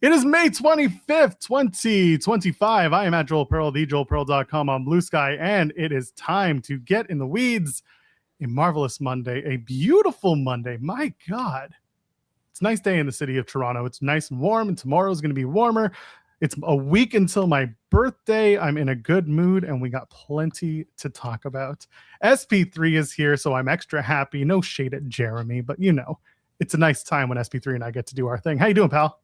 It is May 25th, 2025. I am at Joel Pearl, thejoelpearl.com on Blue Sky, and it is time to get in the weeds. A marvelous Monday, a beautiful Monday. My God. It's a nice day in the city of Toronto. It's nice and warm, and tomorrow is going to be warmer. It's a week until my birthday. I'm in a good mood, and we got plenty to talk about. SP3 is here, so I'm extra happy. No shade at Jeremy, but you know, it's a nice time when SP3 and I get to do our thing. How you doing, pal?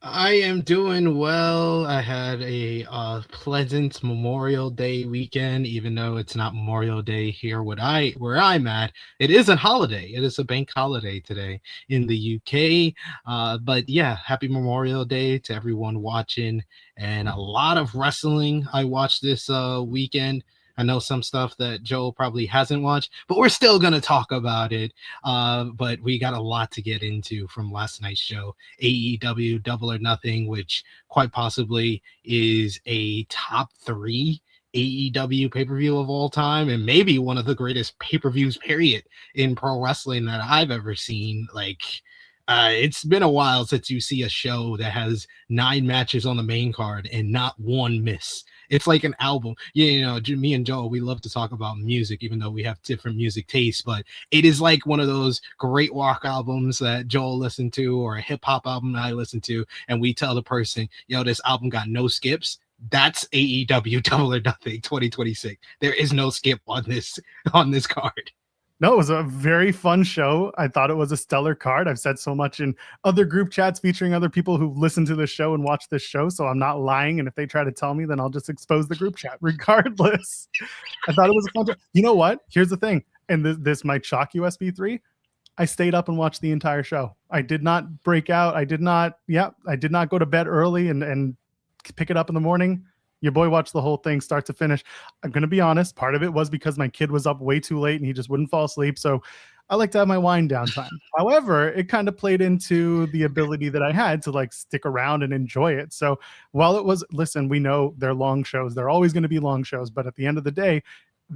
I am doing well. I had a pleasant Memorial Day weekend, even though it's not Memorial Day here where I'm at. It is a holiday. It is a bank holiday today in the UK. But yeah, happy Memorial Day to everyone watching, and a lot of wrestling I watched this weekend. I know some stuff that Joel probably hasn't watched, but we're still going to talk about it. But we got a lot to get into from last night's show, AEW Double or Nothing, which quite possibly is a top 3 AEW pay-per-view of all time, and maybe one of the greatest pay-per-views, period, in pro wrestling that I've ever seen. It's been a while since you see a show that has 9 matches on the main card and not one miss. It's like an album. You know, me and Joel, we love to talk about music, even though we have different music tastes, but it is like one of those great rock albums that Joel listened to, or a hip hop album that I listen to, and we tell the person, yo, this album got no skips. That's AEW Double or Nothing 2026. There is no skip on this card. No, it was a very fun show. I thought it was a stellar card. I've said so much in other group chats featuring other people who've listened to this show and watched this show, so I'm not lying. And if they try to tell me, then I'll just expose the group chat regardless. I thought it was a fun show. You know what? Here's the thing, and this might shock you, SP3. I stayed up and watched the entire show. I did not break out. I did not go to bed early and pick it up in the morning. Your boy watched the whole thing start to finish. I'm going to be honest. Part of it was because my kid was up way too late and he just wouldn't fall asleep. So I like to have my wind down time. However, it kind of played into the ability that I had to like stick around and enjoy it. So while it was, listen, we know they're long shows. They're always going to be long shows. But at the end of the day,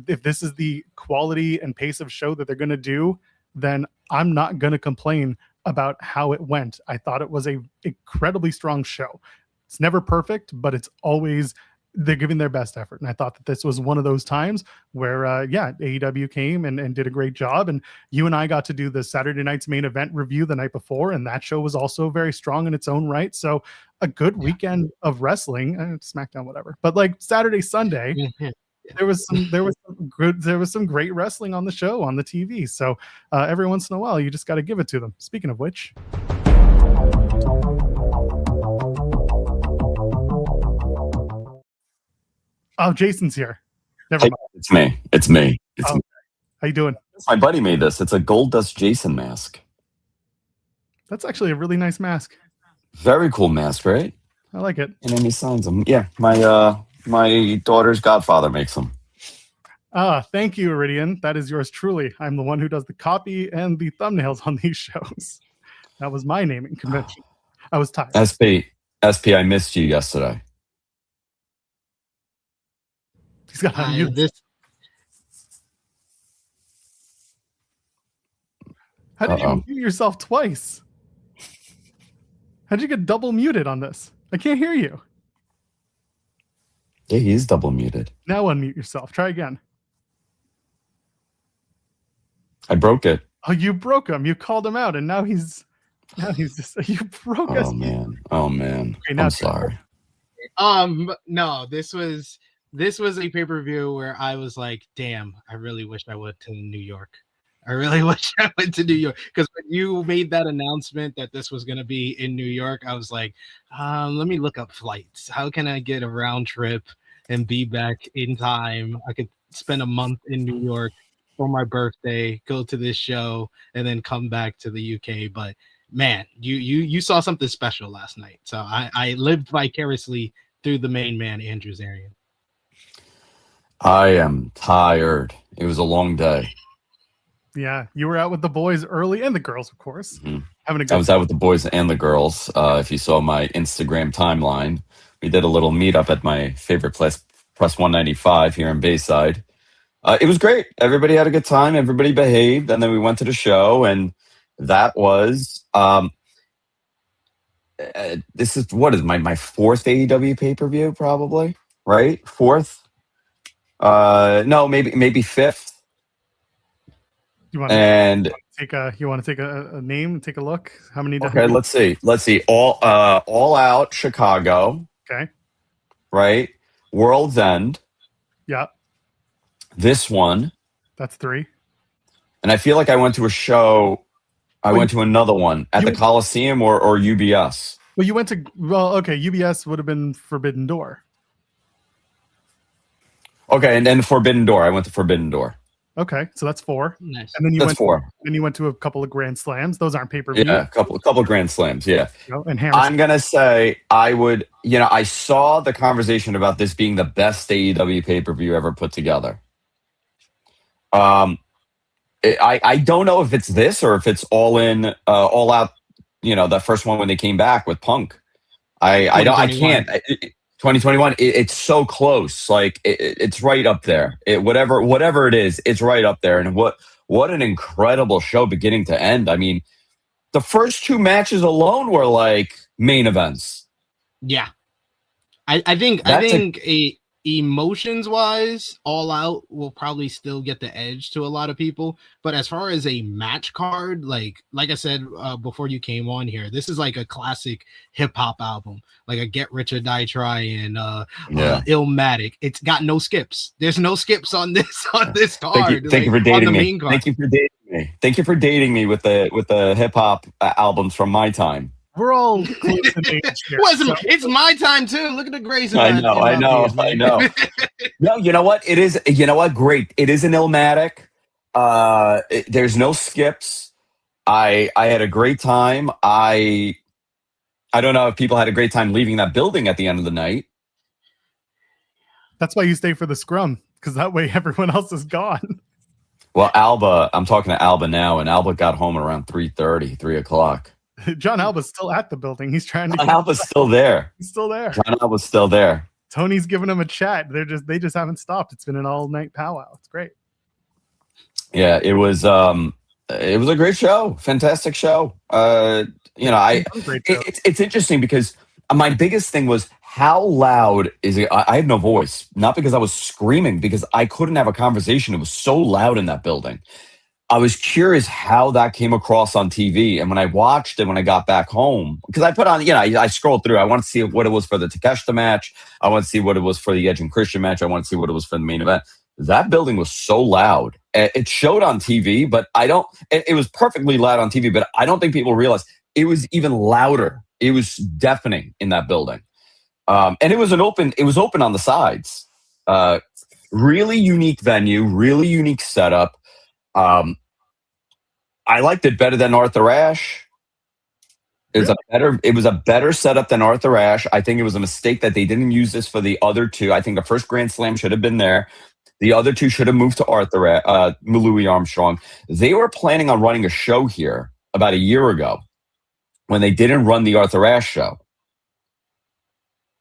if this is the quality and pace of show that they're going to do, then I'm not going to complain about how it went. I thought it was an incredibly strong show. It's never perfect, but it's always, they're giving their best effort. And I thought that this was one of those times where, AEW came and did a great job. And you and I got to do the Saturday night's main event review the night before. And that show was also very strong in its own right. So a good weekend of wrestling, SmackDown, whatever. But like Saturday, Sunday, there was some great wrestling on the show, on the TV. So every once in a while, you just got to give it to them. Speaking of which, oh, Jason's here. Never mind. It's me. How you doing? My buddy made this. It's a Gold Dust Jason mask. That's actually a really nice mask. Very cool mask, right? I like it. And then he signs them. Yeah, my daughter's godfather makes them. Thank you, Iridian. That is yours truly. I'm the one who does the copy and the thumbnails on these shows. That was my naming convention. I was tired. SP, I missed you yesterday. He's got to unmute this. How did you mute yourself twice? How did you get double muted on this? I can't hear you. Yeah, he's double muted. Now unmute yourself. Try again. I broke it. Oh, you broke him. You called him out, and now he's just, you broke us. Oh man. Okay, I'm sorry. No, this was a pay-per-view where I was like, damn, I really wish I went to New York. I really wish I went to New York, because when you made that announcement that this was going to be in New York, I was like, let me look up flights. How can I get a round trip and be back in time? I could spend a month in New York for my birthday, go to this show, and then come back to the UK. But man, you saw something special last night. So I lived vicariously through the main man, Andrew Zarian. I am tired. It was a long day. Yeah, you were out with the boys early, and the girls, of course. Mm-hmm. Having a good I was out with the boys and the girls. If you saw my Instagram timeline, we did a little meetup at my favorite place, Press 195 here in Bayside. It was great. Everybody had a good time. Everybody behaved. And then we went to the show, and that was this is what is my fourth AEW pay-per-view, probably, right? Fourth? No, maybe fifth. You want And to take a name, take a look? How many? okay, let's see. All Out Chicago. Okay. Right? World's End. Yeah. This one. That's 3. And I feel like I went to a show. I went to another one at the Coliseum or UBS. Well, you went to okay. UBS would have been Forbidden Door. Okay, and then Forbidden Door. I went to Forbidden Door. Okay, so that's 4. Nice. And then you That's 4. Then you went to a couple of Grand Slams. Those aren't pay-per-view. Yeah, a couple Grand Slams. Yeah. And Hammer. I'm gonna say I would. I saw the conversation about this being the best AEW pay-per-view ever put together. I don't know if it's this or if it's All Out. That first one when they came back with Punk. I can't. 2021. It's so close. Like it's right up there. Whatever it is, it's right up there. And what an incredible show, beginning to end. I mean, the first 2 matches alone were like main events. Yeah, I think emotions wise, All Out will probably still get the edge to a lot of people. But as far as a match card, like I said before you came on here, this is like a classic hip hop album, like a Get Rich or Die Trying, Illmatic. It's got no skips. There's no skips on this card. Thank you for dating me. Thank you for dating me. Thank you for dating me with the hip hop albums from my time. We're all close in age here. It's my time too. Look at the grace. I know. No, you know what? It is. You know what? Great. It is an Illmatic. There's no skips. I had a great time. I don't know if people had a great time leaving that building at the end of the night. That's why you stay for the scrum, because that way everyone else is gone. Well, Alba, I'm talking to Alba now, and Alba got home around 3:30, 3 o'clock. John Alba's still at the building. He's trying to. John Alba's still there. He's still there. John Alba's still there. Tony's giving him a chat. They just haven't stopped. It's been an all-night powwow. It's great. Yeah, it was a great show. Fantastic show. It's interesting because my biggest thing was how loud is it? I had no voice, not because I was screaming, because I couldn't have a conversation. It was so loud in that building. I was curious how that came across on TV. And when I watched it, when I got back home, because I put on, I scrolled through. I want to see what it was for the Takeshita match. I want to see what it was for the Edge and Christian match. I want to see what it was for the main event. That building was so loud. It showed on TV, but it was perfectly loud on TV, but I don't think people realize it was even louder. It was deafening in that building. And it was open on the sides. Really unique venue, really unique setup. I liked it better than Arthur Ashe. It was a better setup than Arthur Ashe. I think it was a mistake that they didn't use this for the other 2. I think the first Grand Slam should have been there. The other 2 should have moved to Louis Armstrong. They were planning on running a show here about a year ago when they didn't run the Arthur Ashe show.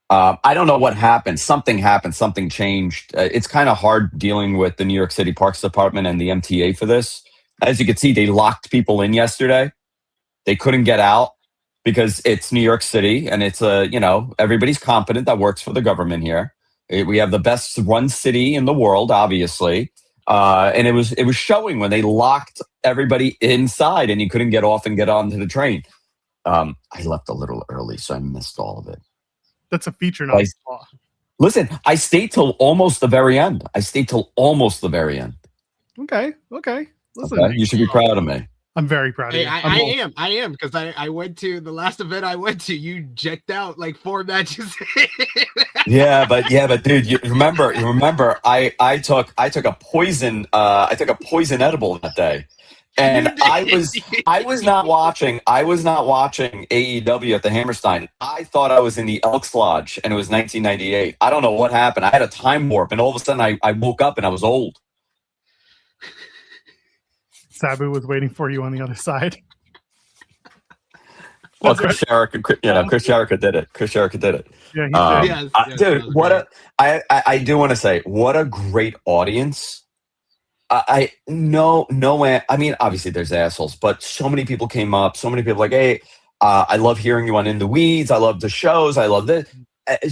I don't know what happened. Something happened. Something changed. It's kind of hard dealing with the New York City Parks Department and the MTA for this. As you can see, they locked people in yesterday. They couldn't get out because it's New York City and it's everybody's competent that works for the government here. We have the best run city in the world, obviously. And it was showing when they locked everybody inside and you couldn't get off and get onto the train. I left a little early, so I missed all of it. That's a feature, not a flaw. Listen, I stayed till almost the very end. Okay. Listen, okay. You should be proud of me. I'm very proud of you. I am because I went to the last event I went to. You checked out like 4 matches. yeah, but dude, you remember? I took a poison edible that day, and I was not watching AEW at the Hammerstein. I thought I was in the Elks Lodge, and it was 1998. I don't know what happened. I had a time warp, and all of a sudden I woke up and I was old. Sabu was waiting for you on the other side. Well, Chris Jericho did it. Yeah, he did. Dude, I do want to say, what a great audience. I mean, obviously there's assholes, but so many people came up. So many people like, hey, I love hearing you on In the Weeds. I love the shows. I love this.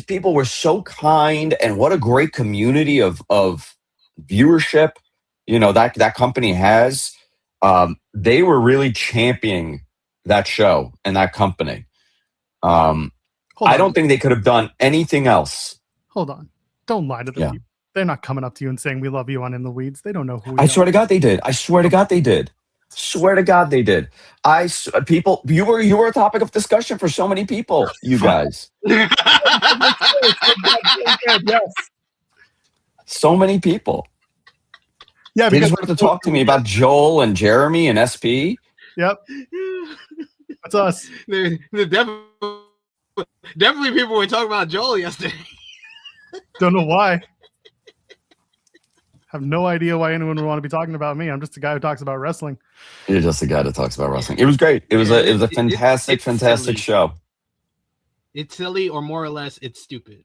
People were so kind, and what a great community of viewership, that company has. They were really championing that show and that company. I don't think they could have done anything else. Hold on. Don't lie to them. Yeah. They're not coming up to you and saying, we love you on In the Weeds. They don't know who we are. I swear to God they did. I swear to God they did. Swear to God they did. People, you were a topic of discussion for so many people, you guys. Yes. So many people. Yeah, they just wanted to talk to me about Joel and Jeremy and SP. Yep. That's us. They're definitely people were talking about Joel yesterday. Don't know why. Have no idea why anyone would want to be talking about me. I'm just a guy who talks about wrestling. You're just a guy that talks about wrestling. It was great. It was a fantastic silly. Show. It's silly, or more or less, it's stupid.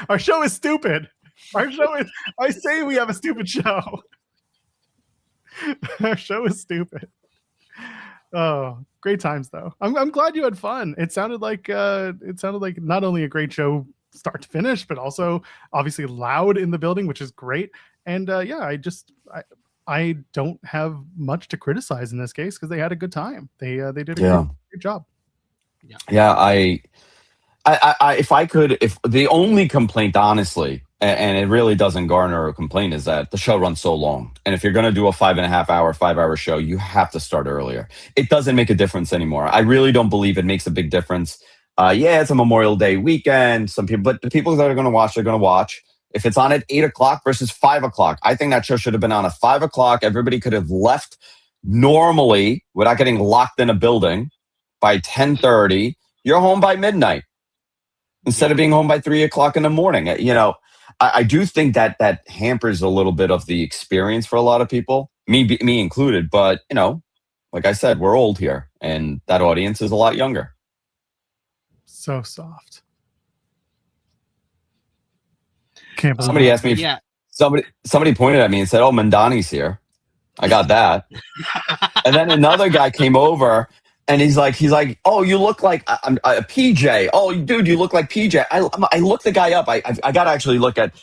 Our show is stupid. Our show is. I say we have a stupid show. Our show is stupid. Oh, great times though. I'm glad you had fun. It sounded like not only a great show start to finish, but also obviously loud in the building, which is great. And I don't have much to criticize in this case because they had a good time. They did a great job. Yeah, if the only complaint, honestly, and it really doesn't garner a complaint, is that the show runs so long. And if you're going to do a 5.5-hour show, you have to start earlier. It doesn't make a difference anymore. I really don't believe it makes a big difference. It's a Memorial Day weekend. But the people that are going to watch, they're going to watch. If it's on at 8 o'clock versus 5 o'clock, I think that show should have been on at 5 o'clock. Everybody could have left normally without getting locked in a building by 10:30. You're home by midnight instead of being home by 3 o'clock in the morning. I do think that hampers a little bit of the experience for a lot of people, me included. But, like I said, we're old here, and that audience is a lot younger. So soft. Can't believe somebody asked me. Yeah. Somebody pointed at me and said, "Oh, Mandani's here." I got that. And then another guy came over, and he's like, "Oh, you look like a PJ. Oh, dude, you look like PJ." I looked the guy up. I got to actually look at.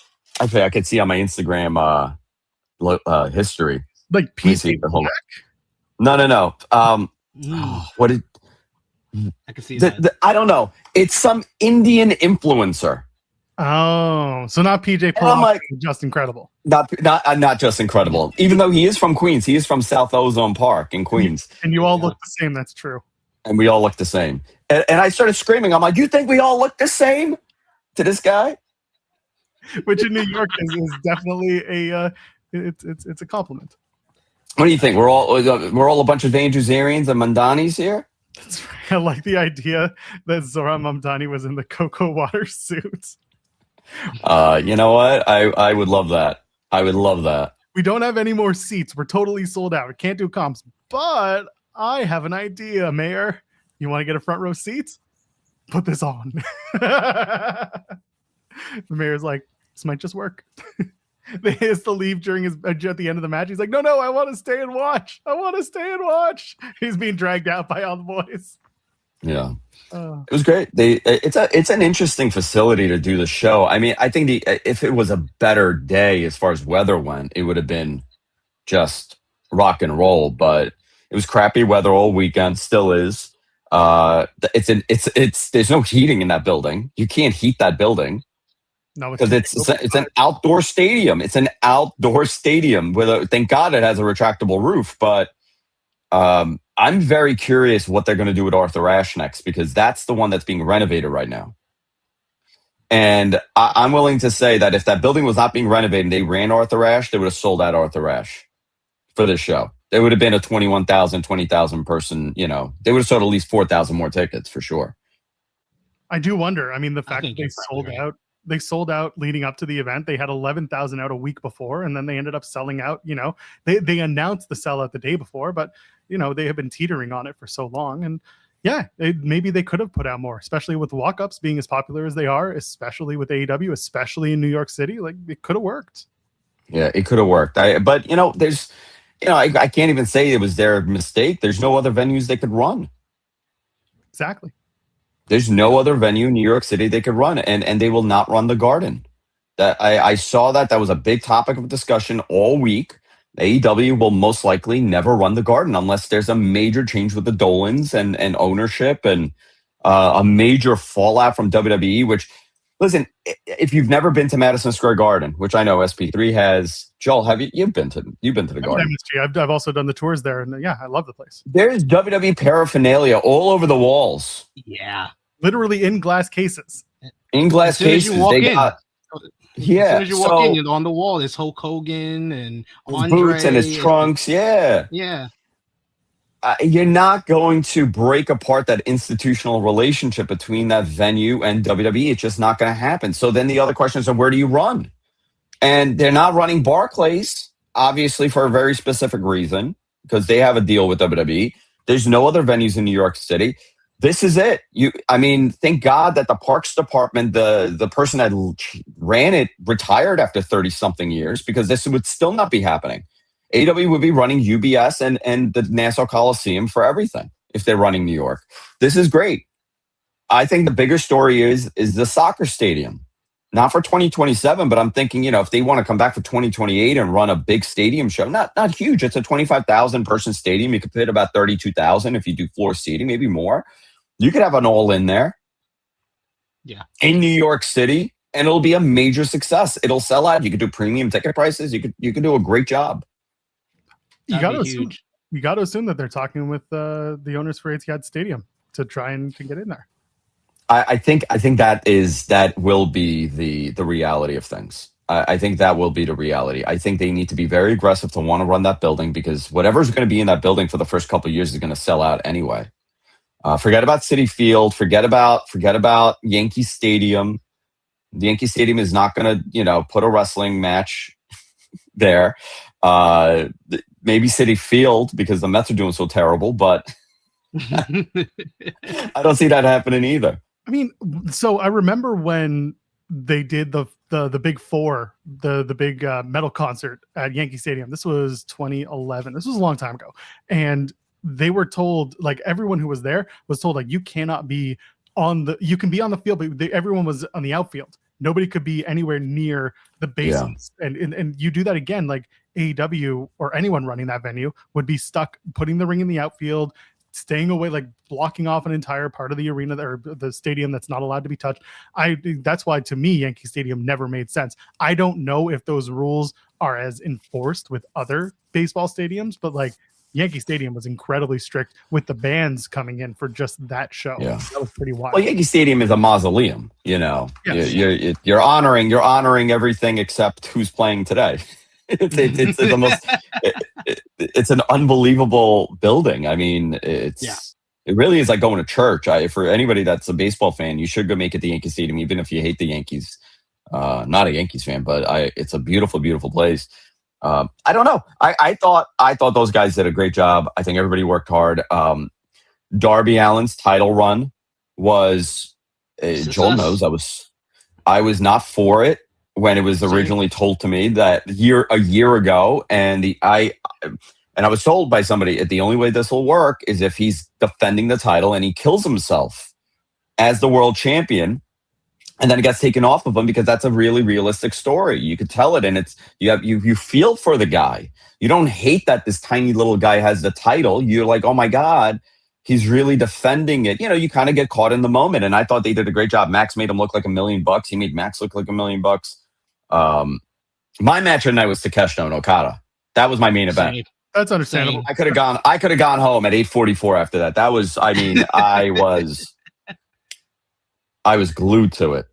Actually, I could see on my Instagram history. Like PJ Black? No. What did? I can see that. I don't know. It's some Indian influencer. Oh, so not PJ Black, just incredible. Not just incredible. Even though he is from Queens, he is from South Ozone Park in Queens. And you all look the same. That's true. And we all look the same. And I started screaming. I'm like, "You think we all look the same?" To this guy, which in New York is definitely it's a compliment. What do you think? We're all a bunch of Andrewsarians and Mandanis here. That's right. I like the idea that Zoran Mamdani was in the cocoa water suit. You know what? I would love that. I would love that. We don't have any more seats. We're totally sold out. We can't do comps. But I have an idea, Mayor. You want to get a front row seat? Put this on. The mayor's like, this might just work. They has to leave during at the end of the match. He's like, no, I want to stay and watch. He's being dragged out by all the boys. Yeah. It was great. It's an interesting facility to do the show. I mean, I think if it was a better day as far as weather went, it would have been just rock and roll. But it was crappy weather all weekend. Still is. There's no heating in that building. You can't heat that building. No, because it's an outdoor stadium. It's an outdoor stadium thank God it has a retractable roof. But I'm very curious what they're going to do with Arthur Ashe next, because that's the one that's being renovated right now. And I'm willing to say that if that building was not being renovated and they ran Arthur Ashe, they would have sold out Arthur Ashe for this show. There would have been a 21,000, 20,000 person, they would have sold at least 4,000 more tickets for sure. I do wonder. I mean, the fact that they sold out leading up to the event. They had 11,000 out a week before, and then they ended up selling out. They announced the sellout the day before, but they have been teetering on it for so long. And maybe they could have put out more, especially with walk-ups being as popular as they are, especially with AEW, especially in New York City. Like, it could have worked. Yeah, it could have worked. But there's, I can't even say it was their mistake. There's no other venues they could run. Exactly. There's no other venue in New York City they could run, and they will not run the Garden. That I saw that was a big topic of discussion all week. AEW will most likely never run the Garden unless there's a major change with the Dolans and ownership and a major fallout from WWE. Which, listen, if you've never been to Madison Square Garden, which I know SP3 has, Joel, have you? You've been to the Garden. I've also done the tours there, and yeah, I love the place. There's WWE paraphernalia all over the walls. Yeah, literally in glass cases. In glass cases, they got. Yeah, as soon as you walk in, you're on the wall. There's Hulk Hogan and Andre, boots and his trunks. Yeah. You're not going to break apart that institutional relationship between that venue and WWE. It's just not going to happen. So then the other question is, where do you run? And they're not running Barclays, obviously, for a very specific reason, because they have a deal with WWE. There's no other venues in New York City. This is it. Thank God that the Parks Department, the person that ran it, retired after 30-something years, because this would still not be happening. AEW would be running UBS and the Nassau Coliseum for everything if they're running New York. This is great. I think the bigger story is the soccer stadium. Not for 2027, but I'm thinking, if they want to come back for 2028 and run a big stadium show, not huge. It's a 25,000 person stadium. You could fit about 32,000 if you do floor seating, maybe more. You could have an all-in there. Yeah. In New York City, and it'll be a major success. It'll sell out. You could do premium ticket prices. You could do a great job. You got to assume that they're talking with the owners for Etihad Stadium to try and to get in there. I think that will be the reality of things. I think that will be the reality. I think they need to be very aggressive to want to run that building, because whatever's going to be in that building for the first couple of years is going to sell out anyway. Forget about Citi Field. Forget about Yankee Stadium. The Yankee Stadium is not going to, put a wrestling match there. Maybe Citi Field, because the Mets are doing so terrible, but I don't see that happening either. I mean, so I remember when they did the Big Four, the big metal concert at Yankee Stadium. This was 2011. This was a long time ago, and they were told, like, everyone who was there was told, like, you cannot be you can be on the field, but everyone was on the outfield. Nobody could be anywhere near the bases. Yeah. And you do that again, like AEW or anyone running that venue would be stuck putting the ring in the outfield, staying away, like blocking off an entire part of the arena or the stadium that's not allowed to be touched. That's why, to me, Yankee Stadium never made sense. I don't know if those rules are as enforced with other baseball stadiums, but like Yankee Stadium was incredibly strict with the bands coming in for just that show. Yeah. That was pretty wild. Well, Yankee Stadium is a mausoleum, Yes. You're honoring everything except who's playing today. It's the most. It's an unbelievable building. I mean, it really is like going to church. For anybody that's a baseball fan, you should go make it the Yankee Stadium, even if you hate the Yankees. Not a Yankees fan, but it's a beautiful, beautiful place. I don't know. I thought those guys did a great job. I think everybody worked hard. Darby Allin's title run was Joel knows I was not for it when it was originally told to me that a year ago, and I was told by somebody the only way this will work is if he's defending the title and he kills himself as the world champion. And then it gets taken off of him, because that's a really realistic story. You could tell it, and it's you feel for the guy. You don't hate that this tiny little guy has the title. You're like, oh my God, he's really defending it. You kind of get caught in the moment. And I thought they did a great job. Max made him look like $1 million. He made Max look like $1 million. My match of the night was Takeshita and Okada. That was my main event. That's understandable. I could have gone home at 8:44 after that. That was, I was glued to it.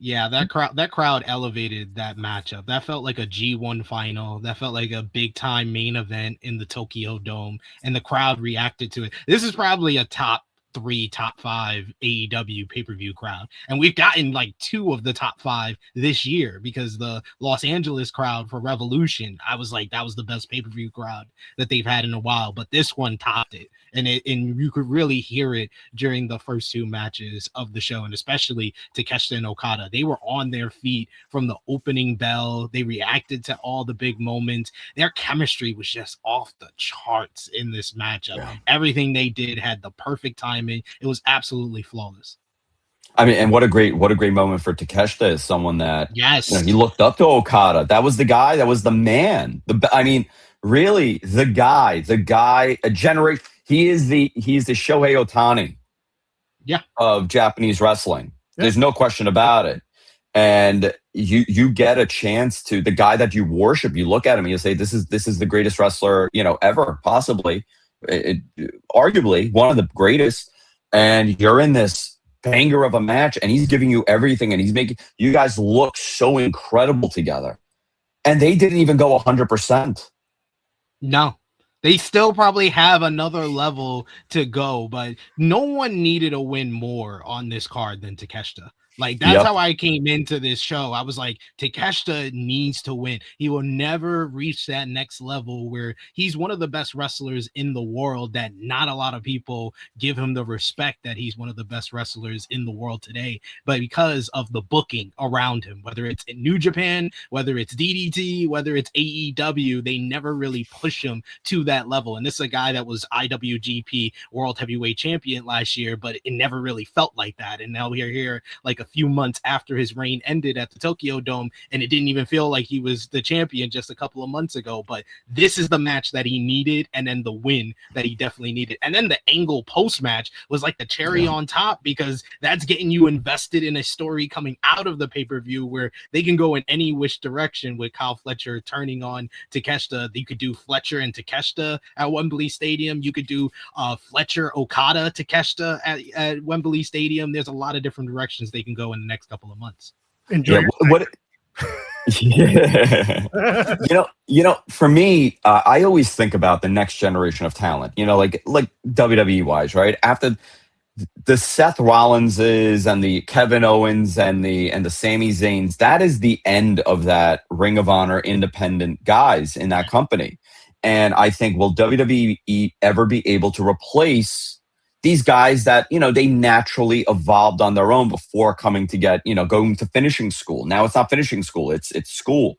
Yeah, that crowd elevated that matchup. That felt like a G1 final. That felt like a big time main event in the Tokyo Dome, and the crowd reacted to it. This is probably a top 3, top 5 AEW pay-per-view crowd, and we've gotten like 2 of the top 5 this year, because the Los Angeles crowd for Revolution, I was like, that was the best pay-per-view crowd that they've had in a while, but this one topped it. and you could really hear it during the first two matches of the show, and especially Takeshita and Okada. They were on their feet from the opening bell. They reacted to all the big moments. Their chemistry was just off the charts in this matchup. Yeah. Everything they did had the perfect timing. It was absolutely flawless. I mean, and what a great moment for Takeshita, is someone that, yes, he looked up to Okada. That was the guy. That was the man. Really, the guy, a generation. He is the Shohei Ohtani, of Japanese wrestling. Yeah. There's no question about it. And you get a chance to, the guy that you worship, you look at him and you say, this is the greatest wrestler, ever, possibly, arguably one of the greatest. And you're in this banger of a match, and he's giving you everything, and he's making you guys look so incredible together. And they didn't even go 100%. No, they still probably have another level to go, but no one needed a win more on this card than Takeshita. Like, that's how I came into this show. I was like, Takeshita needs to win. He will never reach that next level where he's one of the best wrestlers in the world, that not a lot of people give him the respect that he's one of the best wrestlers in the world today. But because of the booking around him, whether it's in New Japan, whether it's DDT, whether it's AEW, they never really push him to that level. And this is a guy that was IWGP World Heavyweight Champion last year, but it never really felt like that. And now we're here like a few months after his reign ended at the Tokyo Dome, and it didn't even feel like he was the champion just a couple of months ago. But this is the match that he needed, and then the win that he definitely needed. And then the Angle post-match was like the cherry on top, because that's getting you invested in a story coming out of the pay-per-view where they can go in any which direction with Kyle Fletcher turning on Takeshita. You could do Fletcher and Takeshita at Wembley Stadium. You could do Fletcher Okada Takeshita at Wembley Stadium. There's a lot of different directions they can go in the next couple of months. Enjoy. For me, I always think about the next generation of talent, like WWE wise, right? After the Seth Rollinses and the Kevin Owens and the Sami Zayns, that is the end of that Ring of Honor independent guys in that company. And I think, will WWE ever be able to replace these guys that, they naturally evolved on their own before coming to get, going to finishing school? Now it's not finishing school, it's school.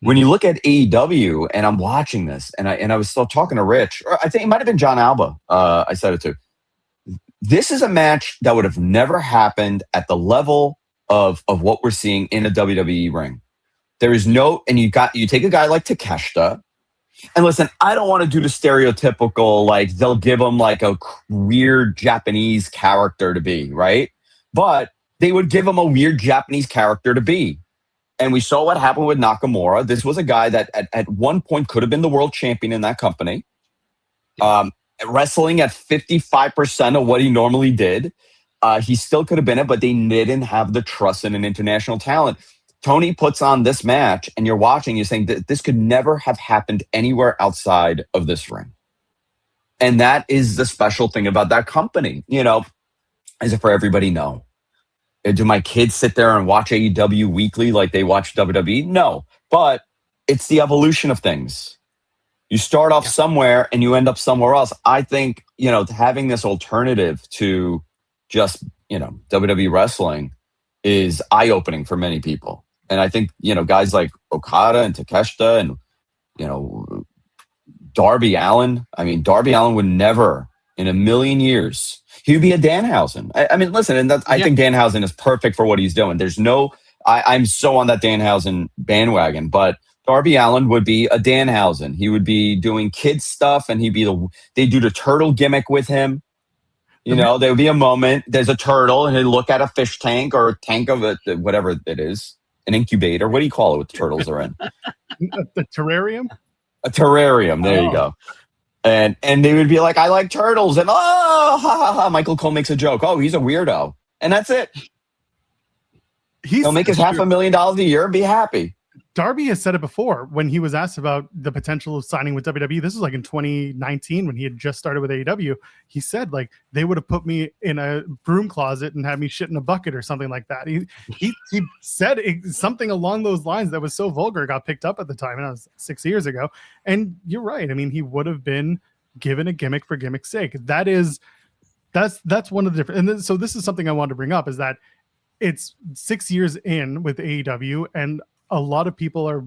When you look at AEW, and I'm watching this, and I was still talking to Rich, or I think it might have been John Alba, I said it to. This is a match that would have never happened at the level of what we're seeing in a WWE ring. There is no, and you take a guy like Takeshita. And listen, I don't want to do the stereotypical, like, they'll give him like a weird Japanese character to be, right? But they would give him a weird Japanese character to be. And we saw what happened with Nakamura. This was a guy that at one point could have been the world champion in that company. Wrestling at 55% of what he normally did. He still could have been it, but they didn't have the trust in an international talent. Tony puts on this match, and you're watching, you're saying that this could never have happened anywhere outside of this ring. And that is the special thing about that company. Is it for everybody? No. Do my kids sit there and watch AEW weekly like they watch WWE? No. But it's the evolution of things. You start off somewhere and you end up somewhere else. I think, having this alternative to just, WWE wrestling is eye-opening for many people. And I think, guys like Okada and Takeshita and, Darby Allin. I mean, Darby Allin would never in a million years, he would be a Danhausen. I mean, listen, and I think Danhausen is perfect for what he's doing. There's I'm so on that Danhausen bandwagon, but Darby Allin would be a Danhausen. He would be doing kids stuff, and they do the turtle gimmick with him. There would be a moment, there's a turtle, and he'd look at a fish tank or a tank of whatever it is. An incubator. What do you call it what the turtles are in? The terrarium? A terrarium. There you go. And they would be like, I like turtles. And ha, ha, ha. Michael Cole makes a joke. Oh, he's a weirdo. And that's it. He'll make his $500,000 a year and be happy. Darby has said it before when he was asked about the potential of signing with WWE. This was like in 2019 when he had just started with AEW. He said, like, they would have put me in a broom closet and had me shit in a bucket or something like that. He said something along those lines that was so vulgar, got picked up at the time, and that was 6 years ago. And you're right. I mean, he would have been given a gimmick for gimmick's sake. That's one of the different. And then, so this is something I wanted to bring up, is that it's 6 years in with AEW, and a lot of people are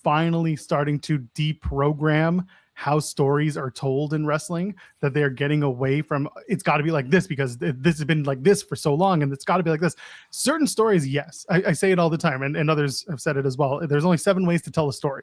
finally starting to deprogram how stories are told in wrestling, that they're getting away from, it's got to be like this because this has been like this for so long, and it's got to be like this. Certain stories, yes, I say it all the time, and others have said it as well. There's only 7 ways to tell a story,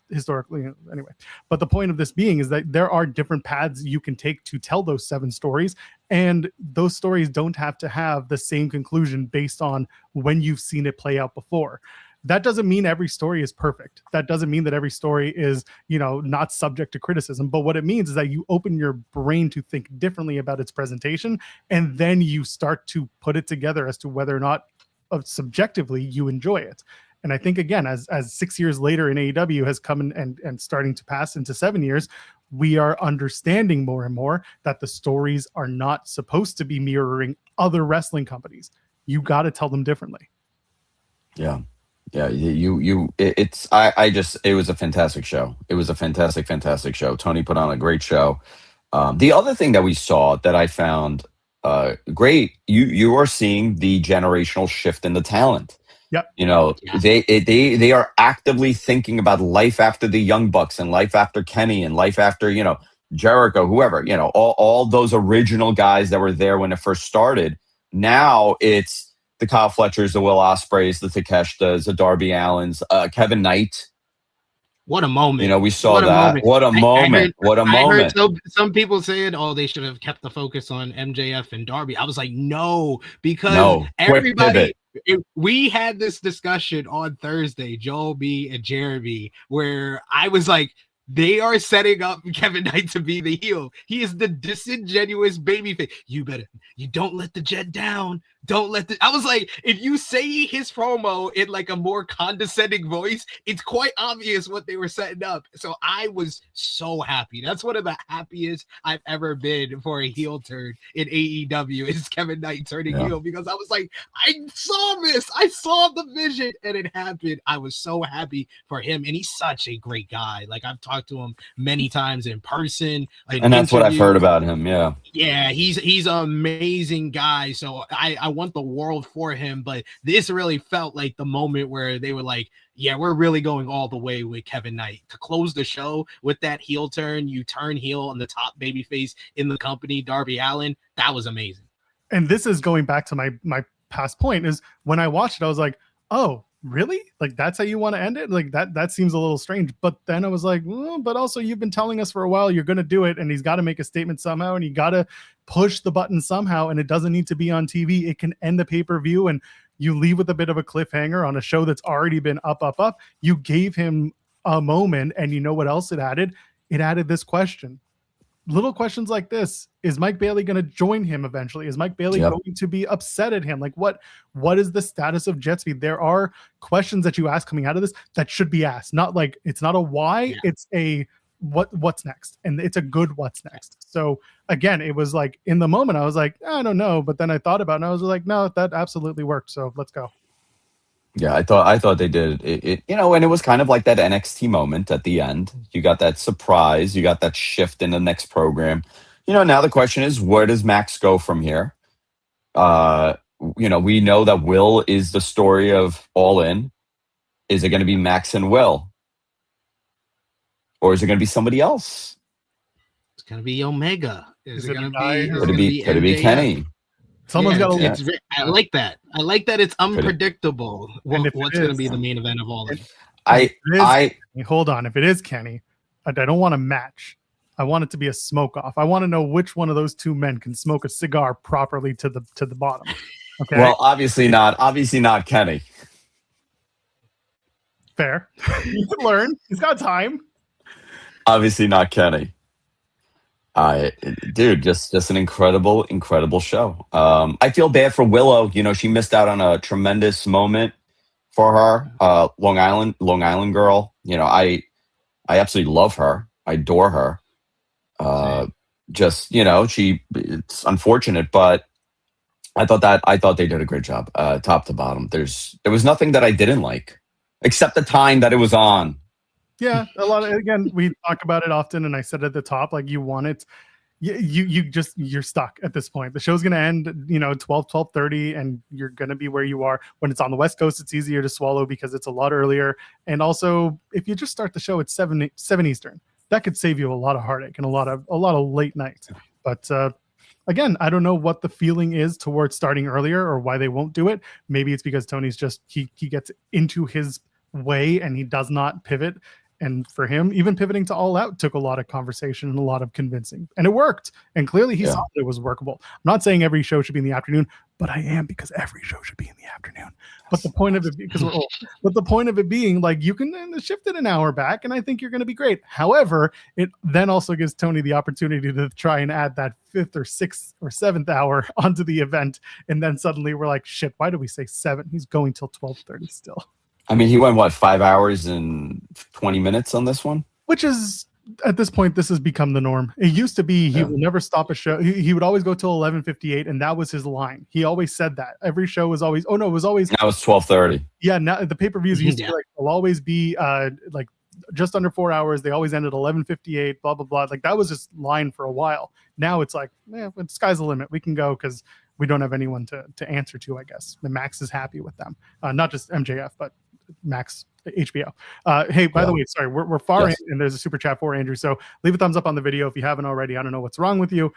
historically, anyway. But the point of this being is that there are different paths you can take to tell those 7 stories, and those stories don't have to have the same conclusion based on when you've seen it play out before. That doesn't mean every story is perfect. That doesn't mean that every story is, not subject to criticism. But what it means is that you open your brain to think differently about its presentation, and then you start to put it together as to whether or not subjectively you enjoy it. And I think, again, as 6 years later in AEW has come and starting to pass into 7 years, we are understanding more and more that the stories are not supposed to be mirroring other wrestling companies. You got to tell them differently. Yeah. Yeah, it was a fantastic show. It was a fantastic show. Tony put on a great show. The other thing that we saw that I found great, you are seeing the generational shift in the talent. Yep. They are actively thinking about life after the Young Bucks and life after Kenny and life after, Jericho, whoever, all those original guys that were there when it first started. Now it's the Kyle Fletchers, the Will Ospreys, the Takeshtas, the Darby Allins, Kevin Knight. What a moment. We saw that. What a moment. I heard some people saying, they should have kept the focus on MJF and Darby. I was like, no, because everybody, we had this discussion on Thursday, Joel B and Jeremy, where I was like, they are setting up Kevin Knight to be the heel. He is the disingenuous babyface. You don't let the jet down. I was like, if you say his promo in like a more condescending voice, it's quite obvious what they were setting up. So I was so happy. That's one of the happiest I've ever been for a heel turn in AEW is Kevin Knight turning heel, because I was like, I saw this. I saw the vision and it happened. I was so happy for him. And he's such a great guy. Like, I've talked to him many times in person. And that's what I've heard about him. Yeah. Yeah, he's an amazing guy. So I want the world for him, but this really felt like the moment where they were like, yeah, we're really going all the way with Kevin Knight to close the show with that heel turn. You turn heel on the top babyface in the company, Darby Allin. That was amazing. And this is going back to my past point, is when I watched it, I was like, oh, really? Like, that's how you want to end it? Like, that seems a little strange. But then I was like, but also you've been telling us for a while you're going to do it, and he's got to make a statement somehow, and you got to push the button somehow, and it doesn't need to be on TV. It can end the pay-per-view, and you leave with a bit of a cliffhanger on a show that's already been up. You gave him a moment, and you know what else it added? It added this question. Little questions like this. Is Mike Bailey going to join him eventually? Is Mike Bailey going to be upset at him? Like, what is the status of jet speed? There are questions that you ask coming out of this that should be asked. Not like, it's not a why, it's a what's next. And it's a good what's next. So again, it was like, in the moment, I was like, I don't know. But then I thought about it and I was like, no, that absolutely worked. So let's go. Yeah, I thought they did it, and it was kind of like that NXT moment at the end. You got that surprise, you got that shift in the next program. Now the question is, where does Max go from here? We know that Will is the story of All In. Is it going to be Max and Will? Or is it going to be somebody else? It's going to be Omega. Is it going to be Could it be Kenny? Someone's got to. I like that. I like that it's unpredictable what's going to be the main event of All In. Hold on. If it is Kenny, I don't want a match. I want it to be a smoke off. I want to know which one of those two men can smoke a cigar properly to the bottom. Okay. Well, obviously not Kenny. Fair. You can learn. He's got time. Obviously not Kenny. Dude, just an incredible show. I feel bad for Willow. She missed out on a tremendous moment for her. Long Island girl. I absolutely love her. I adore her. It's unfortunate, but I thought they did a great job, top to bottom. There was nothing that I didn't like, except the time that it was on. Yeah, a lot of, again, we talk about it often, and I said at the top, like, you want it, you're stuck at this point. The show's going to end 12:30, and you're going to be where you are. When it's on the West Coast, it's easier to swallow because it's a lot earlier, and also if you just start the show at 7 Eastern, that could save you a lot of heartache and a lot of late nights. But again, I don't know what the feeling is towards starting earlier or why they won't do it. Maybe it's because Tony's just he gets into his way and he does not pivot. And for him, even pivoting to All Out took a lot of conversation and a lot of convincing. And it worked. And clearly he saw that it was workable. I'm not saying every show should be in the afternoon, but I am, because every show should be in the afternoon. But the point of it, because we're old, but the point of it being, like, you can shift it an hour back, and I think you're going to be great. However, it then also gives Tony the opportunity to try and add that 5th or 6th or 7th hour onto the event. And then suddenly we're like, shit, why did we say 7? He's going till 12:30 still. I mean, he went, what, 5 hours and 20 minutes on this one? Which is, at this point, this has become the norm. It used to be he would never stop a show. He would always go till 11:58, and that was his line. He always said that. Every show was always, it was always... Now it's 12:30. Yeah, now the pay-per-views used to be like, will always be like just under 4 hours. They always end at 11:58, blah, blah, blah. Like, that was his line for a while. Now it's like, the sky's the limit. We can go because we don't have anyone to answer to, I guess. The Max is happy with them. Not just MJF, but Max HBO. Hey, by the way, sorry, we're far in, and there's a super chat for Andrew. So leave a thumbs up on the video if you haven't already. I don't know what's wrong with you.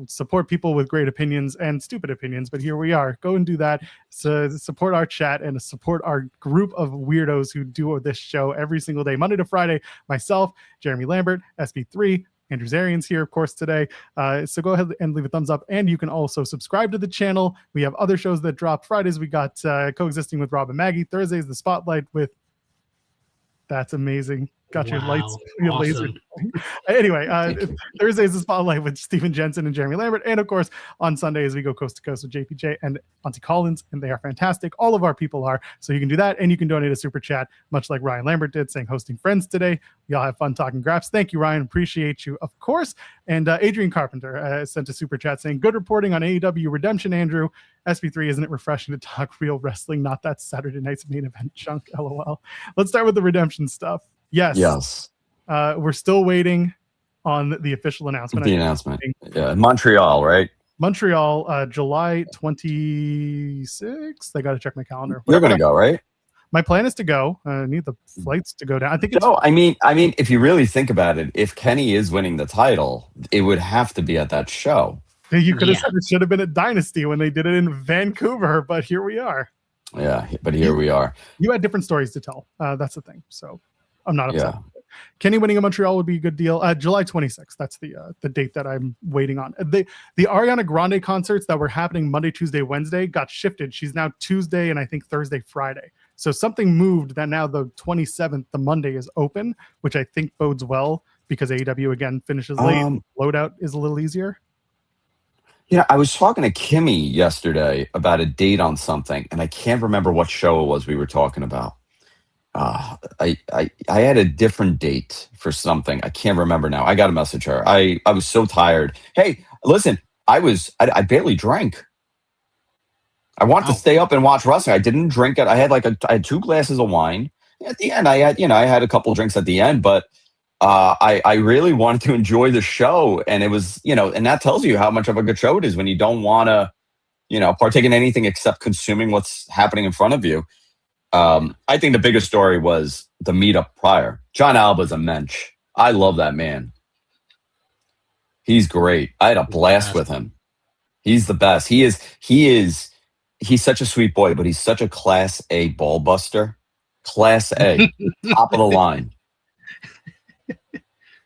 Support people with great opinions and stupid opinions, but here we are. Go and do that. So support our chat and support our group of weirdos who do this show every single day, Monday to Friday. Myself, Jeremy Lambert, SP3, Andrew Zarian's here, of course, today. So go ahead and leave a thumbs up. And you can also subscribe to the channel. We have other shows that drop. Fridays, we got Coexisting with Rob and Maggie. Thursdays, The Spotlight with... That's amazing. Got your lights, your laser. Anyway, Thursday's The Spotlight with Steven Jensen and Jeremy Lambert. And of course, on Sundays, we go coast to coast with JPJ and Auntie Collins, and they are fantastic. All of our people are. So you can do that, and you can donate a super chat, much like Ryan Lambert did, saying hosting friends today. Y'all have fun talking graphs. Thank you, Ryan. Appreciate you, of course. And Adrian Carpenter sent a super chat saying, good reporting on AEW Redemption, Andrew. SP3, isn't it refreshing to talk real wrestling, not that Saturday night's main event junk? LOL. Let's start with the Redemption stuff. Yes. We're still waiting on the official announcement. The announcement. Yeah, Montreal, right? Montreal, July 26th. I got to check my calendar. You're going to go, right? My plan is to go. I need the flights to go down. I think it's... No, I mean, if you really think about it, if Kenny is winning the title, it would have to be at that show. You could have said it should have been at Dynasty when they did it in Vancouver, but here we are. Yeah, but here we are. You had different stories to tell. That's the thing. So I'm not upset. Yeah. Kenny winning in Montreal would be a good deal. July 26th. That's the date that I'm waiting on. The Ariana Grande concerts that were happening Monday, Tuesday, Wednesday got shifted. She's now Tuesday and I think Thursday, Friday. So something moved that now the 27th, the Monday, is open, which I think bodes well because AEW again finishes late. Loadout is a little easier. Yeah, I was talking to Kimmy yesterday about a date on something, and I can't remember what show it was we were talking about. I had a different date for something. I can't remember now. I got to message her. I was so tired. Hey, listen, I barely drank. I wanted to stay up and watch wrestling. I didn't drink it. I had 2 glasses of wine. At the end, I had a couple drinks at the end, but I really wanted to enjoy the show, and it was, and that tells you how much of a good show it is when you don't want to, partake in anything except consuming what's happening in front of you. I think the biggest story was the meetup prior. John Alba's a mensch. I love that man. He's great. I had a blast with him. He's the best. He's such a sweet boy, but he's such a class A ball buster. Class A, top of the line.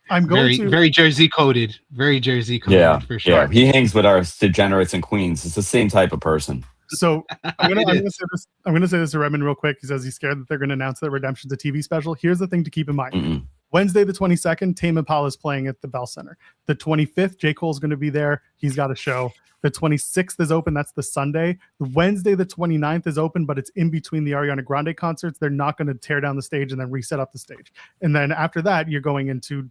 I'm going very Jersey coded. Very Jersey coded for sure. Yeah, he hangs with our degenerates and queens. It's the same type of person. So I'm gonna say this to Redmond real quick. He says he's scared that they're gonna announce that Redemption's a TV special. Here's the thing to keep in mind. Wednesday the 22nd, Tame Impala is playing at the Bell Center. The 25th, J. Cole's gonna be there. He's got a show. The 26th is open. That's the Sunday. The Wednesday the 29th is open, but it's in between the Ariana Grande concerts. They're not going to tear down the stage and then reset up the stage. And then after that, you're going into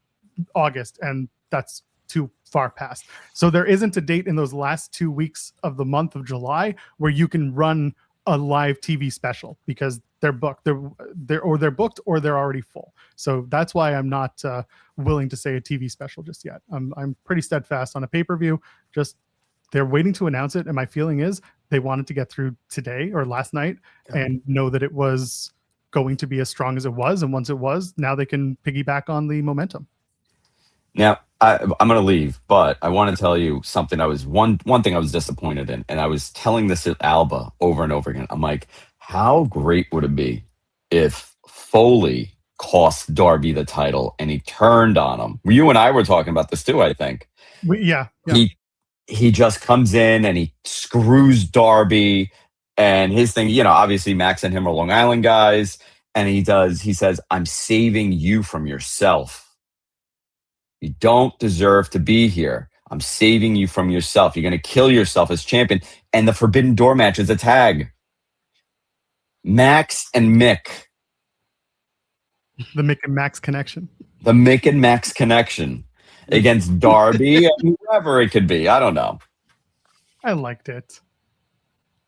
August, and that's too far past. So there isn't a date in those last 2 weeks of the month of July where you can run a live TV special because they're booked. They're booked or they're already full. So that's why I'm not willing to say a TV special just yet. I'm pretty steadfast on a pay-per-view. Just they're waiting to announce it, and my feeling is they wanted to get through today or last night and know that it was going to be as strong as it was. And once it was, now they can piggyback on the momentum. Now, I'm going to leave, but I want to tell you something. One thing I was disappointed in, and I was telling this at Alba over and over again. I'm like, how great would it be if Foley cost Darby the title and he turned on him? You and I were talking about this too, I think. Yeah. He just comes in and he screws Darby, and his thing, obviously Max and him are Long Island guys, and he says, I'm saving you from yourself. You don't deserve to be here. I'm saving you from yourself. You're going to kill yourself as champion. And the Forbidden Door match is a tag. Max and Mick. The Mick and Max connection. The Mick and Max connection against Darby and whoever it could be. I don't know. I liked it.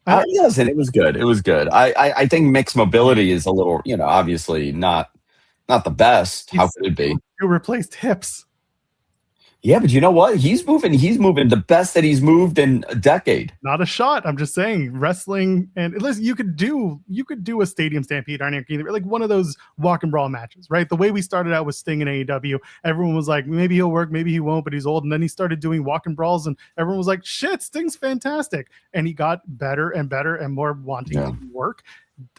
Listen, it was good. It was good. I think Mick's mobility is a little, obviously not the best. How could it be? You replaced hips. Yeah, but you know what? He's moving the best that he's moved in a decade. Not a shot. I'm just saying, wrestling, and listen, you could do a Stadium Stampede, like one of those walk and brawl matches, right? The way we started out with Sting in AEW, everyone was like, maybe he'll work, maybe he won't, but he's old. And then he started doing walk and brawls, and everyone was like, shit, Sting's fantastic. And he got better and better and more wanting to work.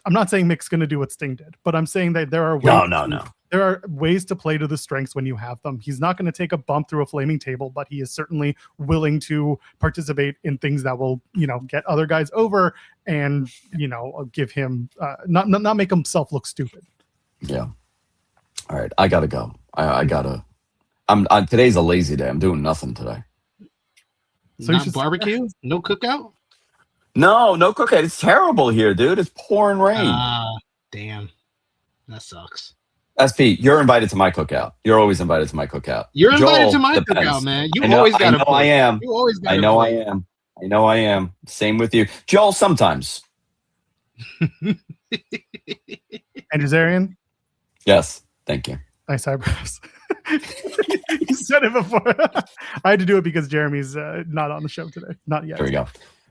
I'm not saying Mick's going to do what Sting did, but I'm saying that there are ways no. There are ways to play to the strengths when you have them. He's not going to take a bump through a flaming table, but he is certainly willing to participate in things that will, get other guys over and, give him not make himself look stupid. Yeah. All right. I got to go. I got to. Today's a lazy day. I'm doing nothing today. So not barbecue? No cookout? No cookout. It's terrible here, dude. It's pouring rain. Damn. That sucks. SP, you're invited to my cookout. You're always invited to my cookout. You're invited to my cookout, man. You always got to play. I am. You always got to I know I am. Same with you. Joel, sometimes. And Azarian? Yes. Thank you. Nice eyebrows. You said it before. I had to do it because Jeremy's not on the show today. Not yet. There we go.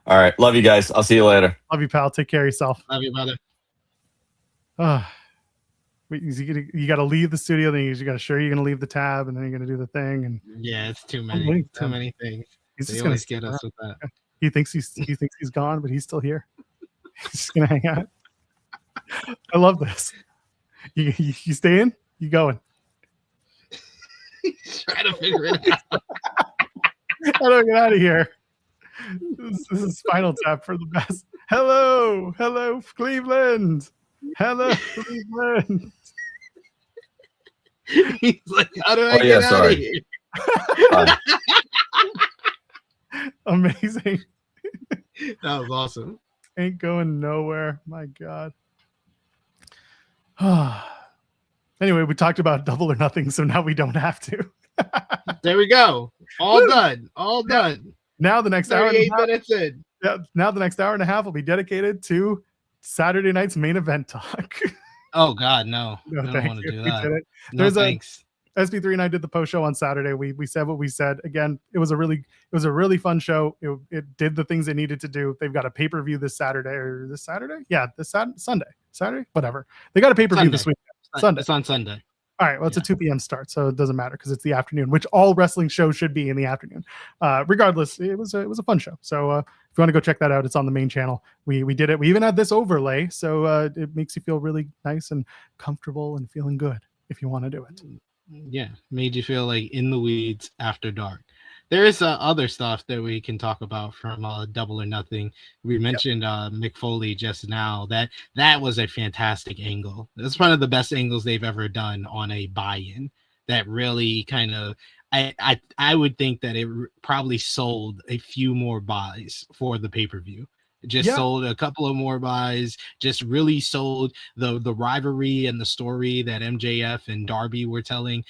All right. Love you guys. I'll see you later. Love you, pal. Take care of yourself. Love you, brother. You got to leave the studio, then you got to show you're going to leave the tab, and then you're going to do the thing. And yeah, it's too many things. They always get us with that. He thinks he's gone, but he's still here. He's just going to hang out. I love this. You staying? You going? He's trying to figure it out. How do I get out of here? This is Spinal Tap for the best. Hello, Cleveland. Hello, Cleveland. He's like, how do I get out of here? Amazing. That was awesome. Ain't going nowhere. My God. Anyway, we talked about Double or Nothing, so now we don't have to. There we go. All done. Now the next hour and a half, minutes in. Yeah, now the next hour and a half will be dedicated to Saturday night's main event talk. Oh God, no. I don't want to do that. No, thanks. SP3 and I did the post show on Saturday. We said what we said. Again, it was a really fun show. It did the things it needed to do. They've got a pay-per-view this Saturday or this Saturday? Yeah, Saturday, whatever. They got a pay-per-view this week. Sunday. It's on Sunday. All right, well, it's a 2 p.m. start, so it doesn't matter because it's the afternoon, which all wrestling shows should be in the afternoon. Regardless, it was a fun show. So if you want to go check that out, it's on the main channel. We did it. We even had this overlay, so it makes you feel really nice and comfortable and feeling good if you want to do it. Yeah, made you feel like in the weeds after dark. There is other stuff that we can talk about from Double or Nothing. We mentioned Mick Foley just now. That was a fantastic angle. That's one of the best angles they've ever done on a buy-in. That really kind of, I would think that it probably sold a few more buys for the pay-per-view. Just Yeah. sold a couple of more buys, just really sold the rivalry and the story that MJF and Darby were telling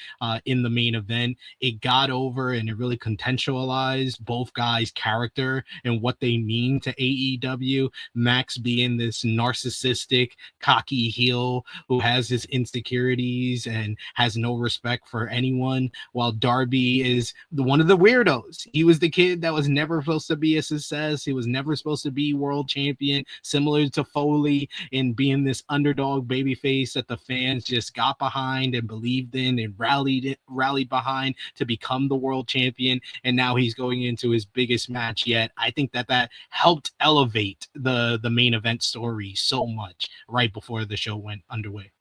in the main event. It got over and it really contextualized both guys' character and what they mean to AEW. Max being this narcissistic, cocky heel who has his insecurities and has no respect for anyone, while Darby is one of the weirdos. He was the kid that was never supposed to be a success. He was never supposed to be world champion, similar to Foley, in being this underdog babyface that the fans just got behind and believed in and rallied behind to become the world champion. And now he's going into his biggest match yet. I think that helped elevate the main event story so much right before the show went underway.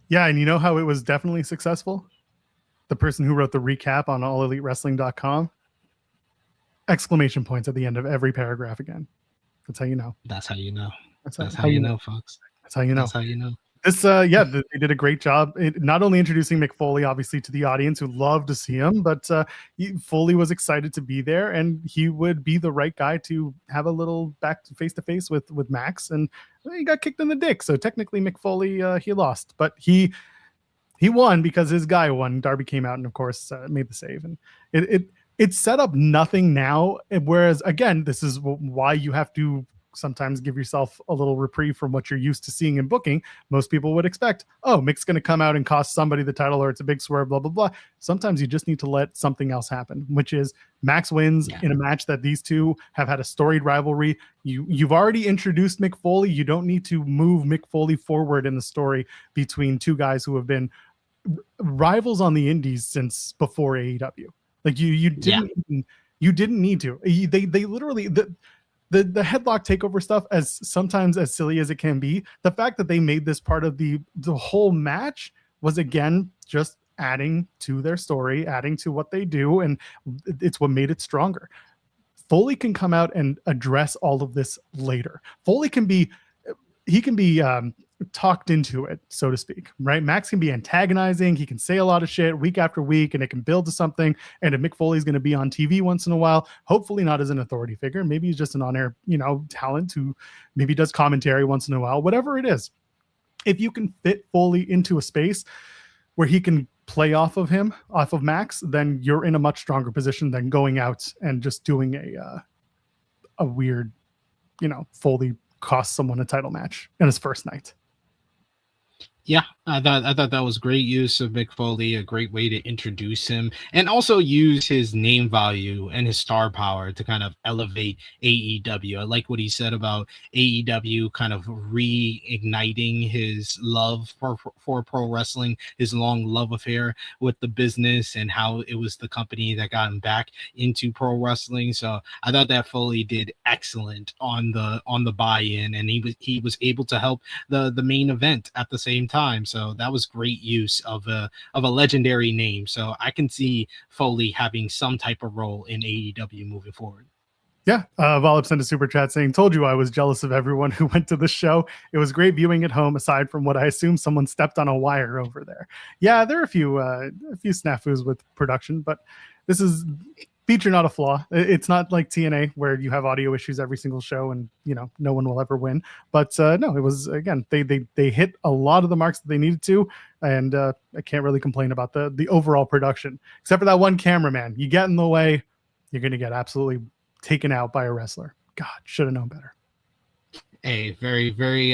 Yeah, and you know how it was definitely successful? The person who wrote the recap on allelitewrestling.com, exclamation points at the end of every paragraph again. That's how you know. That's how you know. That's how you know, folks. That's how you know. That's how you know. This, they did a great job. Not only introducing Mick Foley, obviously, to the audience who loved to see him, but Foley was excited to be there, and he would be the right guy to have a little back face to face with Max. And he got kicked in the dick, so technically Mick Foley he lost, but he won because his guy won. Darby came out and, of course, made the save, and it set up nothing now. Whereas, again, this is why you have to sometimes give yourself a little reprieve from what you're used to seeing in booking. Most people would expect, oh, Mick's going to come out and cost somebody the title, or it's a big swerve, blah, blah, blah. Sometimes you just need to let something else happen, which is Max wins in a match that these two have had a storied rivalry. You've already introduced Mick Foley. You don't need to move Mick Foley forward in the story between two guys who have been rivals on the indies since before AEW. Like you didn't need to. They literally the headlock takeover stuff, as sometimes as silly as it can be, the fact that they made this part of the whole match was, again, just adding to their story, adding to what they do, and it's what made it stronger. Foley can come out and address all of this later. Foley can be talked into it, so to speak, right? Max can be antagonizing. He can say a lot of shit week after week, and it can build to something. And if Mick Foley's going to be on TV once in a while, hopefully not as an authority figure, maybe he's just an on-air, talent who maybe does commentary once in a while, whatever it is. If you can fit Foley into a space where he can play off of Max, then you're in a much stronger position than going out and just doing a weird, Foley cost someone a title match in his first night. Yeah, I thought that was great use of Mick Foley, a great way to introduce him, and also use his name value and his star power to kind of elevate AEW. I like what he said about AEW kind of reigniting his love for pro wrestling, his long love affair with the business, and how it was the company that got him back into pro wrestling. So I thought that Foley did excellent on the buy-in, and he was able to help the main event at the same time. So that was great use of a legendary name. So I can see Foley having some type of role in AEW moving forward. Yeah, Volib sent a super chat saying, "Told you I was jealous of everyone who went to the show. It was great viewing at home, aside from what I assume someone stepped on a wire over there." Yeah, there are a few snafus with production, but this is feature, not a flaw. It's not like TNA where you have audio issues every single show and no one will ever win. But no, it was, again, they hit a lot of the marks that they needed to, and I can't really complain about the overall production, except for that one cameraman. You get in the way, you're going to get absolutely taken out by a wrestler. God, should have known better. A very, very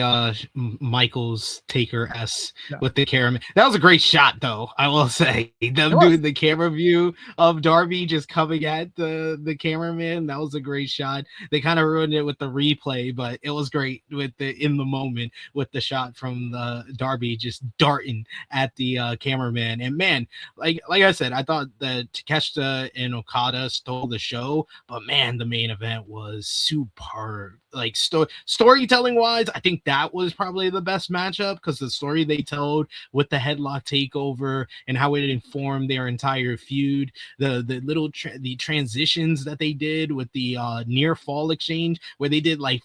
Michaels Taker-esque with the camera. That was a great shot, though, I will say. Them doing the camera view of Darby just coming at the cameraman. That was a great shot. They kind of ruined it with the replay, but it was great with in the moment with the shot from the Darby just darting at the cameraman. And man, like I said, I thought that Takeshita and Okada stole the show, but man, the main event was superb. Like storytelling wise, I think that was probably the best matchup, because the story they told with the headlock takeover and how it informed their entire feud, the transitions that they did with the near fall exchange, where they did like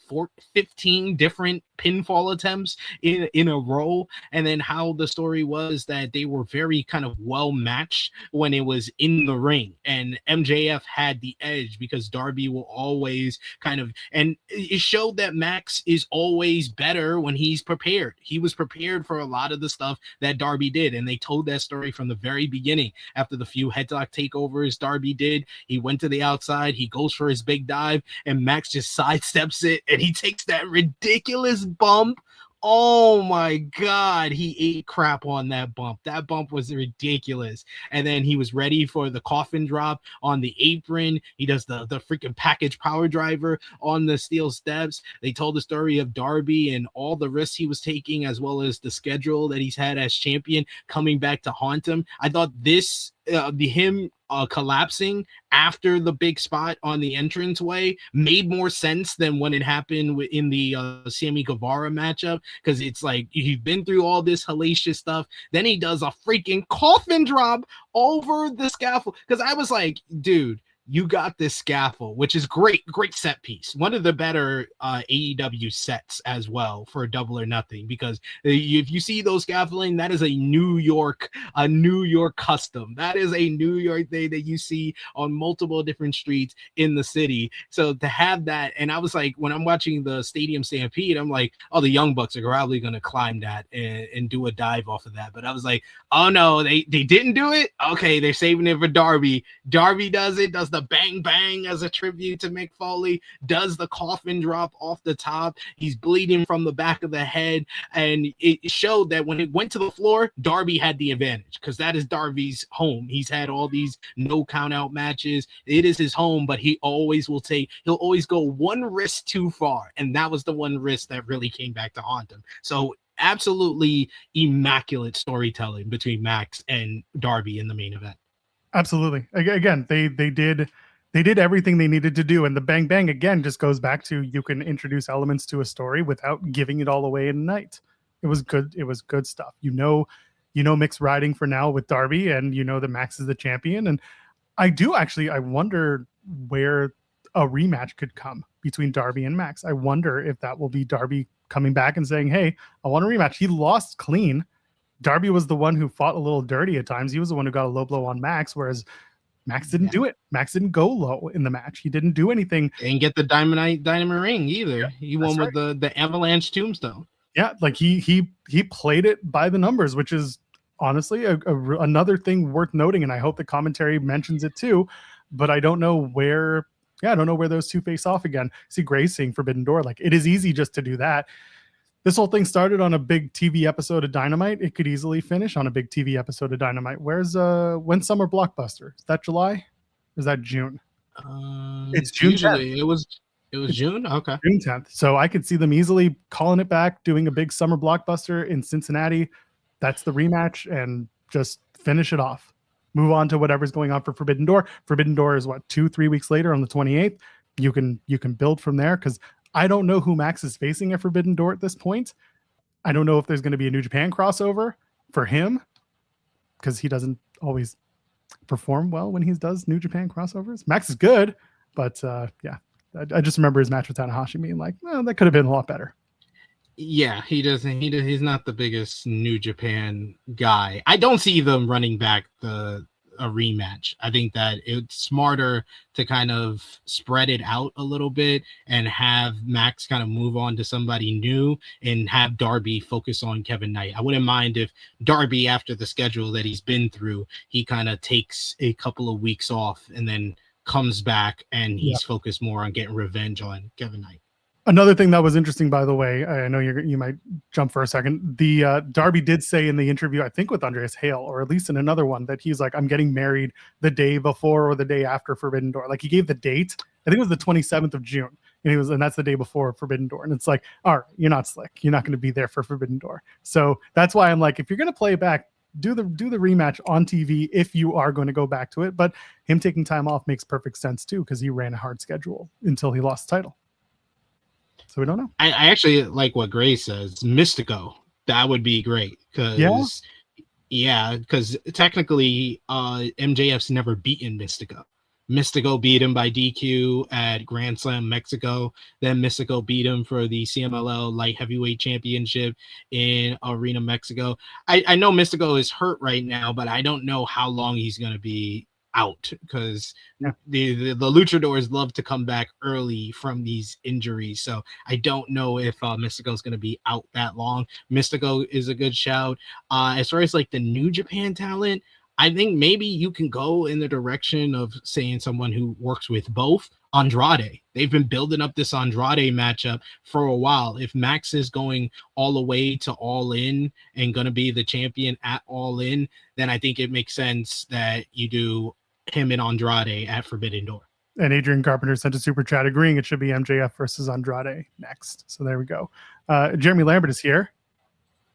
15 different pinfall attempts in a row, and then how the story was that they were very kind of well matched when it was in the ring, and MJF had the edge because Darby will always kind of, and it it showed that Max is always better when he's prepared. He was prepared for a lot of the stuff that Darby did, and they told that story from the very beginning. After the few headlock takeovers Darby did, he went to the outside, he goes for his big dive, and Max just sidesteps it, and he takes that ridiculous bump. Oh my God, he ate crap on that bump. That bump was ridiculous. And then he was ready for the coffin drop on the apron. He does the freaking package power driver on the steel steps. They told the story of Darby and all the risks he was taking, as well as the schedule that he's had as champion coming back to haunt him. I thought this, him collapsing after the big spot on the entranceway made more sense than when it happened in the Sammy Guevara matchup, because it's like he's been through all this hellacious stuff, then he does a freaking coffin drop over the scaffold, because I was like, dude, you got this scaffold, which is great set piece. One of the better AEW sets as well for Double or Nothing, because if you see those scaffolding, that is a New York custom. That is a New York thing that you see on multiple different streets in the city. So to have that, and I was like, when I'm watching the Stadium Stampede, I'm like, oh, the Young Bucks are probably going to climb that and do a dive off of that. But I was like, oh no, they didn't do it. Okay, they're saving it for Darby. Darby does the bang bang as a tribute to Mick Foley, does the coffin drop off the top. He's bleeding from the back of the head, and it showed that when it went to the floor, Darby had the advantage, because that is Darby's home. He's had all these no count out matches. It is his home, but he'll always go one risk too far, and that was the one risk that really came back to haunt him. So absolutely immaculate storytelling between Max and Darby in the main event. Absolutely. Again, they did everything they needed to do, and the bang bang again just goes back to, you can introduce elements to a story without giving it all away in a night. It was good. It was good stuff. Mick's riding for now with Darby, and that Max is the champion. And I wonder where a rematch could come between Darby and Max. I wonder if that will be Darby coming back and saying, "Hey, I want a rematch." He lost clean. Darby was the one who fought a little dirty at times. He was the one who got a low blow on Max, whereas Max didn't do it. Max didn't go low in the match. He didn't do anything. Ain't get the diamond ring either. Yeah, he won with the Avalanche Tombstone. Yeah, like he played it by the numbers, which is honestly another thing worth noting, and I hope the commentary mentions it too. But I don't know where. Yeah, I don't know where those two face off again. See, Gray's saying Forbidden Door. Like, it is easy just to do that. This whole thing started on a big TV episode of Dynamite. It could easily finish on a big TV episode of Dynamite. When's Summer Blockbuster? Is that July? Or is that June? It's June 10th. It was June? Okay. June 10th. So I could see them easily calling it back, doing a big Summer Blockbuster in Cincinnati. That's the rematch, and just finish it off. Move on to whatever's going on for Forbidden Door. Forbidden Door is 2-3 weeks later on the 28th. You can build from there, because I don't know who Max is facing at Forbidden Door at this point. I don't know if there's going to be a New Japan crossover for him, because he doesn't always perform well when he does New Japan crossovers. Max is good, but I just remember his match with Tanahashi being like, well, that could have been a lot better. Yeah, he's not the biggest New Japan guy. I don't see them running back a rematch. I think that it's smarter to kind of spread it out a little bit and have Max kind of move on to somebody new and have Darby focus on Kevin Knight. I wouldn't mind if Darby, after the schedule that he's been through, he kind of takes a couple of weeks off and then comes back and he's focused more on getting revenge on Kevin Knight. Another thing that was interesting, by the way, I know you might jump for a second. The Darby did say in the interview, I think with Andreas Hale, or at least in another one, that he's like, I'm getting married the day before or the day after Forbidden Door. Like, he gave the date. I think it was the 27th of June. And that's the day before Forbidden Door. And it's like, all right, you're not slick. You're not going to be there for Forbidden Door. So that's why I'm like, if you're going to play it back, do the rematch on TV if you are going to go back to it. But him taking time off makes perfect sense too, because he ran a hard schedule until he lost the title. So we don't know. I actually like what Gray says. Mystico, that would be great, because because technically MJF's never beaten Mystico. Mystico beat him by DQ at Grand Slam Mexico. Then Mystico beat him for the CMLL Light Heavyweight Championship in Arena Mexico. I know Mystico is hurt right now, but I don't know how long he's going to be out, because Yeah. the luchadors love to come back early from these injuries. So I don't know if Mystico is going to be out that long. Mystico is a good shout. As far as like the New Japan talent, I think maybe you can go in the direction of saying someone who works with both. Andrade. They've been building up this Andrade matchup for a while. If Max is going all the way to All In and going to be the champion at All In, then I think it makes sense that you do him and Andrade at Forbidden Door. And Adrian Carpenter sent a super chat agreeing it should be MJF versus Andrade next. So there we go. Jeremy Lambert is here.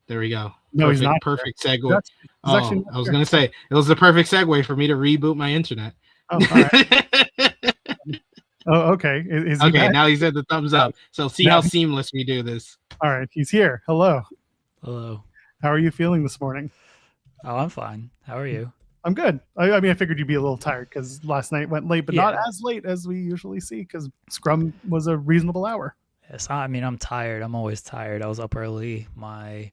There we go. No, perfect, he's not. Perfect segue. He's actually I was going to say, it was the perfect segue for me to reboot my internet. Oh, all right. Oh, okay. Is he okay, back? now he's at the thumbs up. So see how seamless we do this. All right, he's here. Hello. Hello. How are you feeling this morning? Oh, I'm fine. How are you? I'm good. I mean, I figured you'd be a little tired because last night went late, but not Yeah. as late as we usually see because Scrum was a reasonable hour. Yes, I mean, I'm tired. I'm always tired. I was up early. My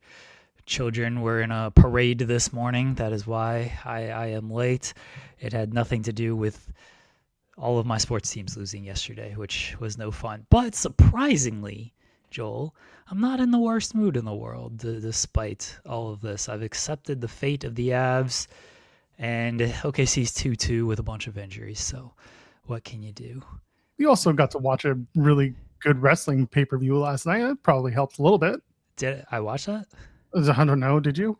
children were in a parade this morning. That is why I am late. It had nothing to do with all of my sports teams losing yesterday, which was no fun. But surprisingly, Joel, I'm not in the worst mood in the world despite all of this. I've accepted the fate of the Avs, and OKC's 2-2 with a bunch of injuries. So what can you do? We also got to watch a really good wrestling pay-per-view last night. That probably helped a little bit. Did I watch that? I don't know. Did you?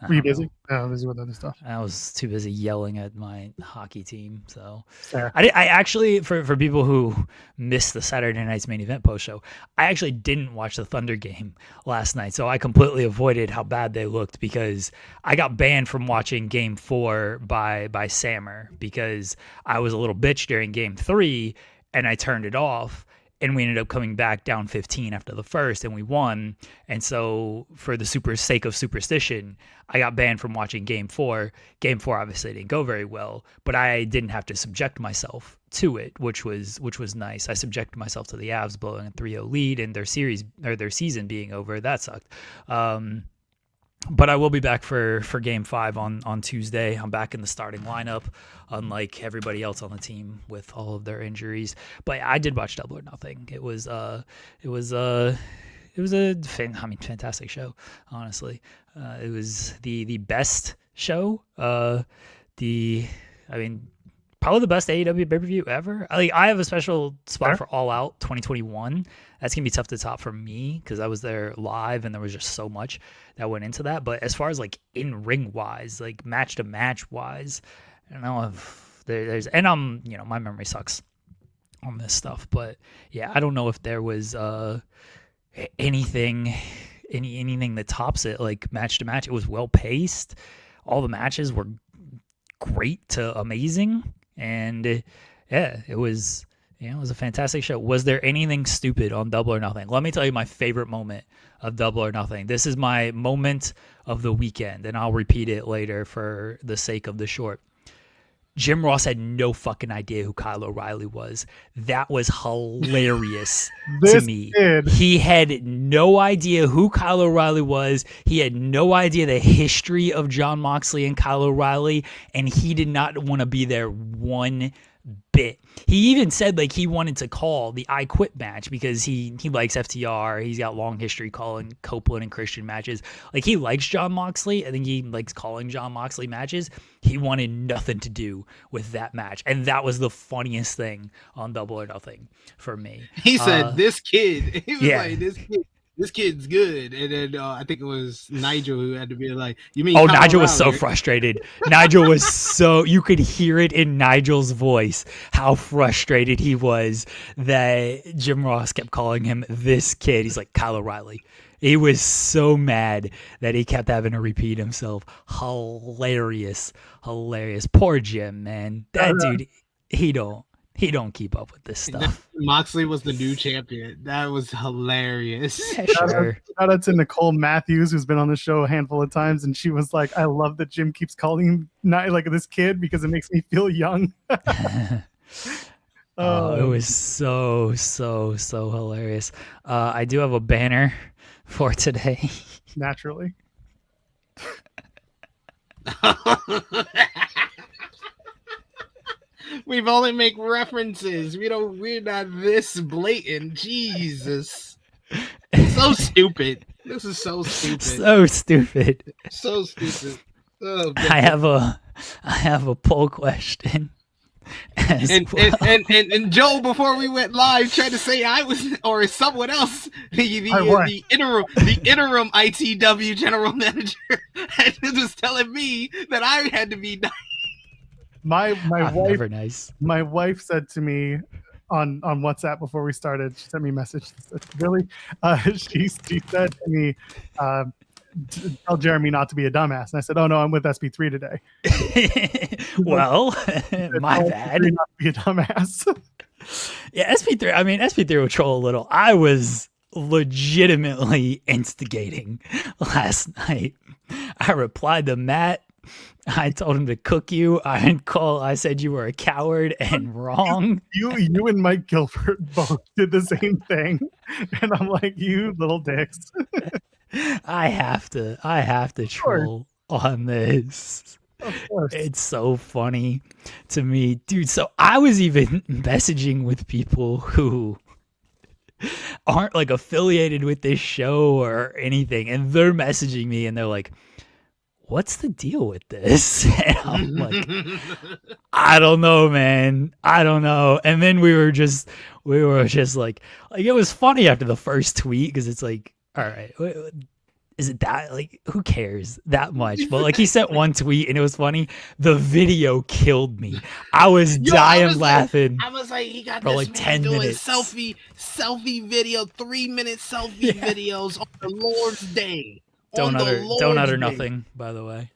I Were you don't busy? know. No, busy with other stuff. I was too busy yelling at my hockey team. So Fair. I actually, for people who missed the Saturday night's main event post show, I actually didn't watch the Thunder game last night. So I completely avoided how bad they looked because I got banned from watching game 4 by Sammer because I was a little bitch during game 3 and I turned it off. And we ended up coming back down 15 after the first, and we won. And so, for the sake of superstition, I got banned from watching Game 4. Game 4 obviously didn't go very well, but I didn't have to subject myself to it, which was nice. I subjected myself to the Avs blowing a 3-0 lead and their season being over. That sucked. But I will be back for Game 5 on Tuesday. I'm back in the starting lineup, unlike everybody else on the team with all of their injuries. But I did watch Double or Nothing. It was a fantastic show. Honestly, it was the best show. Probably the best AEW pay-per-view ever. I have a special spot for All Out 2021. That's going to be tough to top for me because I was there live and there was just so much that went into that. But as far as like in-ring wise, like match-to-match wise, I don't know if there's... And my memory sucks on this stuff. But yeah, I don't know if there was anything that tops it, like match-to-match. It was well-paced. All the matches were great to amazing. And yeah, it was a fantastic show. Was there anything stupid on Double or Nothing? Let me tell you my favorite moment of Double or Nothing. This is my moment of the weekend, and I'll repeat it later for the sake of the short. Jim Ross had no fucking idea who Kyle O'Reilly was. That was hilarious to me. He had no idea who Kyle O'Reilly was. He had no idea the history of Jon Moxley and Kyle O'Reilly, and he did not want to be there one bit. He even said like he wanted to call the I Quit match because he likes FTR. He's got long history calling Copeland and Christian matches. Like he likes Jon Moxley. I think he likes calling Jon Moxley matches. He wanted nothing to do with that match. And that was the funniest thing on Double or Nothing for me. He said, this kid. He was like, this kid's good. And then I think it was Nigel who had to be like, you mean Nigel O'Reilly was so frustrated. Nigel was you could hear it in Nigel's voice, how frustrated he was that Jim Ross kept calling him this kid. He's like, Kyle O'Reilly. He was so mad that he kept having to repeat himself. Hilarious. Poor Jim, man. That dude, he don't keep up with this stuff. Moxley was the new champion. That was hilarious. Yeah, sure. Shout out to Nicole Matthews, who's been on the show a handful of times, and she was like, I love that Jim keeps calling him not like this kid because it makes me feel young. It was so hilarious. I do have a banner for today. Naturally. We've only make references. We're not this blatant. Jesus. So stupid. This is so stupid. So stupid. So stupid. Oh, I have a poll question. And Joel, before we went live, tried to say I was, or someone else, the interim ITW general manager, was telling me that I had to be nice. My I'm wife, never nice. my wife said to me on WhatsApp before we started, she sent me a message. Really, she said to me, tell Jeremy not to be a dumbass. And I said, oh no, I'm with SP3 today. Well, my bad. Not to be a dumbass. Yeah, SP3. I mean, SP3 will troll a little. I was legitimately instigating last night. I replied to Matt. I told him to cook you. I said you were a coward and wrong. You and Mike Gilbert both did the same thing, and I'm like, you little dicks. I have to troll on this. Of course. It's so funny to me, dude. So I was even messaging with people who aren't like affiliated with this show or anything, and they're messaging me and they're like, what's the deal with this? And I'm like, I don't know, man. I don't know. And then we were just like it was funny after the first tweet because it's like, all right, is it that, like, who cares that much? But like he sent one tweet and it was funny. The video killed me. I was dying laughing. I was like, he got for this like man 10 doing minutes. selfie video, 3-minute selfie videos on the Lord's Day. Don't On the utter Lord's Day. nothing, by the way.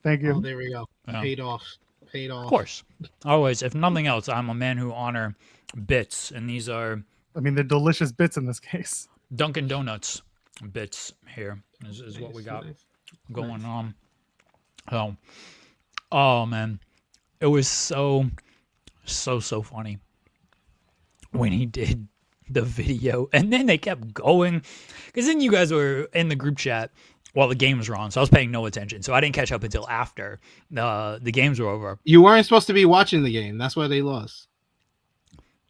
Thank you. Oh, there we go. Yeah. Paid off. Of course. Always. If nothing else, I'm a man who honor bits, and these are I mean, they're delicious bits in this case. Dunkin' Donuts bits here is what we got going on. Oh man, it was so funny when he did the video, and then they kept going because then you guys were in the group chat while the games were on, so I was paying no attention, so I didn't catch up until after the games were over. You weren't supposed to be watching the game. That's why they lost.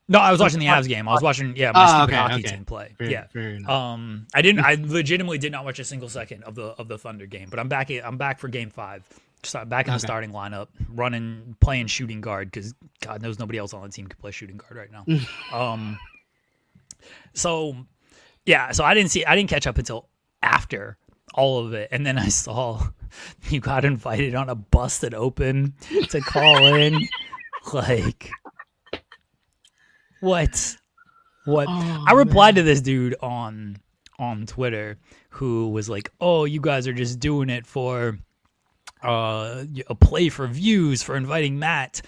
No, I was watching the Avs game. I was watching my stupid hockey team play. Fair enough. I legitimately did not watch a single second of the Thunder game, but I'm back for game 5. Back in the starting lineup, playing shooting guard because God knows nobody else on the team can play shooting guard right now. So I didn't catch up until after all of it, and then I saw you got invited on a Busted Open to call in. Like, what? Oh, I replied to this dude on Twitter who was like, "Oh, you guys are just doing it for a play for views for inviting Matt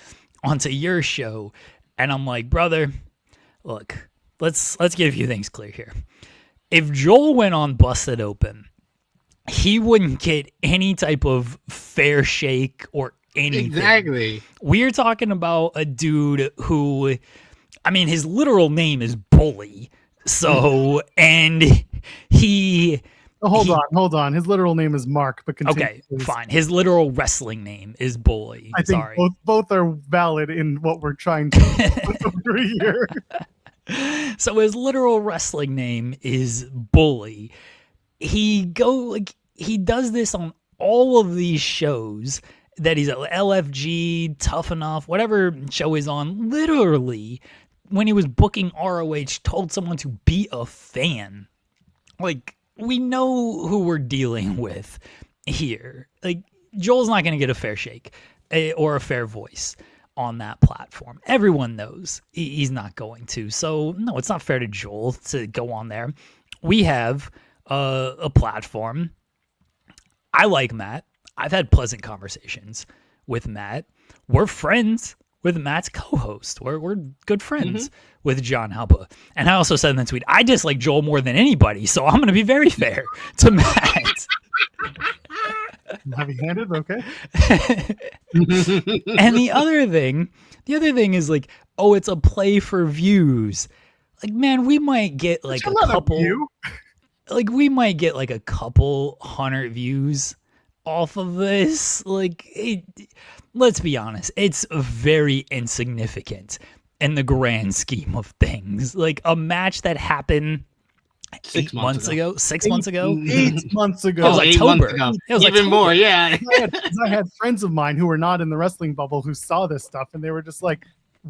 onto your show," and I'm like, brother, look. Let's get a few things clear here. If Joel went on Busted Open, he wouldn't get any type of fair shake or anything. Exactly. We're talking about a dude who, I mean, his literal name is Bully. So, and he... Hold on. His literal name is Mark, but continue. Okay, fine. His literal wrestling name is Bully. I think both are valid in what we're trying to do here. So his literal wrestling name is Bully. He does this on all of these shows that he's at, LFG, Tough Enough, whatever show he's on. Literally, when he was booking ROH, told someone to be a fan. Like, we know who we're dealing with here. Like, Joel's not going to get a fair shake or a fair voice on that platform. Everyone knows he's not going to. So, no, it's not fair to Joel to go on there. We have a platform. I like Matt. I've had pleasant conversations with Matt. We're friends with Matt's co-host. We're good friends with John Halpa. And I also said in the tweet, I dislike Joel more than anybody, so I'm going to be very fair to Matt. Heavy-handed, okay. And the other thing is like, oh, it's a play for views. Like, man, we might get like a couple. Like, we might get like a couple 100 views off of this, like, let's be honest, it's very insignificant in the grand scheme of things. Like, a match that happened 6 months ago. 6 months ago? 8 months ago. It was 8 months October. ago. It was Even October. more, yeah. I had friends of mine who were not in the wrestling bubble who saw this stuff, and they were just like,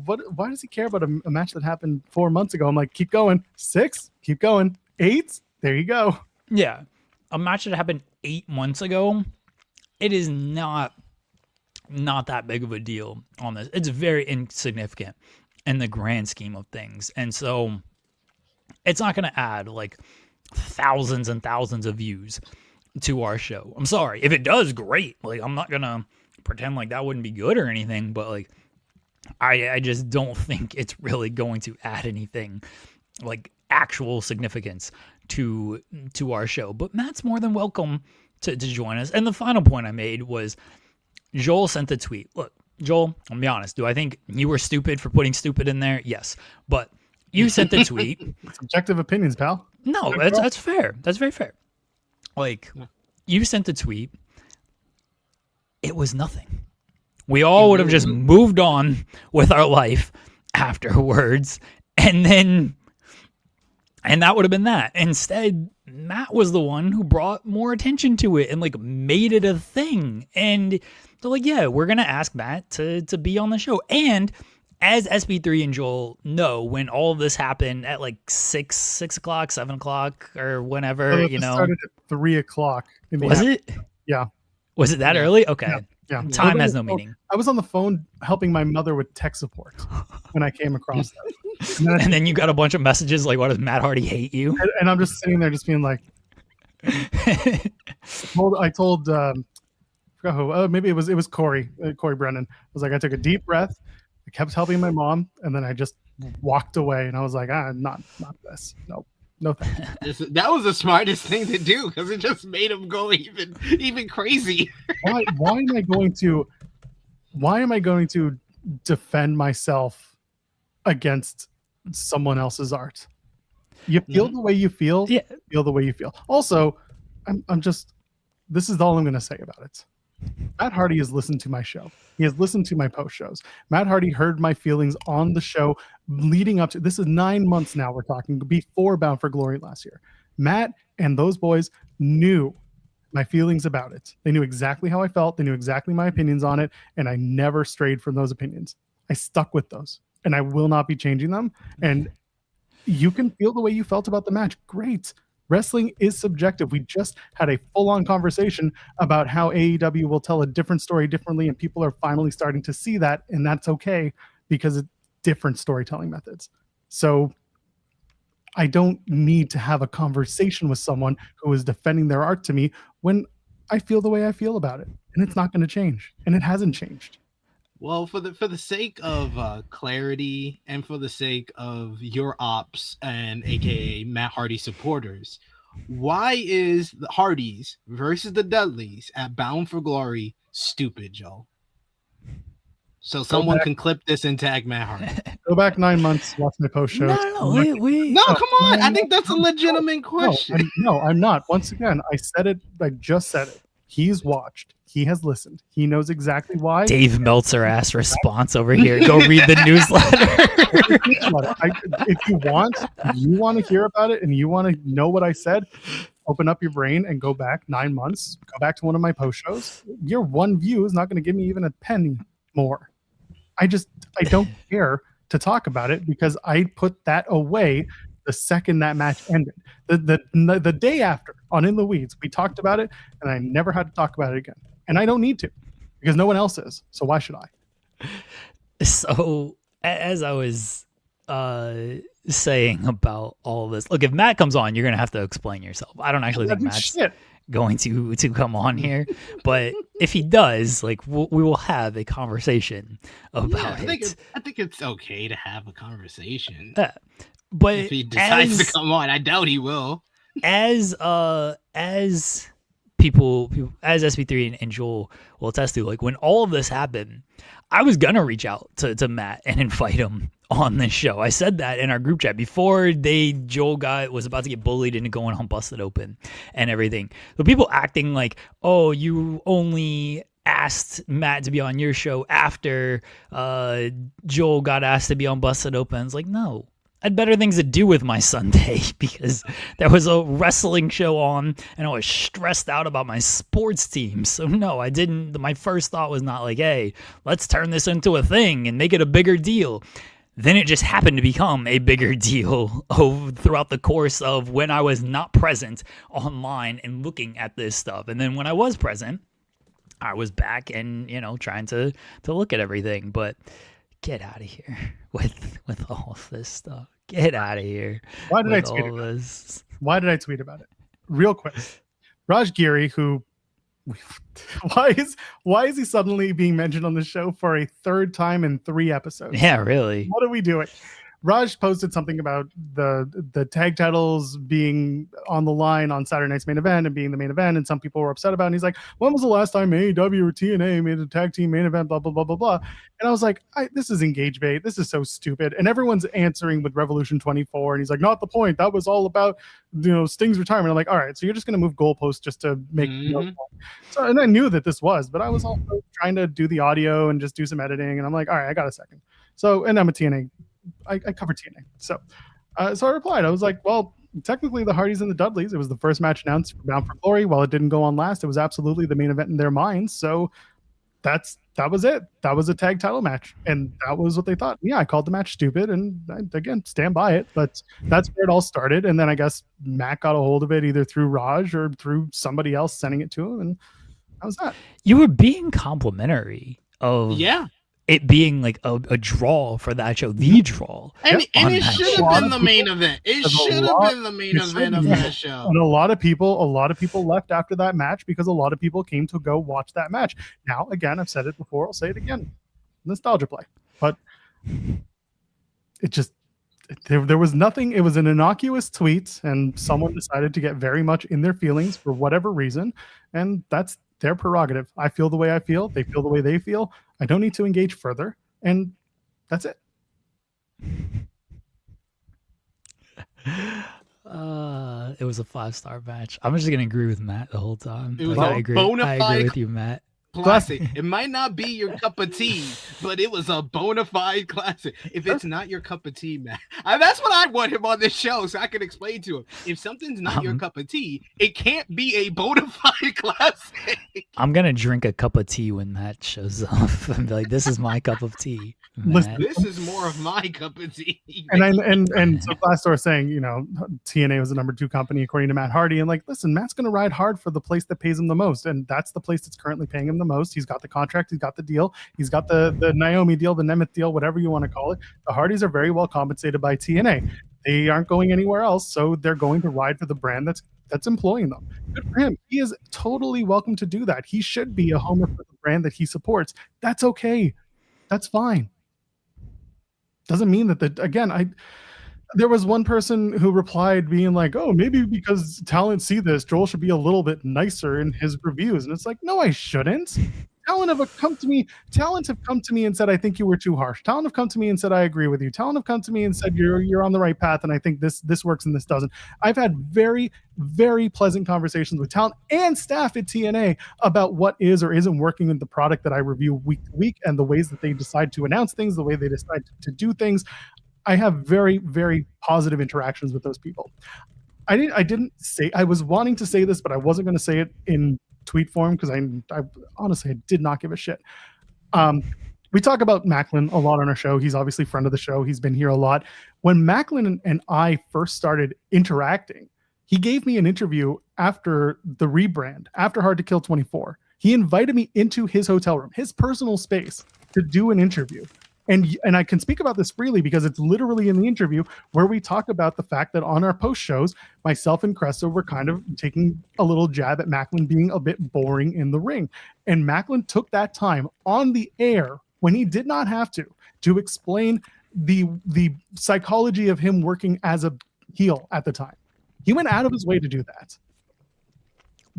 why does he care about a match that happened 4 months ago? I'm like, keep going. 6, keep going. 8, there you go. Yeah. A match that happened 8 months ago, it is not that big of a deal on this. It's very insignificant in the grand scheme of things. And so it's not going to add like thousands and thousands of views to our show. I'm sorry. If it does, great. Like, I'm not going to pretend like that wouldn't be good or anything, but like, I just don't think it's really going to add anything like actual significance to our show. But Matt's more than welcome to join us. And the final point I made was Joel sent the tweet. Look, Joel, I'll be honest. Do I think you were stupid for putting stupid in there? Yes. But you sent the tweet. Subjective opinions, pal. No, that's fair. That's very fair. Like, you sent the tweet. It was nothing. We all would have just moved on with our life afterwards. And that would have been that. Instead, Matt was the one who brought more attention to it and like made it a thing. And they're like, yeah, we're going to ask Matt to be on the show. And as SP3 and Joel know, when all of this happened at like 6 o'clock, 7 o'clock or whenever, It started at 3 o'clock. Was it? Yeah. Was it that early? Okay. Yeah. Time has no meaning. I was on the phone helping my mother with tech support when I came across that. And then you got a bunch of messages like, "Why does Matt Hardy hate you?" And I'm just sitting there just being like, I told forgot who, maybe it was Corey Brennan. I was like, I took a deep breath. I kept helping my mom, and then I just walked away. And I was like, not this. No thanks. That was the smartest thing to do because it just made him go even crazy. Why am I going to defend myself against someone else's art? You feel the way you feel. Yeah. Feel the way you feel. Also, I'm just. This is all I'm going to say about it. Matt Hardy has listened to my show. He has listened to my post shows. Matt Hardy heard my feelings on the show leading up to this is 9 months now. We're talking before Bound for Glory last year. Matt and those boys knew my feelings about it. They knew exactly how I felt. They knew exactly my opinions on it. And I never strayed from those opinions. I stuck with those and I will not be changing them. And you can feel the way you felt about the match. Great. Wrestling is subjective. We just had a full-on conversation about how AEW will tell a different story differently, and people are finally starting to see that, and that's okay because it's different storytelling methods. So I don't need to have a conversation with someone who is defending their art to me when I feel the way I feel about it, and it's not going to change, and it hasn't changed. Well, for the sake of clarity and for the sake of your ops and aka Matt Hardy supporters, why is the Hardys versus the Dudleys at Bound for Glory stupid, Joe? So someone can clip this and tag Matt Hardy. Go back 9 months, watch my post shows. No, Come on. I think that's a legitimate question. I'm not. Once again, I said it. I just said it. He's watched. He has listened. He knows exactly why. Dave Meltzer ass response over here. Go read the newsletter. If you want to hear about it and you want to know what I said, open up your brain and go back 9 months. Go back to one of my post shows. Your one view is not going to give me even a penny more. I don't care to talk about it because I put that away the second that match ended. The day after on In the Weeds, we talked about it and I never had to talk about it again. And I don't need to because no one else is. So why should I? So as I was saying about all of this, look, if Matt comes on, you're going to have to explain yourself. I don't actually think Matt's going to come on here, but if he does, like we will have a conversation about it. I think it's okay to have a conversation. But if he decides to come on, I doubt he will. As people as SP3 and Joel will attest to, like when all of this happened, I was gonna reach out to Matt and invite him on this show. I said that in our group chat before Joel was about to get bullied into going on Busted Open and everything. The people acting like, oh, you only asked Matt to be on your show after Joel got asked to be on Busted Open. It's like, no, I had better things to do with my Sunday because there was a wrestling show on and I was stressed out about my sports team. So no, I didn't. My first thought was not like, hey, let's turn this into a thing and make it a bigger deal. Then it just happened to become a bigger deal throughout the course of when I was not present online and looking at this stuff. And then when I was present, I was back and, trying to look at everything. But get out of here with all of this stuff. Get out of here. Why did I tweet about this? Why did I tweet about it? Real quick. Raj Giri, who why is he suddenly being mentioned on the show for a third time in 3 episodes? Yeah, really. What are we doing? Raj posted something about the tag titles being on the line on Saturday night's main event and being the main event, and some people were upset about it. And he's like, when was the last time AEW or TNA made a tag team main event, blah, blah, blah, blah, blah. And I was like, this is engage bait. This is so stupid. And everyone's answering with Revolution 24. And he's like, not the point. That was all about, Sting's retirement. I'm like, all right, so you're just going to move goalposts just to make So, and I knew that this was, but I was also trying to do the audio and just do some editing. And I'm like, all right, I got a second. So, and I'm a TNA. I cover TNA. So I replied. I was like, well, technically the Hardys and the Dudleys, it was the first match announced for Bound for Glory. While it didn't go on last, it was absolutely the main event in their minds. So that was it. That was a tag title match. And that was what they thought. Yeah, I called the match stupid. And I, again, stand by it. But that's where it all started. And then I guess Matt got a hold of it either through Raj or through somebody else sending it to him. And that was that. You were being complimentary of... Yeah. It being like a draw for that show, the draw. And it should have been the main event. It should have been the main event of that show. And a lot of people left after that match because a lot of people came to go watch that match. Now, again, I've said it before, I'll say it again. Nostalgia play. But it just, there was nothing. It was an innocuous tweet, and someone decided to get very much in their feelings for whatever reason. And that's their prerogative. I feel the way I feel. They feel the way they feel. I don't need to engage further. And that's it. It was a 5-star match. I'm just going to agree with Matt the whole time. It was I agree with you, Matt. Classic. It might not be your cup of tea, but it was a bona fide classic. If it's not your cup of tea, man, that's what I want him on this show so I can explain to him. If something's not your cup of tea, it can't be a bona fide classic. I'm gonna drink a cup of tea when Matt shows up and be like, "This is my cup of tea." Listen, this is more of my cup of tea. And so Glassdoor saying, TNA was the number 2 company according to Matt Hardy, and like, listen, Matt's gonna ride hard for the place that pays him the most, and that's the place that's currently paying him the most. He's got the contract, he's got the deal, he's got the Naomi deal, the Nemeth deal, whatever you want to call it. The Hardys are very well compensated by TNA. They aren't going anywhere else, so they're going to ride for the brand that's employing them. Good for him. He is totally welcome to do that. He should be a homer for the brand that he supports. That's okay. That's fine. Doesn't mean that there was one person who replied being like, oh, maybe because talent see this, Joel should be a little bit nicer in his reviews. And it's like, no, I shouldn't. Talent have come to me and said, I think you were too harsh. Talent have come to me and said, I agree with you. Talent have come to me and said, you're on the right path, and I think this works and this doesn't. I've had very, very pleasant conversations with talent and staff at TNA about what is or isn't working in the product that I review week to week, and the ways that they decide to announce things, the way they decide to do things. I have very, very positive interactions with those people. I was wanting to say this, but I wasn't going to say it in tweet form because I honestly did not give a shit. We talk about Macklin a lot on our show. He's obviously a friend of the show. He's been here a lot. When Macklin and I first started interacting, he gave me an interview after the rebrand, after Hard to Kill 24. He invited me into his hotel room, his personal space, to do an interview. And I can speak about this freely because it's literally in the interview where we talk about the fact that on our post shows, myself and Cressa were kind of taking a little jab at Macklin being a bit boring in the ring. And Macklin took that time on the air when he did not have to explain the psychology of him working as a heel at the time. He went out of his way to do that.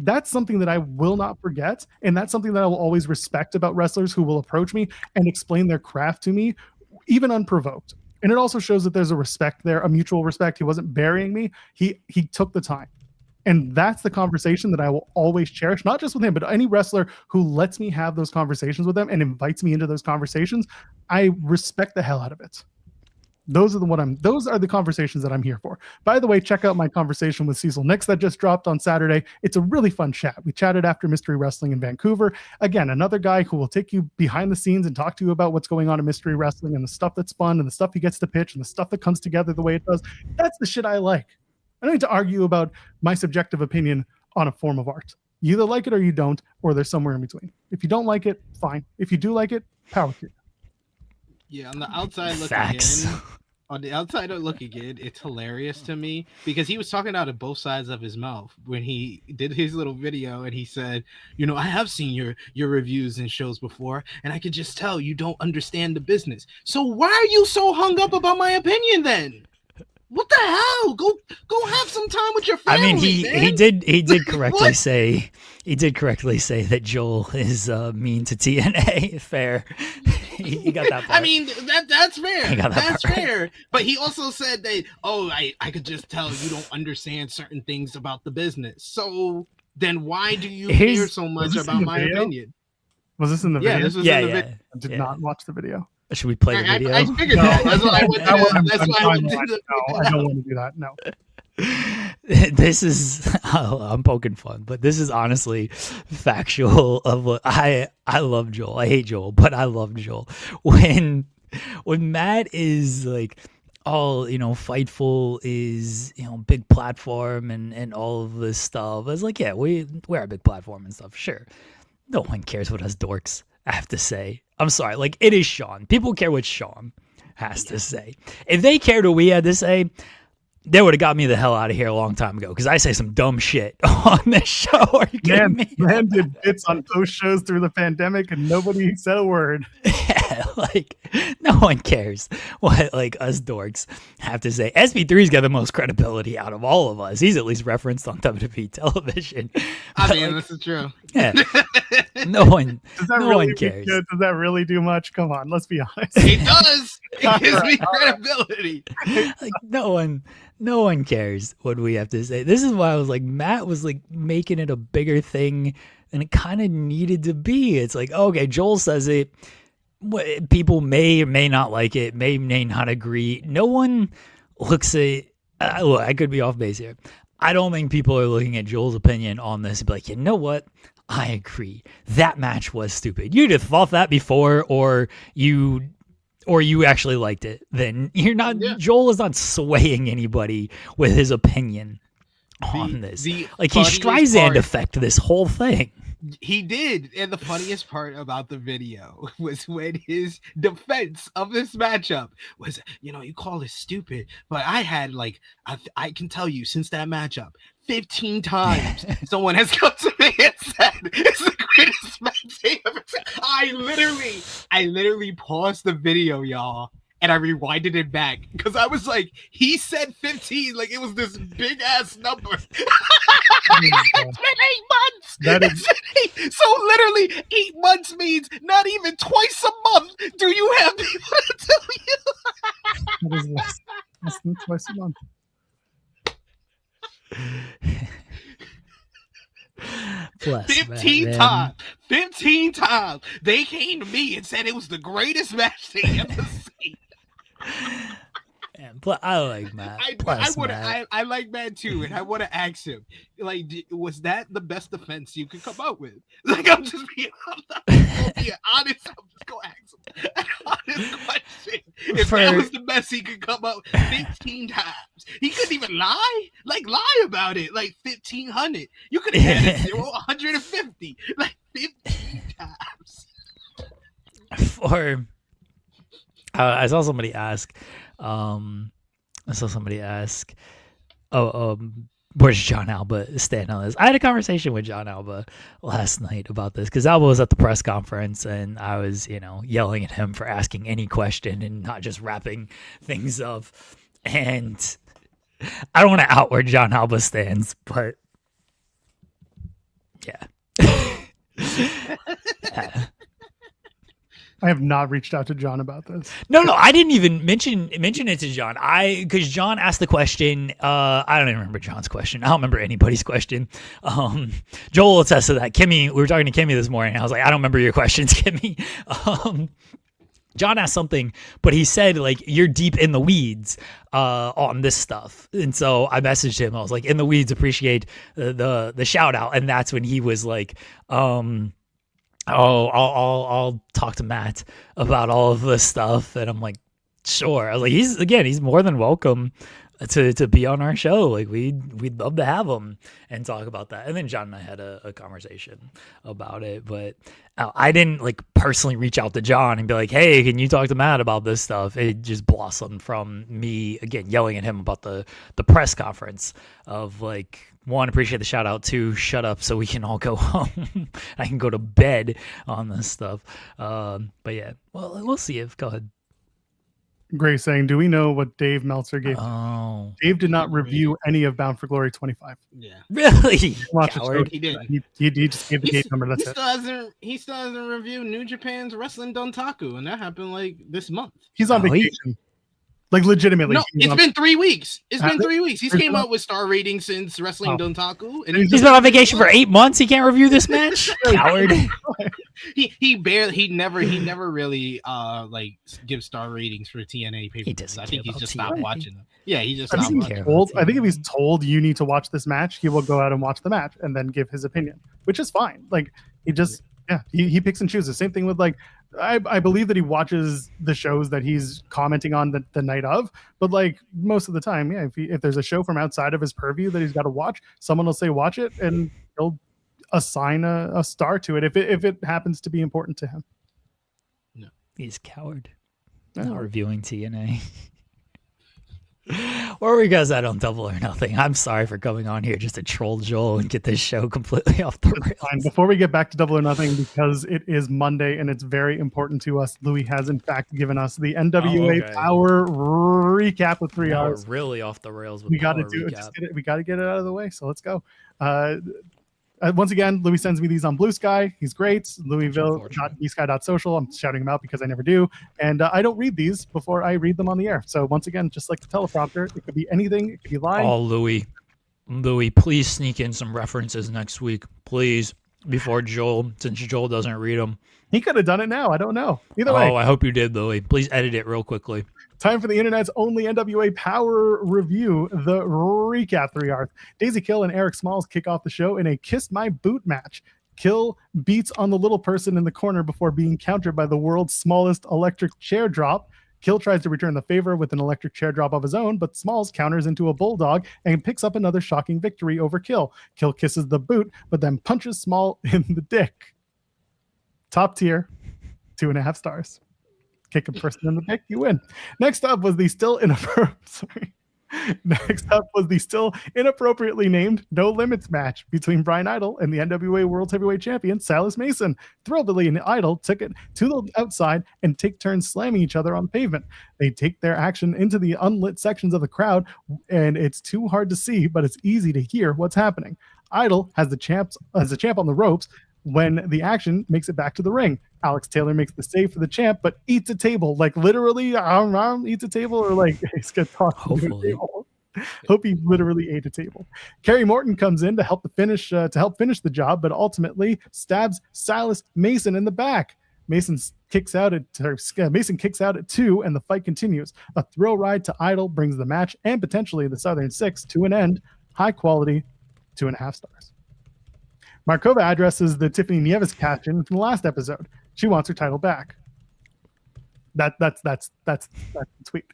That's something that I will not forget. And that's something that I will always respect about wrestlers who will approach me and explain their craft to me, even unprovoked. And it also shows that there's a respect there, a mutual respect. He wasn't burying me. He took the time. And that's the conversation that I will always cherish, not just with him, but any wrestler who lets me have those conversations with them and invites me into those conversations. I respect the hell out of it. Those are the conversations that I'm here for. By the way, check out my conversation with Cecil Nix that just dropped on Saturday. It's a really fun chat. We chatted after Mystery Wrestling in Vancouver. Again, another guy who will take you behind the scenes and talk to you about what's going on in Mystery Wrestling and the stuff that's fun and the stuff he gets to pitch and the stuff that comes together the way it does. That's the shit I like. I don't need to argue about my subjective opinion on a form of art. You either like it or you don't, or there's somewhere in between. If you don't like it, fine. If you do like it, power to you. Yeah, on the outside looking Facts. in, it's hilarious to me because he was talking out of both sides of his mouth when he did his little video, and he said, I have seen your reviews and shows before, and I could just tell you don't understand the business. So why are you so hung up about my opinion then? What the hell? Go have some time with your family. I mean, man. he did correctly say that Joel is mean to TNA. Fair. He got that part. I mean, that's fair. That's right. fair. But he also said that, I could just tell you don't understand certain things about the business. So then why do you care so much about my opinion? Was this in the video? This was in the video. I did not watch the video. Should we play the video? I figured that. That's why I went to No, I don't want to do that. No. This is I'm poking fun, but this is honestly factual of what I love Joel. I hate Joel, but I love Joel. When Matt is like, all Fightful is big platform and all of this stuff. I was like, yeah, we're a big platform and stuff. Sure, no one cares what us dorks have to say. I'm sorry, like, it is Sean. People care what Sean has to say. If they cared what we had to say, they would have got me the hell out of here a long time ago, because I say some dumb shit on this show. Are you kidding me? Man did bits on post shows through the pandemic and nobody said a word. Yeah, like, no one cares what like us dorks have to say. SP3's got the most credibility out of all of us. He's at least referenced on WWE television. I mean, this is true. Yeah. No one cares. Does that really do much? Come on, let's be honest. It does. It gives me credibility. Like, no one cares what we have to say. This is why I was like, Matt was like making it a bigger thing than it kind of needed to be. It's like, okay, Joel says it. People may or may not like it, may not agree. No one looks at. Look, I could be off base here. I don't think people are looking at Joel's opinion on this and be like, you know what? I agree. That match was stupid. You'd have thought that before, or you actually liked it. Then you're not. Yeah. Joel is not swaying anybody with his opinion on this. Like, he Streisand effect this whole thing. He did, and the funniest part about the video was when his defense of this matchup was, you call it stupid, but I had I can tell you since that matchup 15 times someone has come to me and said it's the greatest match they ever seen. I literally paused the video, y'all, and I rewinded it back because I was like, he said 15, like it was this big ass number. It's been 8 months. So literally 8 months means not even twice a month do you have people to tell you. That is less than twice a month. Bless 15 times they came to me and said it was the greatest match they ever seen. But I like Matt. I like Matt too, and I want to ask him, like, was that the best defense you could come up with? Like, I'm not gonna be honest. I'm just gonna ask him an honest question. If that was the best he could come up 15 times, he couldn't even lie about it. Like 1,500, you could have had it 150, like 15 times. I saw somebody ask. Where's John Alba stand on this? I had a conversation with John Alba last night about this because Alba was at the press conference and I was, yelling at him for asking any question and not just wrapping things up. And I don't want to out where John Alba stands, but Yeah. Yeah. I have not reached out to John about this. No, I didn't even mention it to John. Because John asked the question. I don't even remember John's question. I don't remember anybody's question. Joel will attest to that. Kimmy, we were talking to Kimmy this morning. I was like, I don't remember your questions, Kimmy. John asked something, but he said like you're deep in the weeds on this stuff, and so I messaged him. I was like, in the weeds, appreciate the shout out, and that's when he was like, I'll talk to Matt about all of this stuff. And I'm like, sure. I was like, he's more than welcome to be on our show. Like we'd love to have him and talk about that. And then John and I had a conversation about it, but I didn't like personally reach out to John and be like, hey, can you talk to Matt about this stuff? It just blossomed from me again yelling at him about the press conference of like, one, appreciate the shout out. Two, shut up so we can all go home. I can go to bed on this stuff. But yeah, well, we'll see if. Go ahead. Gray saying, do we know what Dave Meltzer gave? Oh, Dave did not review any of Bound for Glory 25. Yeah, really? Coward. He didn't. He just gave the gate number. That's it. He still hasn't reviewed New Japan's Wrestling Dontaku, and that happened like this month. He's on vacation. Like legitimately. No, it's been 3 weeks. It's been 3 weeks. He's came up up with star ratings since Wrestling Dontaku, and he's been on vacation for 8 months. He can't review this match. Coward. He never really like gives star ratings for TNA pay. He doesn't. I think he's just TNA. stopped watching them. Yeah, he just I stopped think, watching. I think if he's told you need to watch this match, he will go out and watch the match and then give his opinion, which is fine. Like he just he picks and chooses. Same thing with like I believe that he watches the shows that he's commenting on the night of, but like most of the time, if there's a show from outside of his purview that he's got to watch, someone will say watch it and he'll assign a star to it if it happens to be important to him. No, he's a coward. Not reviewing TNA. Where were you guys at on Double or Nothing? I'm sorry for coming on here just to troll Joel and get this show completely off the rails. Fine. Before we get back to Double or Nothing, because it is Monday and it's very important to us, Louis has in fact given us the NWA Power recap with 3 hours. We're really off the rails. With we got to do it. We got to get it out of the way. So let's go. Once again, Louis sends me these on Blue Sky. He's great. Louisville.bsky.social. I'm shouting him out because I never do. And I don't read these before I read them on the air. So once again, just like the teleprompter, it could be anything. It could be lying. Oh, Louis, please sneak in some references next week, please, before Joel, since Joel doesn't read them. He could have done it now. I don't know. Either way. Oh, I hope you did, Louis. Please edit it real quickly. Time for the internet's only NWA Power Review, the recap 3 hours. Daisy Kill and Eric Smalls kick off the show in a Kiss My Boot match. Kill beats on the little person in the corner before being countered by the world's smallest electric chair drop. Kill tries to return the favor with an electric chair drop of his own, but Smalls counters into a bulldog and picks up another shocking victory over Kill. Kill kisses the boot, but then punches Small in the dick. Top tier, 2.5 stars. Kick a person in the dick, you win. Next up was the still inappropriately named No Limits match between Brian Idol and the NWA World Heavyweight Champion Silas Mason. Thrilledly and Idol took it to the outside and take turns slamming each other on the pavement. They take their action into the unlit sections of the crowd, and it's too hard to see, but it's easy to hear what's happening. Idol has the champ on the ropes when the action makes it back to the ring. Alex Taylor makes the save for the champ, but eats a table, like literally eats a table, or like he's gonna talk. Hopefully. Hope he literally ate a table. Kerry Morton comes in to help finish the job, but ultimately stabs Silas Mason in the back. Mason kicks out at 2, and the fight continues. A thrill ride to Idol brings the match and potentially the Southern Six to an end. High quality, 2.5 stars. Markova addresses the Tiffany Nieves caption from the last episode. She wants her title back. That's sweet.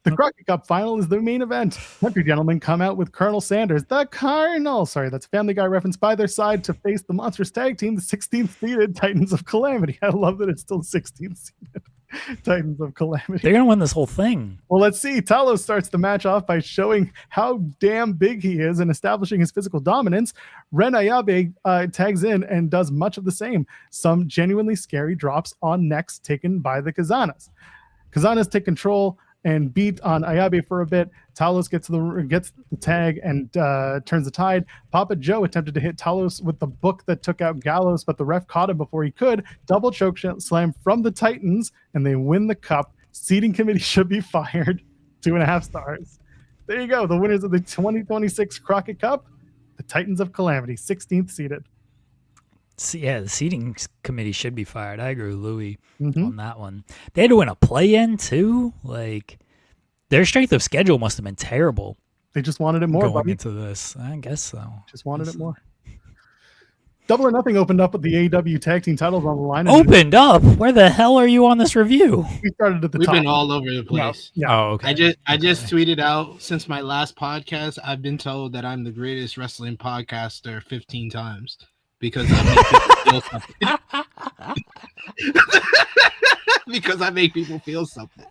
The Crockett Cup final is the main event. Country gentlemen come out with Colonel Sanders, the Cardinal. Sorry, that's a Family Guy reference, by their side to face the monstrous tag team, the 16th seeded Titans of Calamity. I love that it's still 16th seeded Titans of Calamity. They're gonna win this whole thing. Well, let's see. Talos starts the match off by showing how damn big he is and establishing his physical dominance. Ren Ayabe tags in and does much of the same. Some genuinely scary drops on necks taken by the Kazanas. Kazanas take control and beat on Ayabe for a bit. Talos gets the tag and turns the tide. Papa Joe attempted to hit Talos with the book that took out Gallows, but the ref caught him before he could. Double choke slam from the Titans, and they win the cup. Seating committee should be fired. 2.5 stars. There you go. The winners of the 2026 Crockett Cup, the Titans of Calamity, 16th seeded. Yeah, the seating committee should be fired. I agree with Louis on that one. They had to win a play-in too. Like, their strength of schedule must have been terrible. They just wanted it more. Going buddy. into this, I guess so. Just wanted it more. Double or Nothing opened up with the AEW tag team titles on the line. Opened up? Where the hell are you on this review? We started at the top. We've been all over the place. Yeah. Oh, okay. I just tweeted out, since my last podcast, I've been told that I'm the greatest wrestling podcaster 15 times because I make people feel something. Because I make people feel something.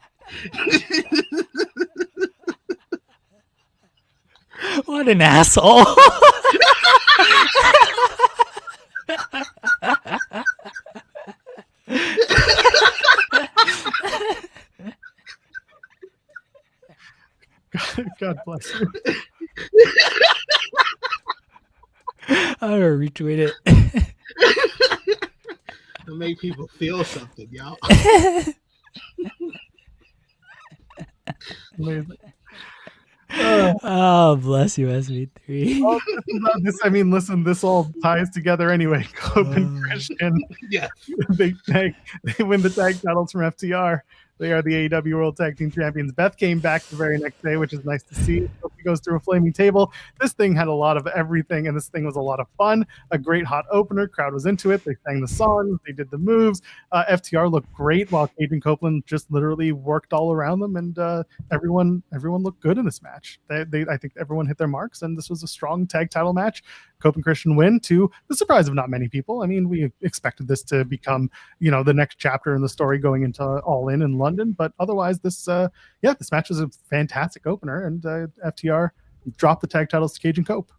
What an asshole. God bless you. I'm I'm gonna retweet it. To make people feel something, y'all. Amazing. Oh, bless you, SP3. Oh, listen, this all ties together anyway. Cope and Christian. Yeah. They win the tag titles from FTR. They are the AEW World Tag Team Champions. Beth came back the very next day, which is nice to see. She goes through a flaming table. This thing had a lot of everything, and this thing was a lot of fun. A great hot opener. Crowd was into it. They sang the songs. They did the moves. FTR looked great, while Cage and Copeland just literally worked all around them, and everyone looked good in this match. I think everyone hit their marks, and this was a strong tag title match. Cope and Christian win, to the surprise of not many people. I mean, we expected this to become, the next chapter in the story going into All In London, but otherwise, this match was a fantastic opener, and FTR dropped the tag titles to Cage and Cope.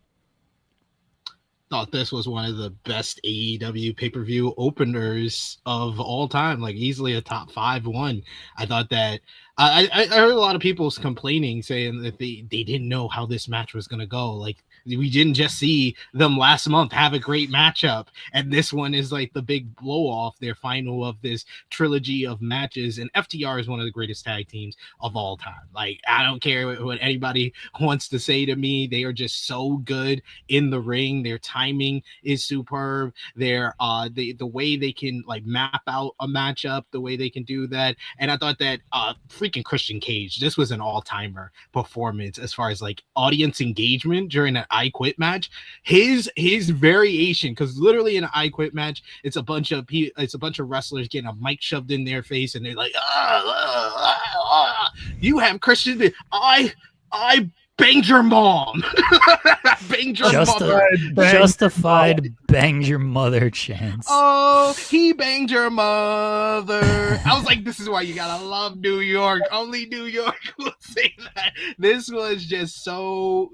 Thought this was one of the best AEW pay-per-view openers of all time, like easily a top 5 one. I thought that I heard a lot of people complaining, saying that they didn't know how this match was going to go. Like, we didn't just see them last month have a great matchup, and this one is like the big blow off, their final of this trilogy of matches. And FTR is one of the greatest tag teams of all time. Like, I don't care what anybody wants to say to me, they are just so good in the ring. Their timing is superb. Their the way they can like map out a matchup, the way they can do that. And I thought that freaking Christian Cage, this was an all-timer performance as far as like audience engagement during an I Quit match. His variation, because literally in an I Quit match, it's a bunch of wrestlers getting a mic shoved in their face, and they're like, you have Christian, I banged your mom. Banged your mother. Justified banged your mother chance. Oh, he banged your mother. I was like, this is why you gotta love New York. Only New York will say that. This was just so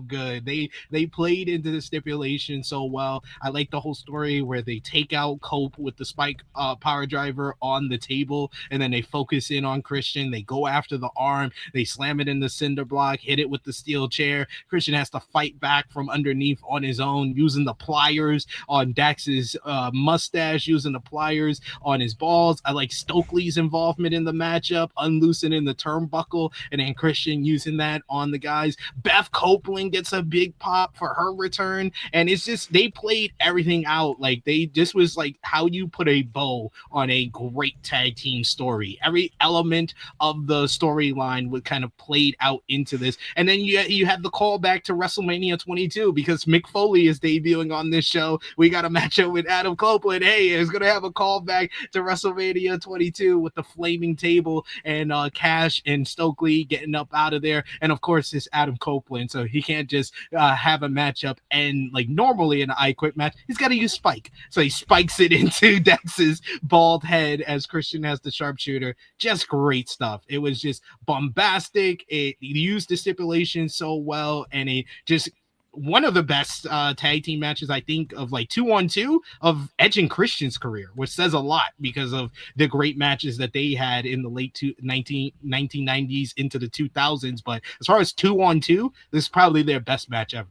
good. They played into the stipulation so well. I like the whole story where they take out Cope with the spike power driver on the table, and then they focus in on Christian. They go after the arm. They slam it in the cinder block, hit it with the steel chair. Christian has to fight back from underneath on his own, using the pliers on Dax's mustache, using the pliers on his balls. I like Stokely's involvement in the matchup, unloosening the turnbuckle, and then Christian using that on the guys. Beth Copeland gets a big pop for her return, and it's just, they played everything out. Like, this was like how you put a bow on a great tag team story. Every element of the storyline would kind of played out into this. And then you have the callback to WrestleMania 22, because Mick Foley is debuting on this show. We got a matchup with Adam Copeland. Hey, it's going to have a callback to WrestleMania 22 with the flaming table and Cash and Stokely getting up out of there. And of course, it's Adam Copeland, so he can't just have a matchup and like normally in an I Quit match, he's got to use Spike. So he spikes it into Dex's bald head as Christian has the sharpshooter. Just great stuff. It was just bombastic. It used the stipulation so well, and it just one of the best tag team matches, I think, of like 2-on-2 of Edge and Christian's career, which says a lot because of the great matches that they had in the late 1990s into the 2000s. But as far as 2-on-2, this is probably their best match ever.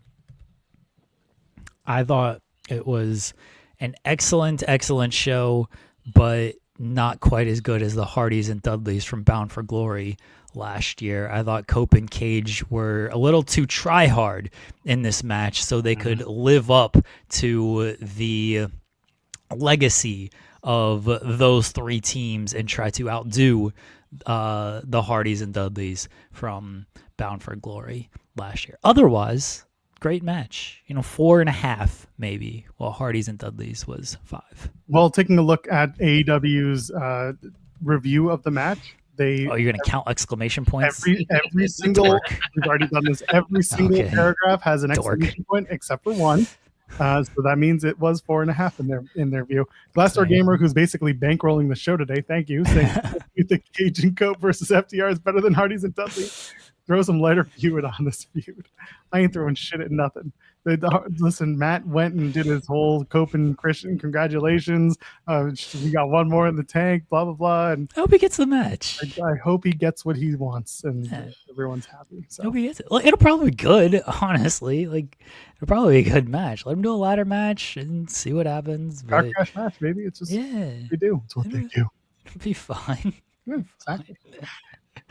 I thought it was an excellent show, but not quite as good as the Hardys and Dudleys from Bound for Glory last year. I thought Cope and Cage were a little too try hard in this match, so they could live up to the legacy of those three teams and try to outdo the Hardys and Dudleys from Bound for Glory last year. Otherwise, great match. 4.5 maybe, while Hardys and Dudleys was 5. Well, taking a look at AEW's review of the match, you're going to count exclamation points? Every single, we've already done this, every single paragraph has an exclamation point except for one. So that means it was 4.5 in their view. Glassdoor Gamer, who's basically bankrolling the show today, thank you, saying you think Cage and Cope versus FTR is better than Hardys and Dudley. Throw some lighter fluid on this feud. I ain't throwing shit at nothing. Listen, Matt went and did his whole Cope and Christian. Congratulations. We got one more in the tank, blah, blah, blah. And I hope he gets the match. I hope he gets what he wants and everyone's happy. So. I hope he gets it. It'll probably be good, honestly. It'll probably be a good match. Let him do a ladder match and see what happens. Car crash match, maybe. It's just what they do. It's what they do. It'll be fine. Yeah, exactly.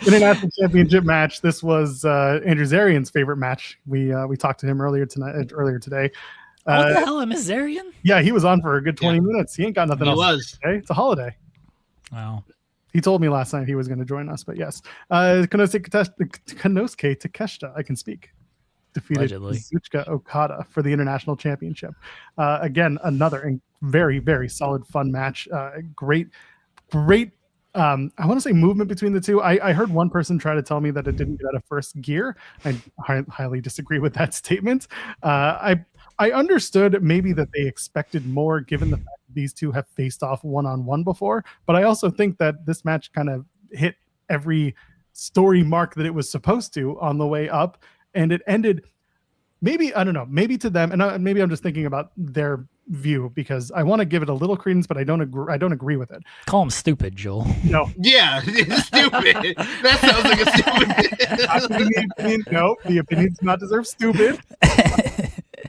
International Championship match. This was Andrew Zarian's favorite match. We talked to him earlier today. What the hell, Miss Zarian? Yeah, he was on for a good 20 minutes. He ain't got nothing else. Was. Okay? It's a holiday. Wow. He told me last night he was going to join us, but yes. Konosuke Takeshita, I can speak, defeated Kazuchika Okada for the International Championship. Again, another very, very solid, fun match. Great I want to say movement between the two. I heard one person try to tell me that it didn't get out of first gear. I highly disagree with that statement. I understood maybe that they expected more given the fact that these two have faced off one-on-one before, but I also think that this match kind of hit every story mark that it was supposed to on the way up, and it ended maybe to them, and maybe I'm just thinking about their view because I want to give it a little credence, but I don't agree with it. Call him stupid, Joel. No. Yeah, stupid. That sounds like a stupid. Opinion. No, the opinion does not deserve stupid.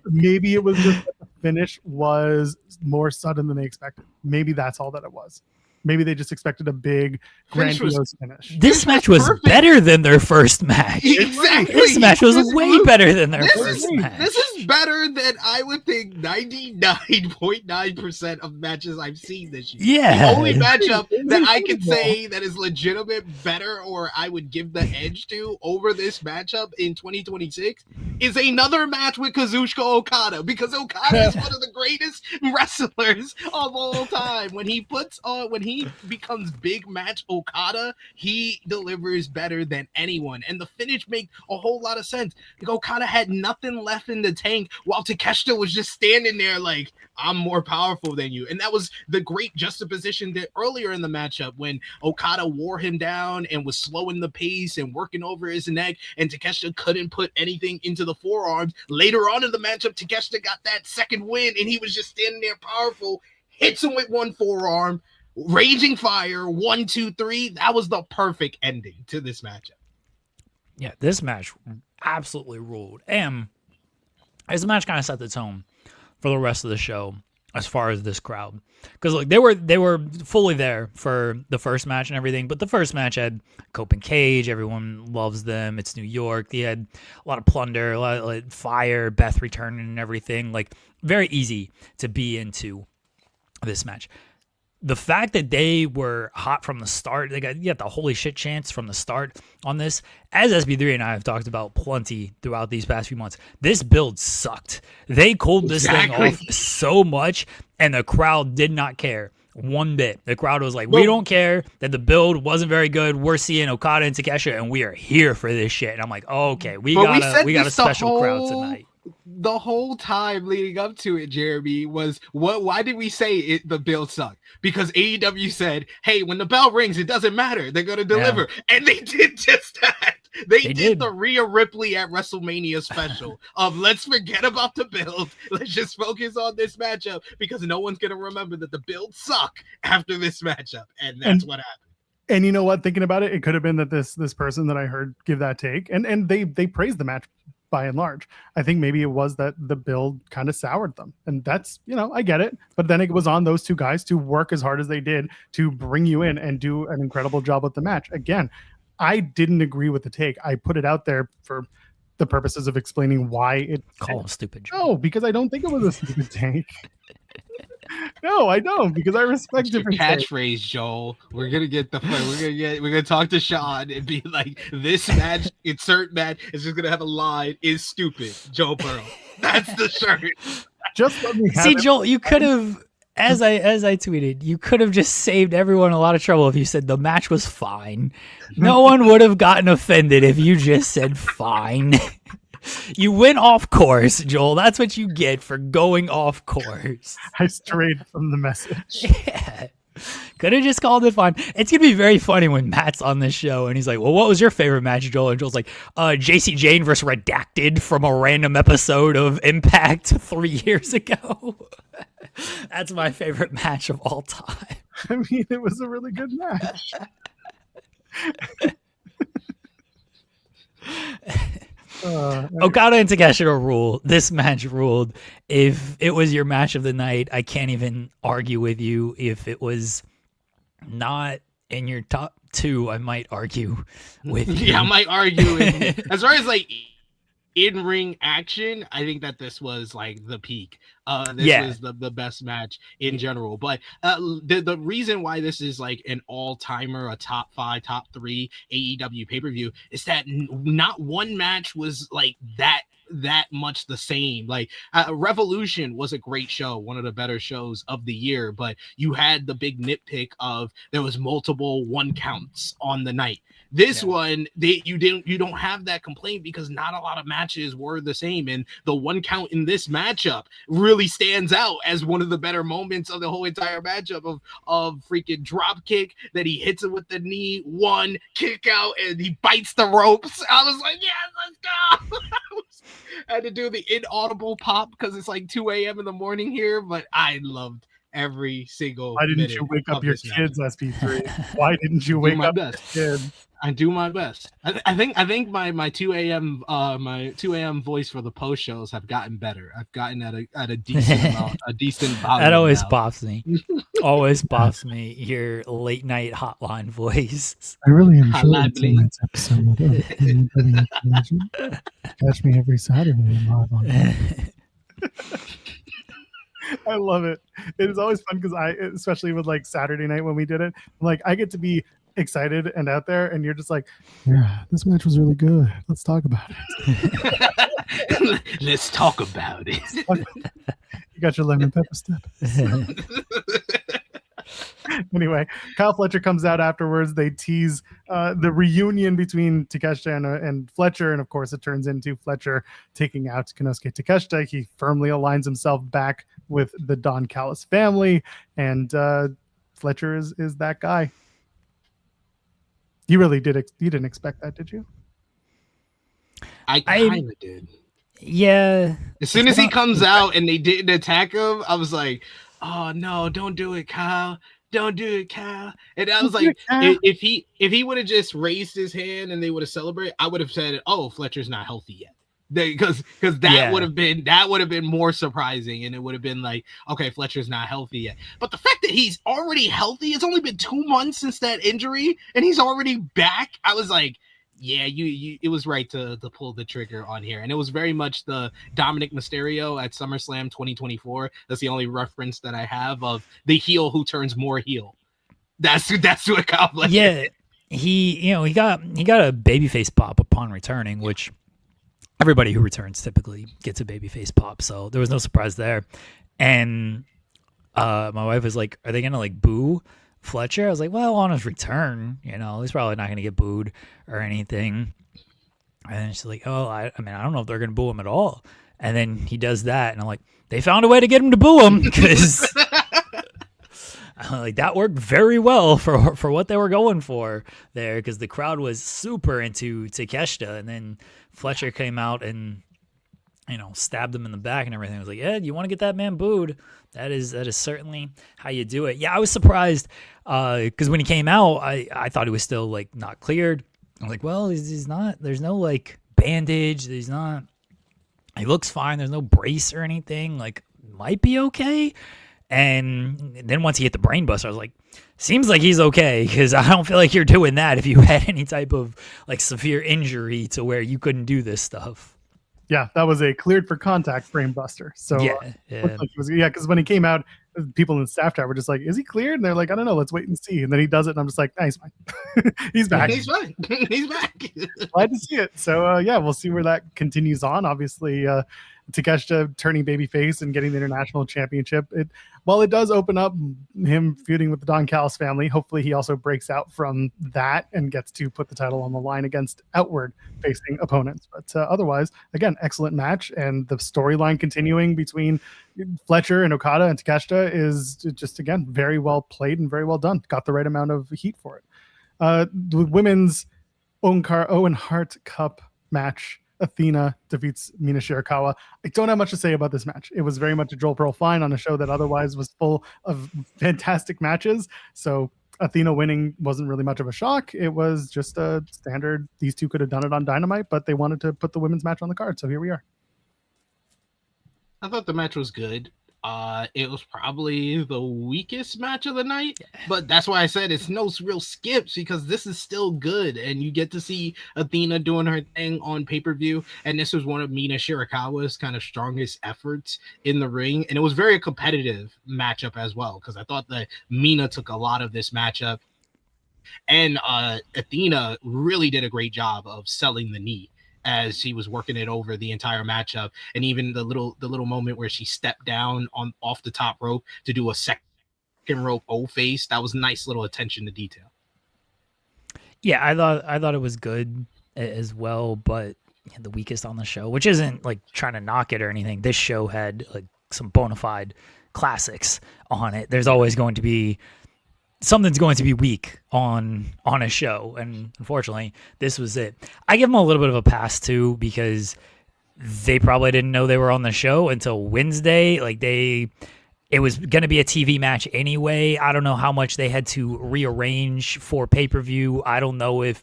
Maybe it was just that the finish was more sudden than they expected. Maybe that's all that it was. Maybe they just expected a big, grandiose finish. This match was better than their first match. Exactly. This match was way better than their first match. This is better than I would think 99.9% of matches I've seen this year. Yeah. The only matchup that I can say that is legitimate better or I would give the edge to over this matchup in 2026 is another match with Kazuchika Okada, because Okada is one of the greatest wrestlers of all time. When he becomes big match Okada, he delivers better than anyone, and the finish makes a whole lot of sense. Like, Okada had nothing left in the tank while Takeshita was just standing there like, I'm more powerful than you. And that was the great juxtaposition that earlier in the matchup when Okada wore him down and was slowing the pace and working over his neck, and Takeshita couldn't put anything into the forearms. Later on in the matchup, Takeshita got that second win and he was just standing there powerful, hits him with one forearm, raging fire, 1, 2, 3. That was the perfect ending to this matchup. Yeah, this match absolutely ruled. And this match kind of set the tone for the rest of the show as far as this crowd. Because like they were fully there for the first match and everything, but the first match had Cope and Cage. Everyone loves them. It's New York. They had a lot of plunder, a lot of like, fire, Beth returning and everything. Like, very easy to be into this match. The fact that they were hot from the start, you got the holy shit chance from the start on this, as SB3 and I have talked about plenty throughout these past few months, this build sucked. They cooled this thing off so much, and the crowd did not care one bit. The crowd was like, we don't care that the build wasn't very good. We're seeing Okada and Takeshita, and we are here for this shit. And I'm like, oh, okay, we got a special crowd tonight. The whole time leading up to it, Jeremy, was why did we say the build sucked? Because AEW said, hey, when the bell rings, it doesn't matter. They're going to deliver. Yeah. And they did just that. They They did did. the Rhea Ripley at WrestleMania special of let's forget about the build. Let's just focus on this matchup because no one's going to remember that the builds suck after this matchup. And that's what happened. And you know what? Thinking about it, it could have been that this person that I heard give that take, and they praised the match by and large. I think maybe it was that the build kind of soured them, and that's, I get it. But then it was on those two guys to work as hard as they did to bring you in and do an incredible job with the match. Again, I didn't agree with the take. I put it out there for the purposes of explaining why it. Call him stupid. No, because I don't think it was a stupid take. No, I don't, because I respect different catchphrase, Joel. We're gonna talk to Sean and be like, this match, insert match, is just gonna have a line, is stupid, Joe Burrow. That's the shirt. Just let me See, Joel, you could have, as I tweeted, you could have just saved everyone a lot of trouble if you said the match was fine. No one would have gotten offended if you just said fine. You went off course, Joel. That's what you get for going off course. I strayed from the message. Yeah. Could have just called it fine. It's going to be very funny when Matt's on this show and he's like, well, what was your favorite match, Joel? And Joel's like, JC Jane versus Redacted from a random episode of Impact 3 years ago. That's my favorite match of all time. I mean, it was a really good match. Okada and Takeshita rule. This match ruled. If it was your match of the night, I can't even argue with you. If it was not in your top two, I might argue with you. Yeah, I might argue. As far as like in-ring action, I think that this was like the peak. This was the best match in general. But the reason why this is like an all-timer, a top 5, top 3 AEW pay-per-view is that not one match was like that much the same. Like Revolution was a great show, one of the better shows of the year, but you had the big nitpick of there was multiple 1 counts on the night. This one, you don't have that complaint because not a lot of matches were the same, and the 1 count in this matchup really stands out as one of the better moments of the whole entire matchup of freaking drop kick that he hits it with the knee, 1 kick out, and he bites the ropes. I was like, yes, let's go. I had to do the inaudible pop because it's like 2 a.m. in the morning here, but I loved every single. Why didn't you wake up your kids, SP3? Why didn't you wake up your kids? I do my best. I think my 2 a.m. my 2 a.m. voice for the post shows have gotten better. I've gotten at a decent amount, a decent volume. That always now. pops me. Always pops me. Your late night hotline voice. I really enjoyed tonight's episode. Catch me every Saturday live on. I love it. It is always fun because especially with like Saturday night when we did it, like I get to be excited and out there, and you're just like, yeah, this match was really good. Let's talk about it. Let's talk about it. You got your lemon pepper step. Anyway, Kyle Fletcher comes out afterwards. They tease the reunion between Takeshita and Fletcher, and of course it turns into Fletcher taking out Konosuke Takeshita. He firmly aligns himself back with the Don Callis family, and Fletcher is that guy. You really did. You didn't expect that, did you? I kind of did. Yeah. As soon as he comes out and they didn't attack him, I was like, "Oh no, don't do it, Kyle! Don't do it, Kyle!" And I was like, if he would have just raised his hand and they would have celebrated, I would have said, "Oh, Fletcher's not healthy yet." Because that would have been more surprising, and it would have been like, okay, Fletcher's not healthy yet. But the fact that he's already healthy, it's only been 2 months since that injury, and he's already back. I was like, yeah, it was right to pull the trigger on here, and it was very much the Dominic Mysterio at SummerSlam 2024. That's the only reference that I have of the heel who turns more heel. That's what Kyle Fletcher. Yeah, he got a babyface pop upon returning, which. Everybody who returns typically gets a babyface pop, so there was no surprise there. And my wife was like, "Are they gonna like boo Fletcher?" I was like, "Well, on his return, he's probably not gonna get booed or anything." And she's like, "Oh, I don't know if they're gonna boo him at all." And then he does that, and I'm like, "They found a way to get him to boo him because Like that worked very well for what they were going for there, because the crowd was super into Takeshita, and then Fletcher came out and stabbed him in the back and everything. I was like, yeah, you want to get that man booed? That is certainly how you do it. Yeah, I was surprised because when he came out, I thought he was still like not cleared. I was like, well, he's not. There's no like bandage. He's not. He looks fine. There's no brace or anything. Like, might be okay. And then once he hit the brain buster, I was like, seems like he's okay, because I don't feel like you're doing that if you had any type of like severe injury to where you couldn't do this stuff. Yeah, that was a cleared for contact brain buster. So because when he came out, people in the staff chat were just like, "Is he cleared?" And they're like, "I don't know. Let's wait and see." And then he does it, and I'm just like, "Nah, he's fine. He's back. He's fine. He's back." Glad to see it. So we'll see where that continues on. Obviously, Takeshita turning babyface and getting the international championship. While it does open up him feuding with the Don Callis family, hopefully he also breaks out from that and gets to put the title on the line against outward facing opponents. But otherwise, again, excellent match, and the storyline continuing between Fletcher and Okada and Takeshita is just, again, very well played and very well done. Got the right amount of heat for it. The women's Owen Hart Cup match, Athena defeats Mina Shirakawa. I don't have much to say about this match. It was very much a Joel Pearl fine on a show that otherwise was full of fantastic matches. So Athena winning wasn't really much of a shock. It was just a standard. These two could have done it on Dynamite, but they wanted to put the women's match on the card. So here we are. I thought the match was good. It was probably the weakest match of the night, but that's why I said it's no real skips, because this is still good, and you get to see Athena doing her thing on pay-per-view, and this was one of Mina Shirakawa's kind of strongest efforts in the ring, and it was very competitive matchup as well, because I thought that Mina took a lot of this matchup, and Athena really did a great job of selling the knee as she was working it over the entire matchup, and even the little moment where she stepped down off the top rope to do a second rope O-face. That was nice little attention to detail. Yeah, I thought it was good as well, but the weakest on the show, which isn't like trying to knock it or anything. This show had like some bona fide classics on it. There's always going to be something's going to be weak on a show, and unfortunately this was it. I give them a little bit of a pass too, because they probably didn't know they were on the show until Wednesday. Like it was going to be a TV match anyway. I don't know how much they had to rearrange for pay-per-view. I don't know if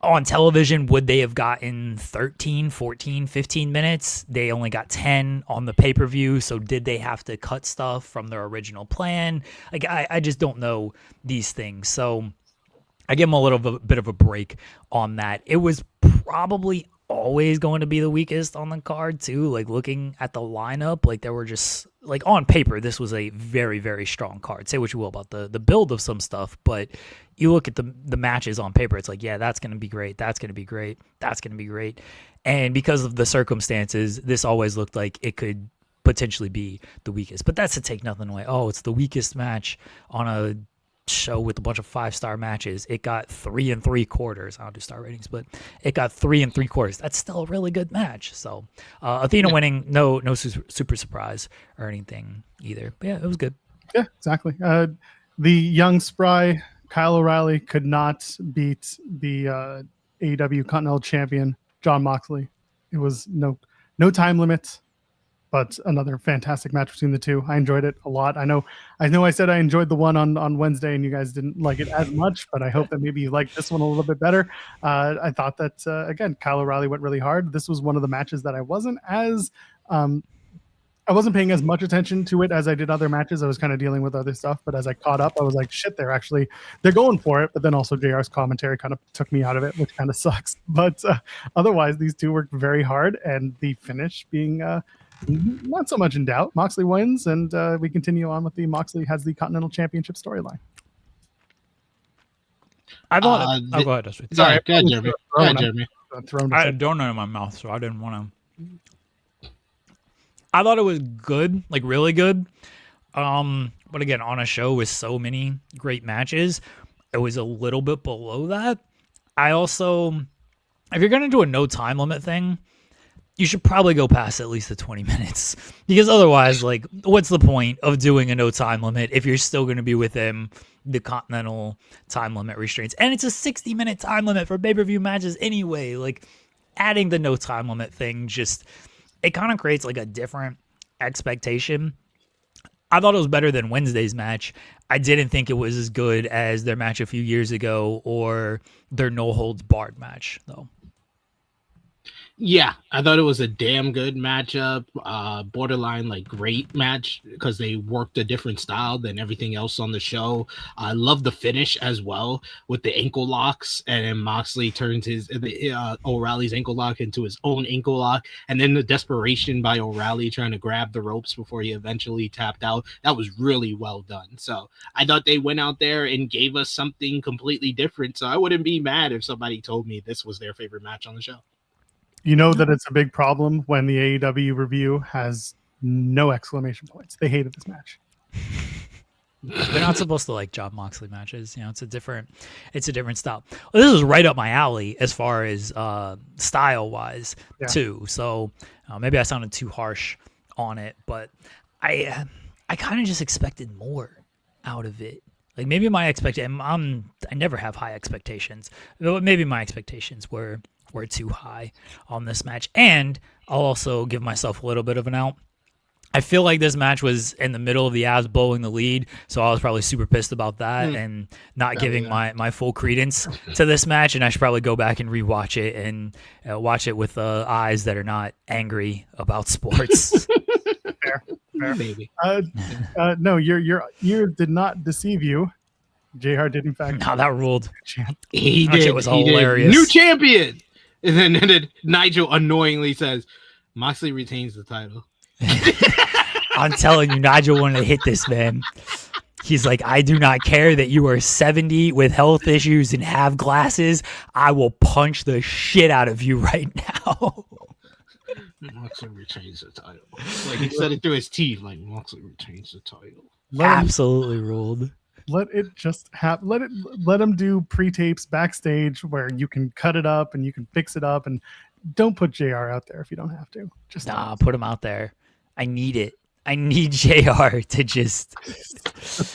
on television would they have gotten 13, 14, 15 minutes. They only got 10 on the pay-per-view, so did they have to cut stuff from their original plan? Like I just don't know these things, so I give them a little bit of a break on that. It was probably always going to be the weakest on the card too. Like looking at the lineup, like there were just like on paper, this was a very, very strong card. Say what you will about the build of some stuff, but you look at the matches on paper, it's like, yeah, that's going to be great. That's going to be great. That's going to be great. And because of the circumstances, this always looked like it could potentially be the weakest, but that's to take nothing away. Oh, it's the weakest match on a show with a bunch of 5-star matches. It got 3 3/4. I don't do star ratings, but it got 3 3/4. That's still a really good match. So Athena winning, no super surprise or anything either. But yeah, it was good. Yeah, exactly. The young spry Kyle O'Reilly could not beat the AEW Continental Champion Jon Moxley. It was no time limit, but another fantastic match between the two. I enjoyed it a lot. I know I said I enjoyed the one on Wednesday and you guys didn't like it as much, but I hope that maybe you liked this one a little bit better. I thought that, again, Kyle O'Reilly went really hard. This was one of the matches that I wasn't paying as much attention to it as I did other matches. I was kind of dealing with other stuff, but as I caught up, I was like, shit, they're going for it. But then also JR's commentary kind of took me out of it, which kind of sucks. But otherwise, these two worked very hard, and the finish being not so much in doubt. Moxley wins, and we continue on with the Moxley has the Continental Championship storyline. I thought. Go ahead. Sorry, go ahead, Jeremy. I had a donut in my mouth, so I didn't want to. I thought it was good, like really good. But again, on a show with so many great matches, it was a little bit below that. I also, if you're going to do a no time limit thing, you should probably go past at least the 20 minutes because otherwise, like, what's the point of doing a no time limit if you're still going to be within the continental time limit restraints? And it's a 60-minute time limit for pay-per-view matches anyway. Like, adding the no time limit thing it kind of creates like a different expectation. I thought it was better than Wednesday's match. I didn't think it was as good as their match a few years ago or their no holds barred match though. Yeah, I thought it was a damn good matchup, borderline like great match because they worked a different style than everything else on the show. I love the finish as well with the ankle locks, and then Moxley turns O'Reilly's ankle lock into his own ankle lock, and then the desperation by O'Reilly trying to grab the ropes before he eventually tapped out. That was really well done. So I thought they went out there and gave us something completely different. So I wouldn't be mad if somebody told me this was their favorite match on the show. You know that it's a big problem when the AEW review has no exclamation points. They hated this match. They're not supposed to like Jon Moxley matches. You know, it's a different style. Well, this is right up my alley as far as style wise too. So maybe I sounded too harsh on it, but I kind of just expected more out of it. Like maybe my expectation, I never have high expectations. Maybe my expectations were too high on this match. And I'll also give myself a little bit of an out. I feel like this match was in the middle of the Avs blowing the lead, so I was probably super pissed about that and not giving my full credence to this match, and I should probably go back and rewatch it and watch it with eyes that are not angry about sports. Fair. Maybe. No, your ear did not deceive you. JR did in fact. No, that ruled. He That did. shit was He hilarious. Did. New champion. And then Nigel annoyingly says, Moxley retains the title. I'm telling you, Nigel wanted to hit this, man. He's like, I do not care that you are 70 with health issues and have glasses. I will punch the shit out of you right now. Moxley retains the title. Like he said it through his teeth, like Moxley retains the title. Absolutely ruled. Let it just happen. Let them do pre-tapes backstage where you can cut it up and you can fix it up, and don't put JR out there if you don't have to. Just put him out there. I need it. I need JR to just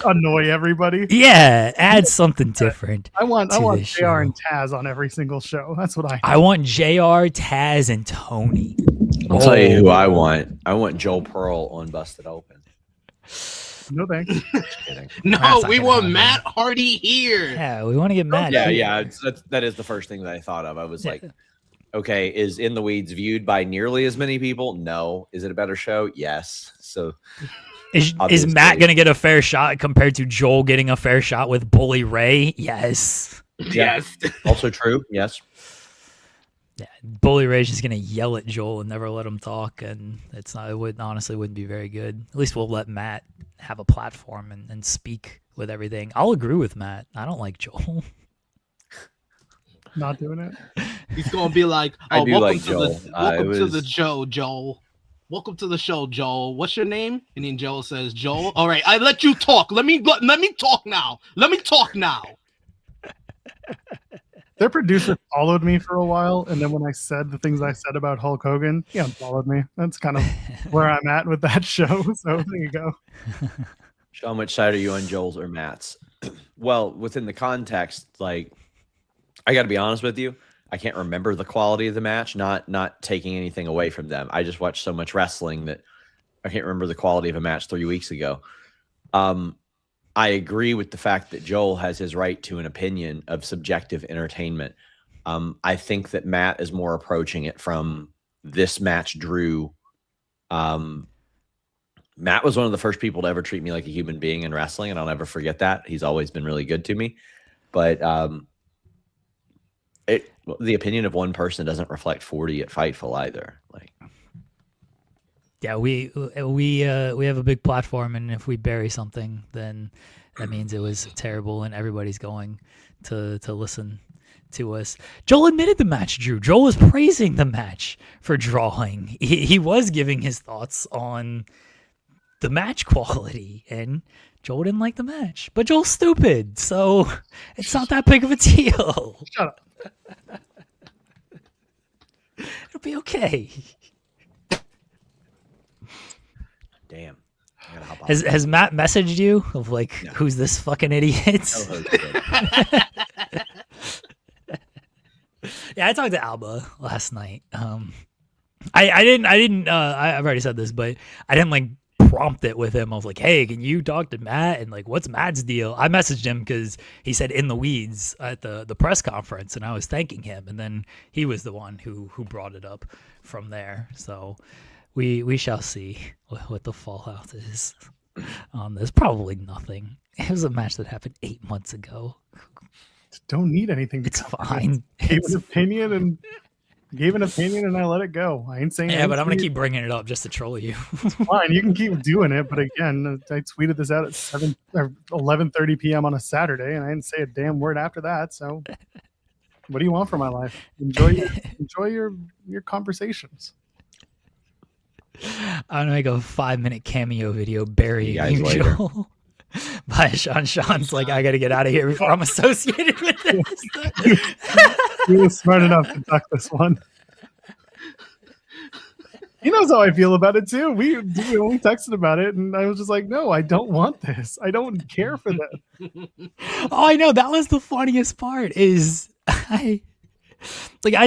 annoy everybody. Yeah, add something different. I want JR show. and Taz on every single show. That's what I want JR, Taz, and Tony. I'll tell you who I want. I want Joel Pearl on Busted Open. No thanks. Just kidding. No, we want Matt Hardy here. Yeah, we want to get Matt. Yeah. That is the first thing that I thought of. I was like, okay, is In the Weeds viewed by nearly as many people? No. Is it a better show? Yes. So is Matt going to get a fair shot compared to Joel getting a fair shot with Bully Ray? Yes. Yes. Also true. Yes. Yeah, Bully Ray's just gonna yell at Joel and never let him talk, and honestly wouldn't be very good. At least we'll let Matt have a platform and speak with everything. I'll agree with Matt. I don't like Joel. Not doing it. He's gonna be like, I do like Joel. Welcome to the show, Joel. Welcome to the show, Joel. What's your name? And then Joel says, Joel. All right, I let you talk. Let me talk now. Let me talk now. Their producer followed me for a while, and then when I said the things I said about Hulk Hogan, he unfollowed me. That's kind of where I'm at with that show. So there you go. Sean, which side are you on, Joel's or Matt's? Well, within the context, like, I got to be honest with you, I can't remember the quality of the match. Not taking anything away from them. I just watched so much wrestling that I can't remember the quality of a match 3 weeks ago. I agree with the fact that Joel has his right to an opinion of subjective entertainment. I think that Matt is more approaching it from this match drew. Matt was one of the first people to ever treat me like a human being in wrestling, and I'll never forget that. He's always been really good to me. But the opinion of one person doesn't reflect 40 at Fightful either. Like, yeah, we have a big platform, and if we bury something, then that means it was terrible, and everybody's going to listen to us. Joel admitted the match drew. Joel was praising the match for drawing. He was giving his thoughts on the match quality, and Joel didn't like the match. But Joel's stupid, so it's not that big of a deal. Shut up. It'll be okay. Damn. I gotta hop off. Has Matt messaged you of like, No. who's this fucking idiot? No host did. Yeah, I talked to Alba last night. I've already said this, but I didn't like prompt it with him. I was like, hey, can you talk to Matt? And like, what's Matt's deal? I messaged him because he said in the weeds at the press conference, and I was thanking him. And then he was the one who brought it up from there. So we shall see what the fallout is on this. Probably nothing. It was a match that happened 8 months ago. Don't need anything. It's fine. Gave an opinion and I let it go. I ain't saying Yeah, but I'm gonna anything. keep bringing it up just to troll you. Fine, you can keep doing it, but again, I tweeted this out at 11:30 p.m. on a Saturday, and I didn't say a damn word after that. So, what do you want from my life? Enjoy your conversations. I'm gonna make a 5-minute cameo video burying guys you, later. Joel. By Sean. Sean's like, I gotta get out of here before I'm associated with this. He was smart enough to duck this one. He knows how I feel about it too. We only texted about it, and I was just like, "No, I don't want this. I don't care for this." Oh, I know. That was the funniest part. Is I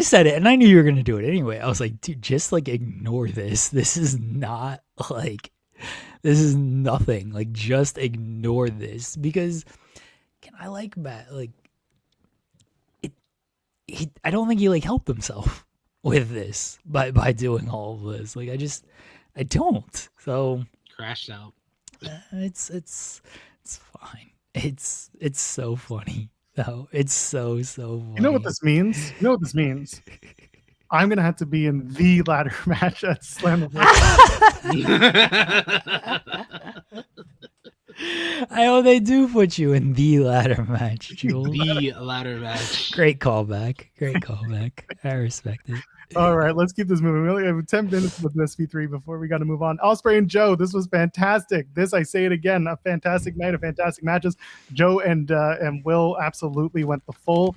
said it, and I knew you were gonna do it anyway. I was like, dude, just like ignore this. This is not like. This is nothing. Like, just ignore this because I like Matt. Like, I don't think he like helped himself with this by doing all of this. Like, I don't. So Crashed out. it's fine. It's so funny. No, it's so funny. You know what this means? I'm gonna have to be in the ladder match at Slam. I hope they do put you in the ladder match, Joel. The ladder match. Great callback. I respect it. All right, let's keep this moving. We only have 10 minutes with SP3 before we got to move on. Ospreay and Joe, this was fantastic. I say it again, a fantastic night of fantastic matches. Joe and Will absolutely went the full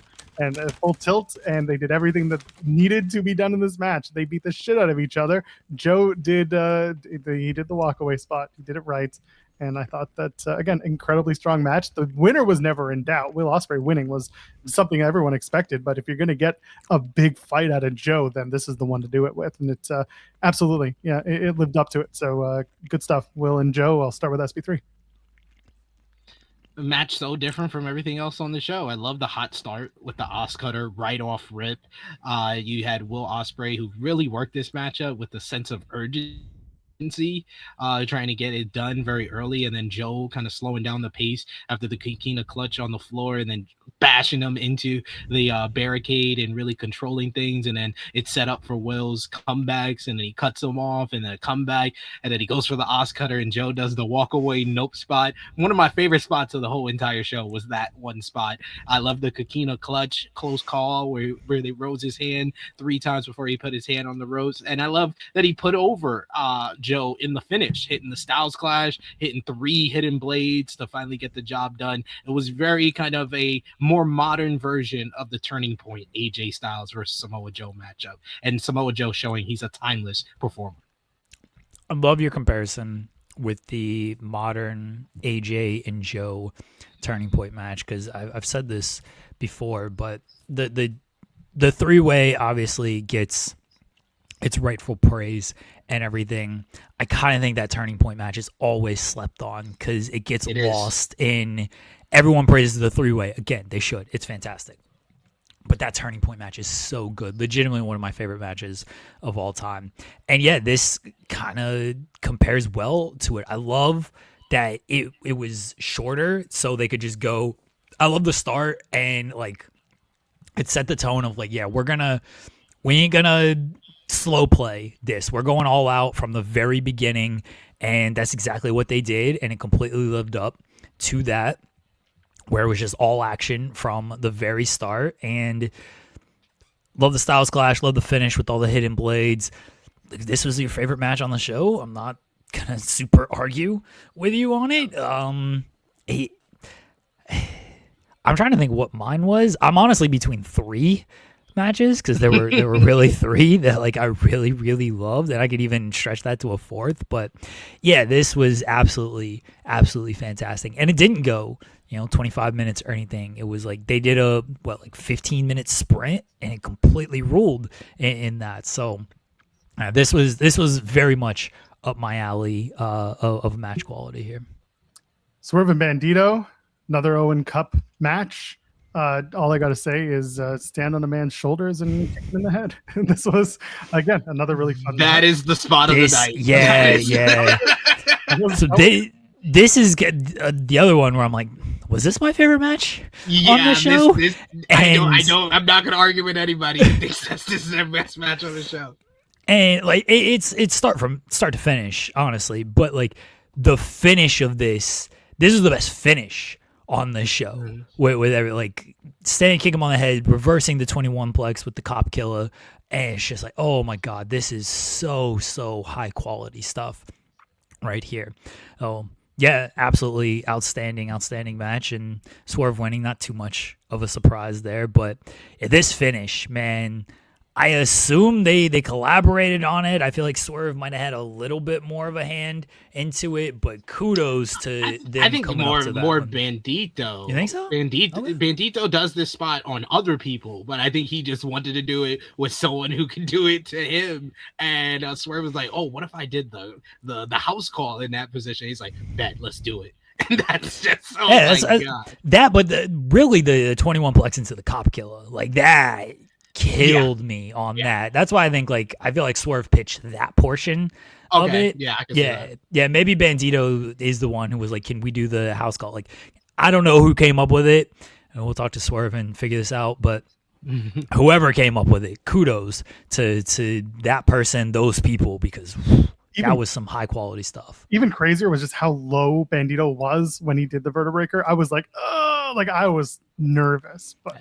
tilt, and they did everything that needed to be done in this match. They beat the shit out of each other. Joe did he did the walkaway spot. He did it right. And I thought that, again, incredibly strong match. The winner was never in doubt. Will Ospreay winning was something everyone expected. But if you're going to get a big fight out of Joe, then this is the one to do it with. And it's absolutely, yeah, it lived up to it. So good stuff. Will and Joe, I'll start with SP3. A match so different from everything else on the show. I love the hot start with the Oscutter right off rip. You had Will Ospreay, who really worked this matchup with a sense of urgency. Trying to get it done very early, and then Joe kind of slowing down the pace after the Kikina clutch on the floor, and then bashing them into the barricade and really controlling things. And then it's set up for Will's comebacks, and then he cuts them off, and then a comeback, and then he goes for the Oscutter, and Joe does the walk away nope spot. One of my favorite spots of the whole entire show was that one spot. I love the Kikina clutch close call where they rose his hand 3 times before he put his hand on the ropes, and I love that he put over Joe in the finish, hitting the Styles Clash, hitting 3 hidden blades to finally get the job done. It was very kind of a more modern version of the Turning Point AJ Styles versus Samoa Joe matchup, and Samoa Joe showing he's a timeless performer. I love your comparison with the modern AJ and Joe Turning Point match, because I've said this before, but the 3-way obviously gets its rightful praise and everything. I kind of think that Turning Point match is always slept on because it gets lost in everyone praises the 3-way. Again, they should. It's fantastic. But that Turning Point match is so good. Legitimately one of my favorite matches of all time. And yeah, this kind of compares well to it. I love that it was shorter so they could just go. I love the start, and like it set the tone of like, yeah, we ain't gonna slow play this. We're going all out from the very beginning, and that's exactly what they did, and it completely lived up to that, where it was just all action from the very start. And love the Styles Clash, love the finish with all the hidden blades. If this was your favorite match on the show, I'm not gonna super argue with you on it. I'm trying to think what mine was. I'm honestly between 3, matches because there were really three that like I really, really loved, and I could even stretch that to a fourth. But yeah, this was absolutely fantastic, and it didn't go 25 minutes or anything. It was like they did a 15-minute sprint, and it completely ruled in that. So this was very much up my alley of match quality here. Swerve and Bandito, another Owen Cup match. All I got to say is stand on a man's shoulders and kick him in the head. This was, again, another really fun That match. is the spot of the night. Yeah. So this is the other one where I'm like, was this my favorite match on the show? I'm not going to argue with anybody who thinks this is their best match on the show. And like it's start to finish, honestly. But like the finish of this is the best finish on the show. With every like standing, kick him on the head, reversing the 21 plex with the cop killer, and it's just like, oh my god, this is so high quality stuff right here. Oh yeah, absolutely outstanding match, and Swerve winning, not too much of a surprise there. But this finish, man, I assume they collaborated on it. I feel like Swerve might have had a little bit more of a hand into it, but kudos to them. I think more one. Bandito. You think so? Bandito does this spot on other people, but I think he just wanted to do it with someone who could do it to him. And Swerve was like, "Oh, what if I did the house call in that position?" He's like, "Bet, let's do it." And that's just God. That, but really the 21 plex into the cop killer, like that killed me on that. That's why I think I feel like Swerve pitched that portion of it. Yeah, I can see that. Yeah. Maybe Bandito is the one who was like, "Can we do the house call?" Like, I don't know who came up with it, and we'll talk to Swerve and figure this out. But whoever came up with it, kudos to that person, those people, because that was some high quality stuff. Even crazier was just how low Bandito was when he did the vertebreaker. I was like, oh, like I was nervous, but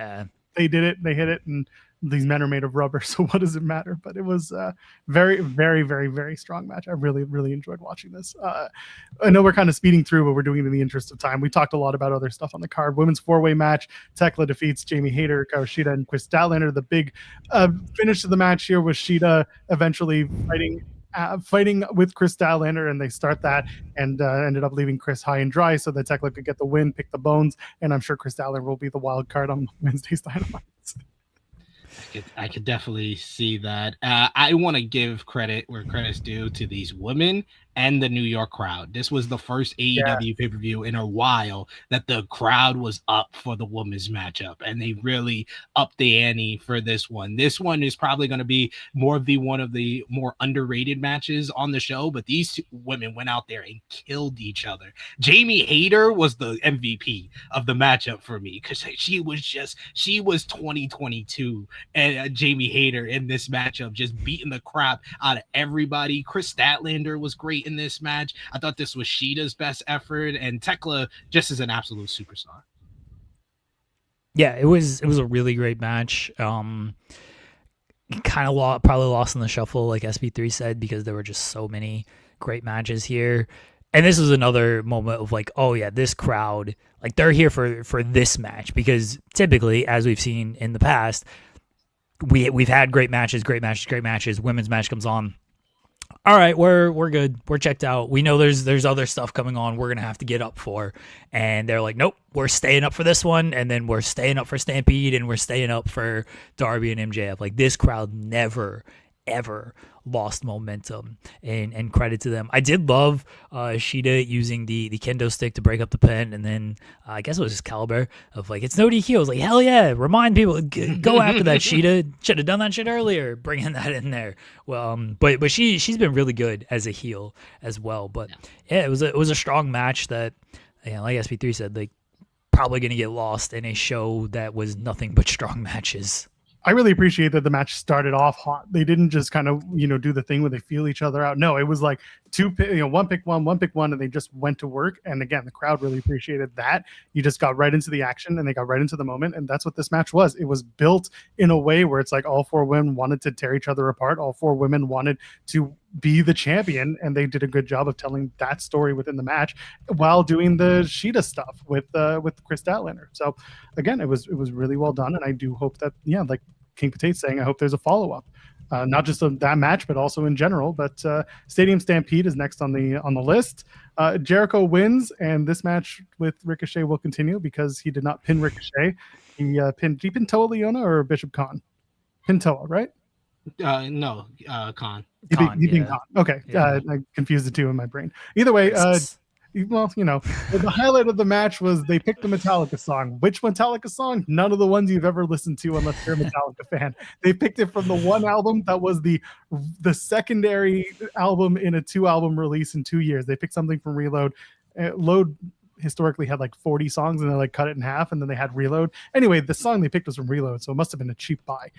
they did it, they hit it, and these men are made of rubber, so what does it matter? But it was a very, very, very, very strong match. I really, really enjoyed watching this. I know we're kind of speeding through, but we're doing it in the interest of time. We talked a lot about other stuff on the card. Women's four-way match. Tekla defeats Jamie Hayter, Hikaru Shida, and Chris Statlander. The big finish of the match here was Shida eventually fighting with Chris Statlander, and they start that and ended up leaving Chris high and dry so that Tekla could get the win, pick the bones, and I'm sure Chris Statlander will be the wild card on Wednesday's Dynamite. I could definitely see that. I want to give credit where credit's due to these women and the New York crowd. This was the first AEW pay-per-view in a while that the crowd was up for the women's matchup, and they really upped the ante for this one. This one is probably going to be one of the more underrated matches on the show, but these two women went out there and killed each other. Jamie Hayter was the MVP of the matchup for me because she was 2022, and Jamie Hayter in this matchup just beating the crap out of everybody. Chris Statlander was great in this match. I thought this was Shida's best effort, and Tekla just is an absolute superstar. Yeah, it was a really great match. Kind of probably lost in the shuffle, like SP3 said, because there were just so many great matches here. And this was another moment of like, oh yeah, this crowd, like they're here for this match, because typically, as we've seen in the past, we've had great matches. Women's match comes on. All right, we're good. We're checked out. We know there's other stuff coming on we're going to have to get up for. And they're like, nope, we're staying up for this one. And then we're staying up for Stampede, and we're staying up for Darby and MJF. Like, this crowd never, ever lost momentum, and credit to them. I did love Shida using the kendo stick to break up the pin, and then I guess it was Excalibur of like, it's no DQ. I was like, hell yeah, remind people, go after that. Shida should have done that shit earlier, bringing that in there. Well, but she's been really good as a heel as well. But yeah, it was a strong match that, like SP3 said, like probably gonna get lost in a show that was nothing but strong matches. I really appreciate that the match started off hot. They didn't just kind of, do the thing where they feel each other out. No, it was like one pick one, and they just went to work. And again, the crowd really appreciated that. You just got right into the action, and they got right into the moment. And that's what this match was. It was built in a way where it's like all four women wanted to tear each other apart. All four women wanted to be the champion, and they did a good job of telling that story within the match while doing the Shida stuff with Chris Statlander. So again, it was really well done, and I do hope that King Potato saying, I hope there's a follow-up. Not just of that match, but also in general. But Stadium Stampede is next on the list. Jericho wins, and this match with Ricochet will continue because he did not pin Ricochet. He pinned Toa Leona or Bishop Khan? Pinned Toa, right? No, Khan. He beat Khan. Okay, I confused the two in my brain. Either way, well, the highlight of the match was they picked a Metallica song. Which Metallica song? None of the ones you've ever listened to unless you're a Metallica fan. They picked it from the one album that was the secondary album in a 2-album release in 2 years. They picked something from Reload. Load historically had like 40 songs, and they like cut it in half, and then they had Reload. Anyway, the song they picked was from Reload, so it must have been a cheap buy.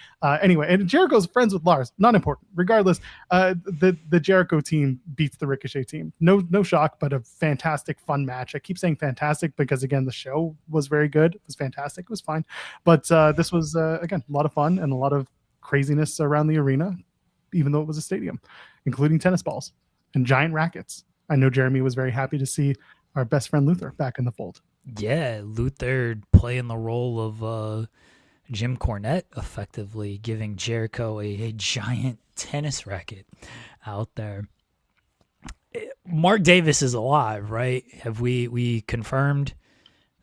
Anyway, and Jericho's friends with Lars. Not important. Regardless, the Jericho team beats the Ricochet team. No shock, but a fantastic, fun match. I keep saying fantastic because, again, the show was very good. It was fantastic. It was fine. But this was, again, a lot of fun and a lot of craziness around the arena, even though it was a stadium, including tennis balls and giant rackets. I know Jeremy was very happy to see our best friend Luther back in the fold. Yeah, Luther playing the role of Jim Cornette, effectively giving Jericho a giant tennis racket out there. Mark Davis is alive, right? Have we confirmed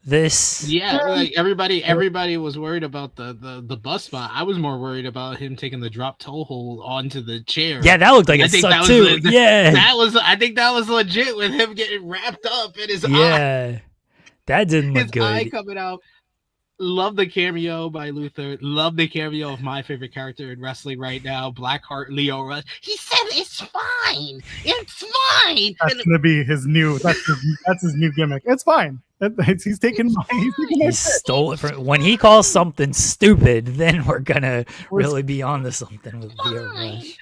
this? Yeah, like everybody was worried about the bus spot. I was more worried about him taking the drop toe hold onto the chair. Yeah, that looked like it sucked too. I think that was legit with him getting wrapped up in his eye. Yeah, that didn't look good. His eye coming out. Love the cameo by Luther. Love the cameo of my favorite character in wrestling right now, Blackheart Leo Rush. He said it's fine. It's fine. That's gonna be his new. That's his new gimmick. It's fine. He's taking he stole it from when he calls something stupid. Then we're gonna really be on to something with Leo Rush.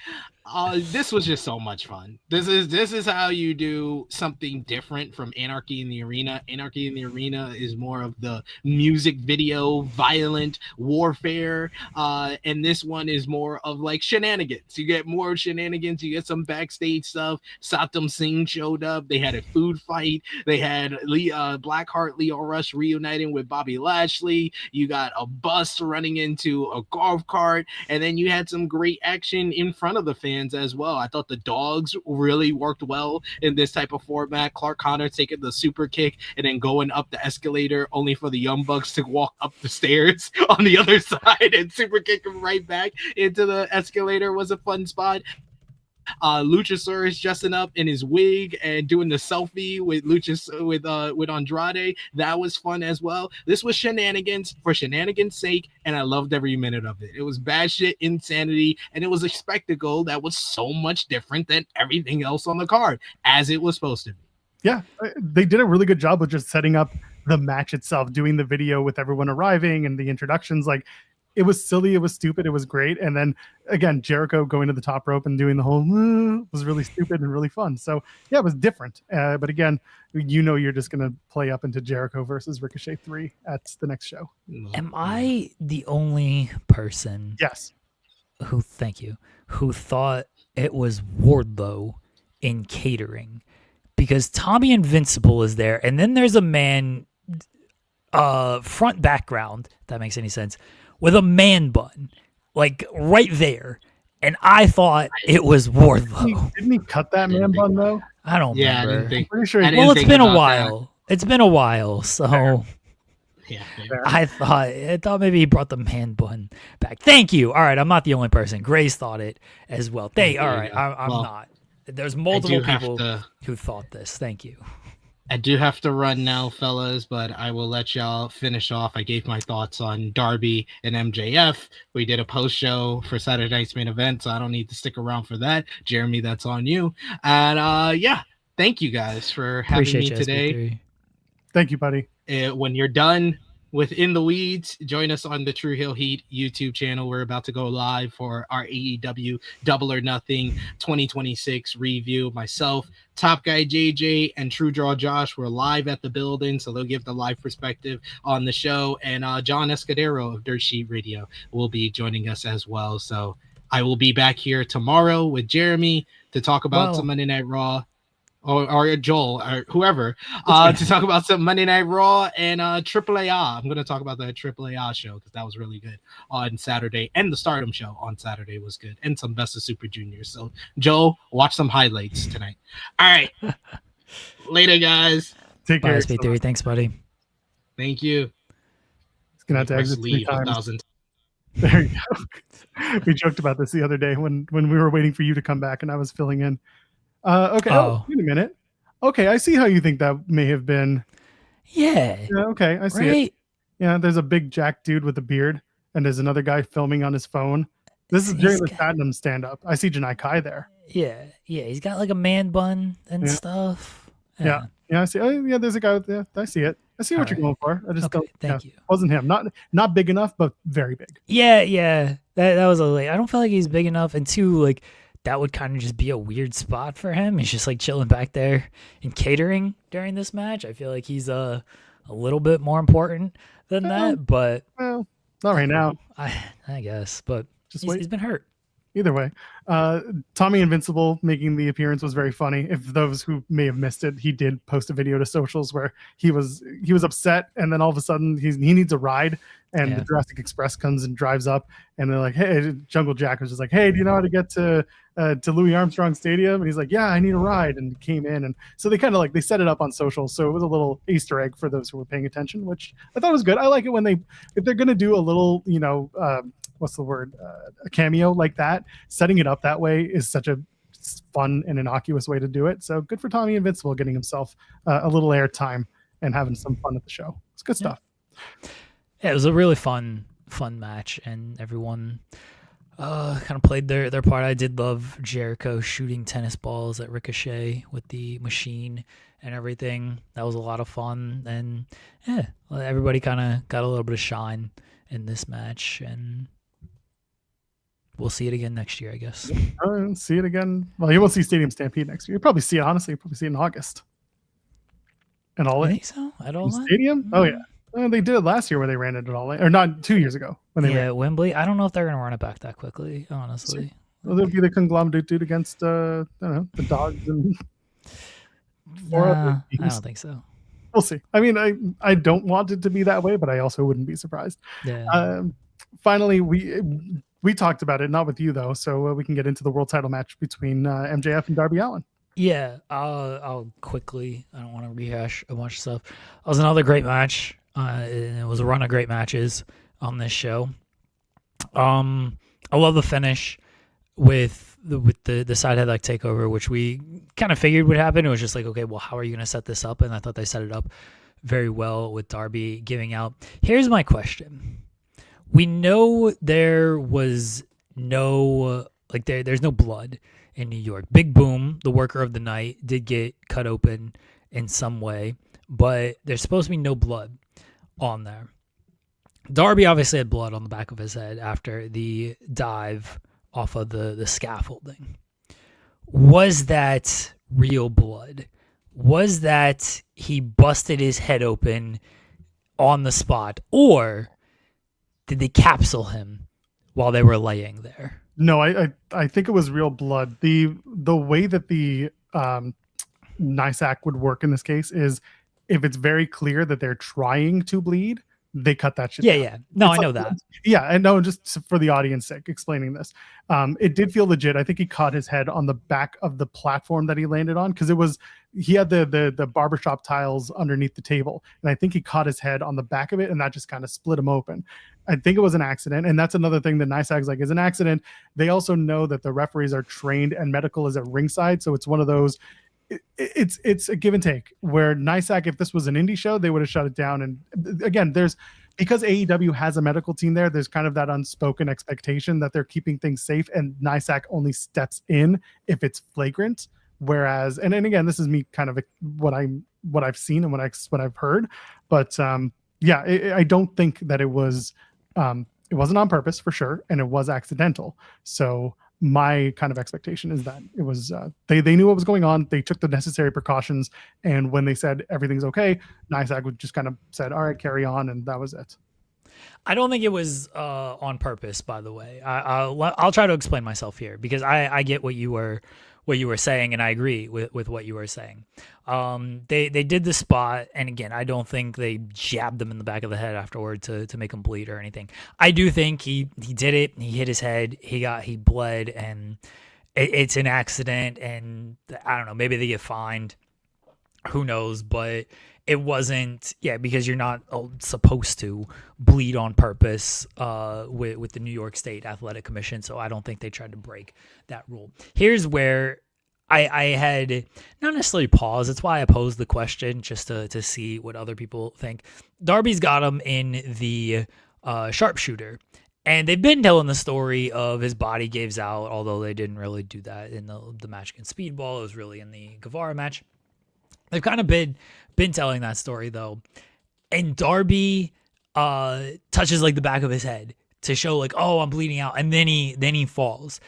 This was just so much fun. This is how you do something different from Anarchy in the Arena. Anarchy in the Arena is more of the music video, violent warfare, and this one is more of like shenanigans. You get more shenanigans. You get some backstage stuff. Satyam Singh showed up. They had a food fight. They had Blackheart Leo Rush reuniting with Bobby Lashley. You got a bus running into a golf cart, and then you had some great action in front of the fans as well. I thought the dogs really worked well in this type of format. Clark Connor taking the super kick and then going up the escalator, only for the Young Bucks to walk up the stairs on the other side and super kick him right back into the escalator was a fun spot. Luchasaurus dressing up in his wig and doing the selfie with with Andrade. That was fun as well. This was shenanigans for shenanigans' sake, and I loved every minute of it. It was bad shit insanity, and it was a spectacle that was so much different than everything else on the card, as it was supposed to be. Yeah, they did a really good job of just setting up the match itself, doing the video with everyone arriving and the introductions. Like, it was silly, it was stupid, it was great. And then again, Jericho going to the top rope and doing the whole was really stupid and really fun. So yeah, it was different. But again, you're just going to play up into Jericho versus Ricochet 3 at the next show. Am I the only person? Yes. Who thought it was Wardlow in catering? Because Tommy Invincible is there, and then there's a man, front background, if that makes any sense, with a man bun, like right there. And I thought it was Wardlow. Didn't he cut that man bun though? I don't remember. I didn't think. Pretty sure. Well, it's been a while. It's been a while, so Fair. Yeah, I thought maybe he brought the man bun back. Thank you. All right, I'm not the only person. Grace thought it as well. All right, I'm not. There's multiple people who thought this. Thank you. I do have to run now, fellas, but I will let y'all finish off. I gave my thoughts on Darby and MJF. We did a post show for Saturday night's main event, so I don't need to stick around for that. Jeremy, that's on you. And yeah, thank you guys for having me today. SP3. Thank you, buddy. When you're done with In the Weeds, join us on the True Hill Heat YouTube channel. We're about to go live for our AEW Double or Nothing 2026 review. Myself, Top Guy JJ, and True Draw Josh were live at the building, so they'll give the live perspective on the show. And John Escudero of Dirt Sheet Radio will be joining us as well. So I will be back here tomorrow with Jeremy to talk about some Monday Night Raw. or Joel or whoever to talk about some Monday Night Raw and AAA. I'm going to talk about the AAA show because that was really good on Saturday, and the Stardom show on Saturday was good, and some Best of Super Juniors. So Joel, watch some highlights tonight. All right, later guys. Take care. Bye, SP3. Thanks, buddy. Thank you. It's gonna have to exit 3 times. There you go. We joked about this the other day when we were waiting for you to come back and I was filling in. Okay. Oh, wait a minute. Okay, I see how you think that may have been. Yeah. Okay, I see it. Yeah, there's a big jack dude with a beard, and there's another guy filming on his phone. This is during the Satnam stand-up. I see Janai Kai there. Yeah, he's got like a man bun and stuff. Yeah, I see. Oh, yeah, there's a guy with that. I see it. I see what you're going for. I just don't. Thank you. Wasn't him. Not big enough, but very big. Yeah. That was I don't feel like he's big enough, and two, like, that would kind of just be a weird spot for him. He's just like chilling back there and catering during this match. I feel like he's a little bit more important than that, but not right now. I guess, but he's been hurt. Either way, Tommy Invincible making the appearance was very funny. If those who may have missed it, he did post a video to socials where he was upset, and then all of a sudden he needs a ride, and the Jurassic Express comes and drives up, and they're like, "Hey," Jungle Jack was just like, "Hey, do you know how to get to Louis Armstrong Stadium?" And he's like, "Yeah, I need a ride," and he came in, and so they kind of like they set it up on social, so it was a little Easter egg for those who were paying attention, which I thought was good. I like it when if they're gonna do a little, what's the word, a cameo like that, setting it up that way is such a fun and innocuous way to do it. So good for Tommy Invincible getting himself a little airtime and having some fun at the show. It's good stuff. Yeah, it was a really fun match, and everyone kind of played their part. I did love Jericho shooting tennis balls at Ricochet with the machine and everything. That was a lot of fun, and everybody kind of got a little bit of shine in this match, and we'll see it again next year, I guess. See it again. Well, you won't see Stadium Stampede next year. You'll probably see it, honestly. You'll probably see it in August. And all I think so? At All In? Stadium? Oh, yeah. They did it last year where they ran it at All In. Or not 2 years ago. When they ran it. Wembley. I don't know if they're going to run it back that quickly, honestly. Well, they'll be the conglomerate dude against, I don't know, the Dogs and... I don't think so. We'll see. I mean, I don't want it to be that way, but I also wouldn't be surprised. Yeah. Finally, we talked about it, not with you though, so we can get into the world title match between MJF and Darby Allin. Yeah, I'll quickly. I don't want to rehash a bunch of stuff. It was another great match. It was a run of great matches on this show. I love the finish with the side headlock takeover, which we kind of figured would happen. It was just like, okay, well, how are you going to set this up? And I thought they set it up very well with Darby giving out. Here's my question. We know there was no, there's no blood in New York. Big Boom, the worker of the night, did get cut open in some way, but there's supposed to be no blood on there. Darby obviously had blood on the back of his head after the dive off of the scaffolding. Was that real blood? Was that he busted his head open on the spot, or did they capsule him while they were laying there? No, I think it was real blood. The way that the NYSAC would work in this case is if it's very clear that they're trying to bleed, they cut that shit down. Yeah. No, I know that. Yeah, and no, just for the audience sake, explaining this. It did feel legit. I think he caught his head on the back of the platform that he landed on, because he had the barbershop tiles underneath the table, and I think he caught his head on the back of it, and that just kind of split him open. I think it was an accident, and that's another thing that NYSAC's like is an accident. They also know that the referees are trained and medical is at ringside, so it's one of those. It's a give and take where NYSAC, if this was an indie show, they would have shut it down. And again, because AEW has a medical team there's kind of that unspoken expectation that they're keeping things safe, and NYSAC only steps in if it's flagrant. Whereas, and again, this is me kind of what I've seen and what I've heard, but I don't think that it wasn't on purpose for sure, and it was accidental. So my kind of expectation is that it was they knew what was going on. They took the necessary precautions, and when they said everything's okay, NYSAC would just kind of said, all right, carry on, and that was it. I don't think it was on purpose, by the way. I'll try to explain myself here because I get what you were saying, and I agree with what you were saying. They did the spot, and again, I don't think they jabbed him in the back of the head afterward to make him bleed or anything. I do think he did it. He hit his head. He bled, and it's an accident. And I don't know. Maybe they get fined. Who knows? But it wasn't, because you're not supposed to bleed on purpose with the New York State Athletic Commission. So I don't think they tried to break that rule. Here's where I had not necessarily paused. That's why I posed the question, just to see what other people think. Darby's got him in the sharpshooter. And they've been telling the story of his body gives out, although they didn't really do that in the match against Speedball. It was really in the Guevara match. They've kind of been telling that story, though. And Darby touches like the back of his head to show like, oh, I'm bleeding out. And then he falls.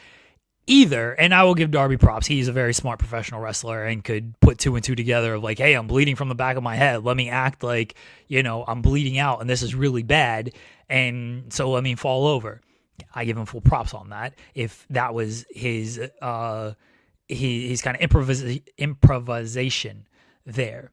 Either, and I will give Darby props, he's a very smart professional wrestler and could put 2 and 2 together of like, hey, I'm bleeding from the back of my head. Let me act like, I'm bleeding out and this is really bad. And so let me fall over. I give him full props on that. If that was his kind of improvisation there.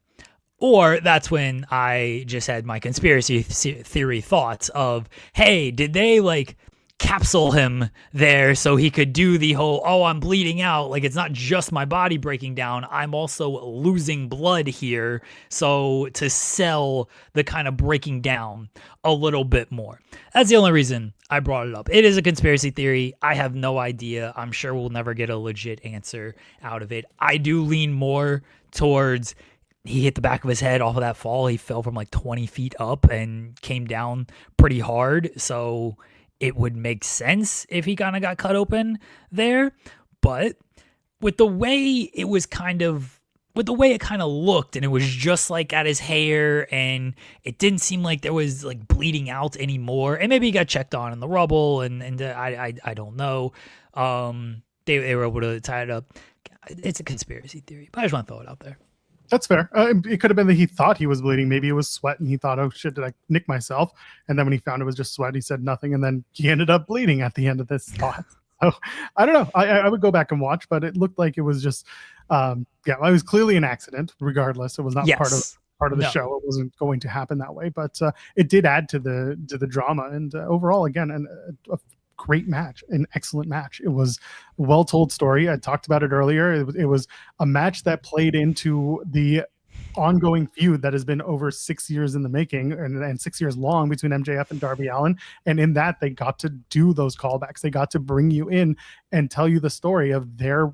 Or that's when I just had my conspiracy theory thoughts of, hey, did they like capsule him there so he could do the whole, oh, I'm bleeding out. Like, it's not just my body breaking down. I'm also losing blood here. So to sell the kind of breaking down a little bit more. That's the only reason I brought it up. It is a conspiracy theory. I have no idea. I'm sure we'll never get a legit answer out of it. I do lean more towards he hit the back of his head off of that fall. He fell from like 20 feet up and came down pretty hard. So it would make sense if he kind of got cut open there. But with the way it kind of looked, and it was just like at his hair, and it didn't seem like there was like bleeding out anymore. And maybe he got checked on in the rubble, and I don't know. They were able to tie it up. It's a conspiracy theory, but I just want to throw it out there. That's fair. It could have been that he thought he was bleeding. Maybe it was sweat and he thought, oh shit, did I nick myself? And then when he found it was just sweat, he said nothing. And then he ended up bleeding at the end of this spot. So I don't know. I would go back and watch, but it looked like it was just, it was clearly an accident regardless. It was not part of the show. It wasn't going to happen that way, but it did add to the drama. And overall, again, a great match, an excellent match. It was a well-told story. I talked about it earlier. It was a match that played into the ongoing feud that has been over 6 years in the making and 6 years long between MJF and Darby Allin. And in that, they got to do those callbacks. They got to bring you in and tell you the story of their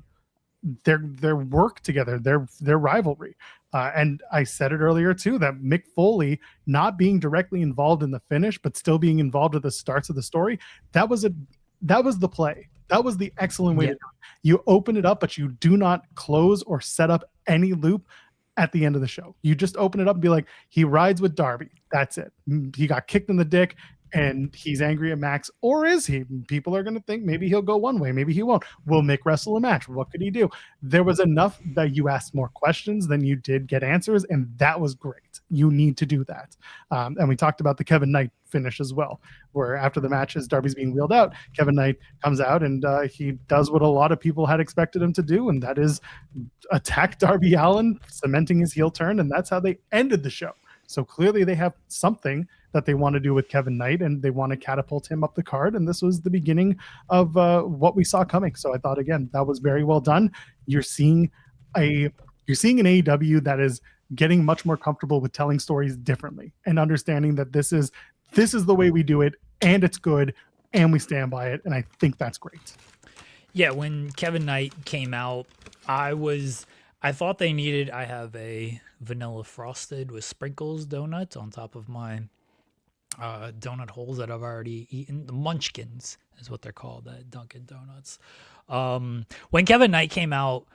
work together, their rivalry. And I said it earlier too, that Mick Foley not being directly involved in the finish, but still being involved at the starts of the story, that was the play. That was the excellent way to do it. You open it up, but you do not close or set up any loop at the end of the show. You just open it up and be like, he rides with Darby. That's it. He got kicked in the dick and he's angry at Max, or is he? People are going to think maybe he'll go one way, maybe he won't. Will Mick wrestle a match? What could he do? There was enough that you asked more questions than you did get answers, and that was great. You need to do that. And we talked about the Kevin Knight finish as well, where after the match, as Darby's being wheeled out, Kevin Knight comes out and he does what a lot of people had expected him to do, and that is attack Darby Allin, cementing his heel turn, and that's how they ended the show. So clearly they have something that they want to do with Kevin Knight, and they want to catapult him up the card. And this was the beginning of what we saw coming. So I thought, again, that was very well done. You're seeing an AEW that is getting much more comfortable with telling stories differently and understanding that this is the way we do it, and it's good, and we stand by it. And I think that's great. Yeah, when Kevin Knight came out, I thought they needed, I have a vanilla frosted with sprinkles donut on top of my donut holes that I've already eaten. The Munchkins is what they're called, at Dunkin' Donuts. When Kevin Knight came out,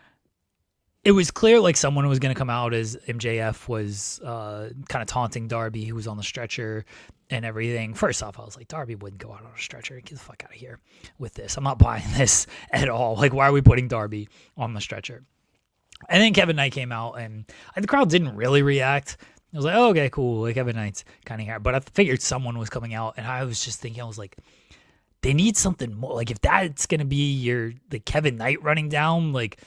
it was clear like someone was going to come out as MJF was kind of taunting Darby, who was on the stretcher and everything. First off, I was like, Darby wouldn't go out on a stretcher. Get the fuck out of here with this. I'm not buying this at all. Like, why are we putting Darby on the stretcher? And then Kevin Knight came out, and the crowd didn't really react I was like, oh, okay, cool. Like Kevin Knight's kind of here, but I figured someone was coming out, and I was just thinking, I was like, they need something more. Like if that's gonna be the Kevin Knight running down, like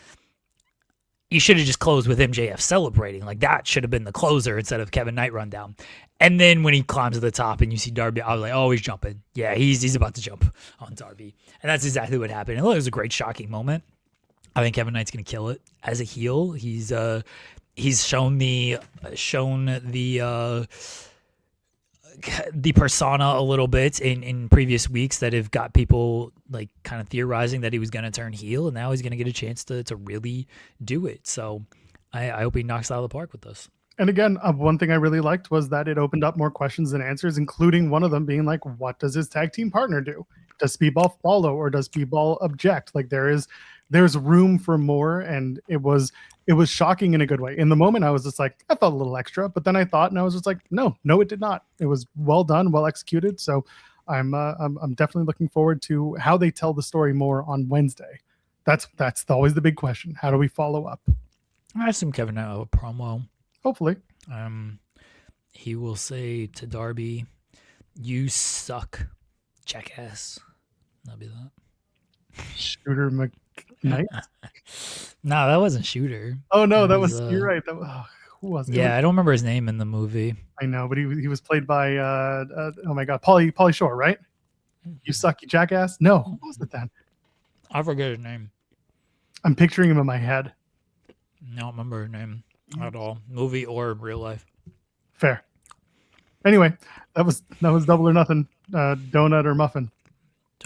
you should have just closed with MJF celebrating. Like that should have been the closer instead of Kevin Knight run down. And then when he climbs to the top and you see Darby, I was like, oh, he's jumping. Yeah, he's about to jump on Darby, and that's exactly what happened. And it was a great, shocking moment. I think Kevin Knight's gonna kill it as a heel. He's shown the persona a little bit in previous weeks that have got people like kind of theorizing that he was going to turn heel, and now he's going to get a chance to really do it. So I hope he knocks it out of the park with this. And again, one thing I really liked was that it opened up more questions than answers, including one of them being like, what does his tag team partner do? Does Speedball follow or does Speedball object? Like there's room for more, and it was shocking in a good way. In the moment, I was just like, I felt a little extra, but then I thought, and I was just like, no, it did not. It was well done, well executed. So I'm definitely looking forward to how they tell the story more on Wednesday. That's always the big question. How do we follow up? I assume Kevin Knight will have a promo. Hopefully. He will say to Darby, "You suck, jackass." That'll be that. Shooter McKnight? No, that wasn't Shooter. Oh no, that was you're right. Who was it? Yeah, I don't remember his name in the movie. I know, but he was played by oh my god, Pauly Shore, right? You suck, you jackass. No, who was it then? I forget his name. I'm picturing him in my head. I don't remember his name at all, movie or real life. Fair. Anyway, that was Double or Nothing, donut or muffin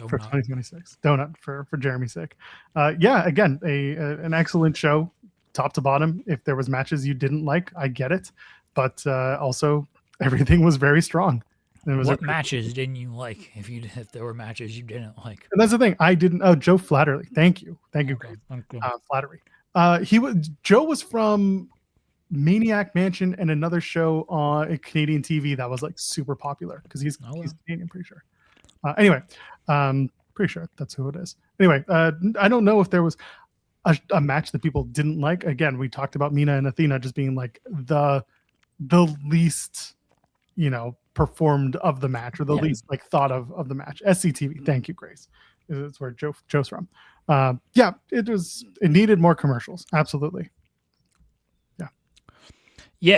for 2026. Donut for Jeremy's sake. Yeah, again, an excellent show, top to bottom. If there was matches you didn't like, I get it, but also everything was very strong. What matches didn't you like? If there were matches you didn't like, and that's the thing. I didn't. Oh, Joe Flattery. Thank you, okay. Flattery. Joe was from Maniac Mansion and another show on Canadian TV that was like super popular because he's Canadian, pretty sure. Anyway, pretty sure that's who it is. Anyway, I don't know if there was a match that people didn't like. Again, we talked about Mina and Athena just being like the least, performed of the match, or the least like thought of the match. SCTV. Thank you, Grace. It's where Joe's from. It needed more commercials. Absolutely. Yeah,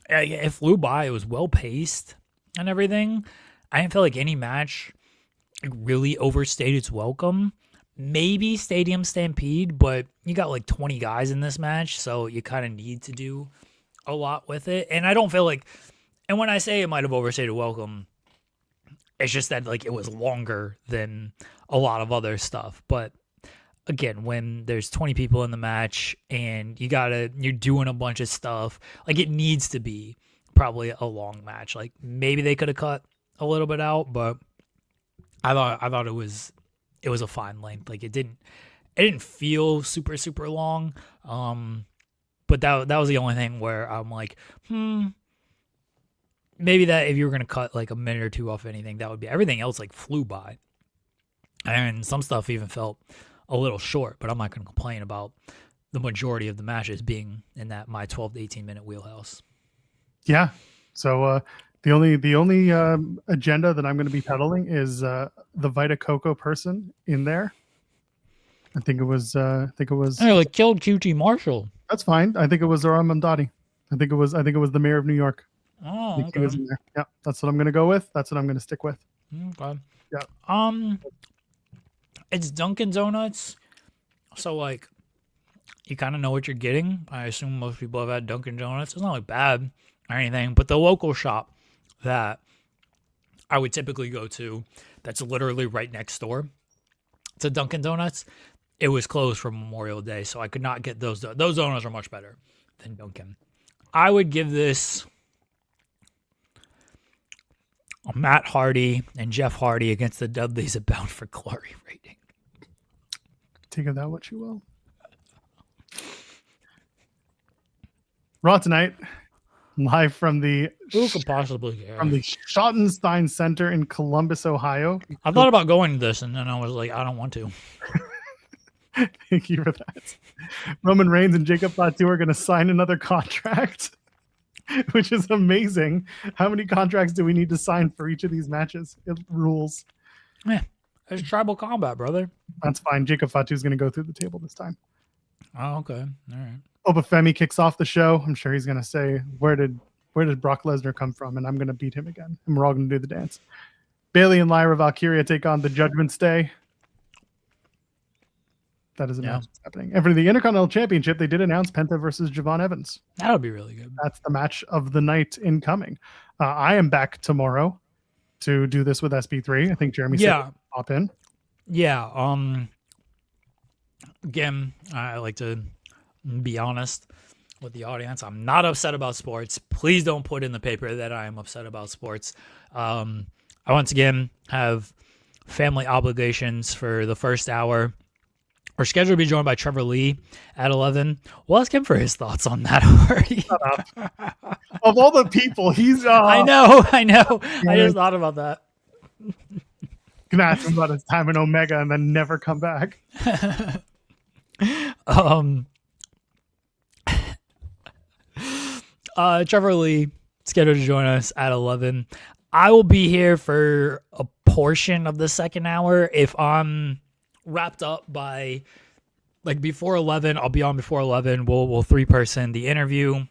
it flew by. It was well paced and everything. I didn't feel like any match really overstayed its welcome. Maybe Stadium Stampede, but you got like 20 guys in this match, so you kind of need to do a lot with it. And I don't feel like, and when I say it might have overstayed its welcome, it's just that like it was longer than a lot of other stuff. But again, when there's 20 people in the match and you're doing a bunch of stuff, like it needs to be probably a long match. Like maybe they could have cut a little bit out, but I thought it was a fine length. Like it didn't feel super, super long. But that was the only thing where I'm like, maybe that if you were going to cut like a minute or two off anything, that would be. Everything else like flew by. And some stuff even felt a little short, but I'm not going to complain about the majority of the matches being in that my 12 to 18 minute wheelhouse. Yeah. So the only agenda that I'm going to be peddling is the Vita Coco person in there. I think it was. Hey, like killed QT Marshall. That's fine. I think it was Zoran Mamdani. I think it was the mayor of New York. Oh, okay. He was in there. Yeah, that's what I'm going to go with. That's what I'm going to stick with. Okay. Yeah. It's Dunkin' Donuts, so like you kind of know what you're getting. I assume most people have had Dunkin' Donuts. It's not like bad or anything, but the local shop that I would typically go to, that's literally right next door to Dunkin' Donuts, it was closed for Memorial Day, so I could not get those. Those donuts are much better than Dunkin'. I would give this a Matt Hardy and Jeff Hardy against the Dudleys at Bound for Glory rating. Take of that what you will. Raw tonight, live from the Who could possibly care? From the Schottenstein Center in Columbus, Ohio. I thought about going to this, and then I was like, I don't want to. Thank you for that. Roman Reigns and Jacob Fatu are going to sign another contract, which is amazing. How many contracts do we need to sign for each of these matches? It rules. Yeah, it's tribal combat, brother. That's fine. Jacob Fatu is going to go through the table this time. Oh, okay. All right. Obafemi kicks off the show. I'm sure he's going to say, where did Brock Lesnar come from? And I'm going to beat him again. And we're all going to do the dance. Bayley and Lyra Valkyria take on the Judgment Day. That is a match that's happening. And for the Intercontinental Championship, they did announce Penta versus Javon Evans. That'll be really good. That's the match of the night incoming. I am back tomorrow to do this with SP3. I think Jeremy said pop in. Yeah. Again, I like to be honest with the audience. I'm not upset about sports. Please don't put in the paper that I am upset about sports. I once again have family obligations for the first hour. We're scheduled to be joined by Trevor Lee at 11. We'll ask him for his thoughts on that already. Of all the people, he's... I know. I just thought about that. Gonna ask him about his time in Omega and then never come back. Trevor Lee scheduled to join us at 11. I will be here for a portion of the second hour. If I'm wrapped up by before 11, I'll be on before 11. We'll 3-person the interview.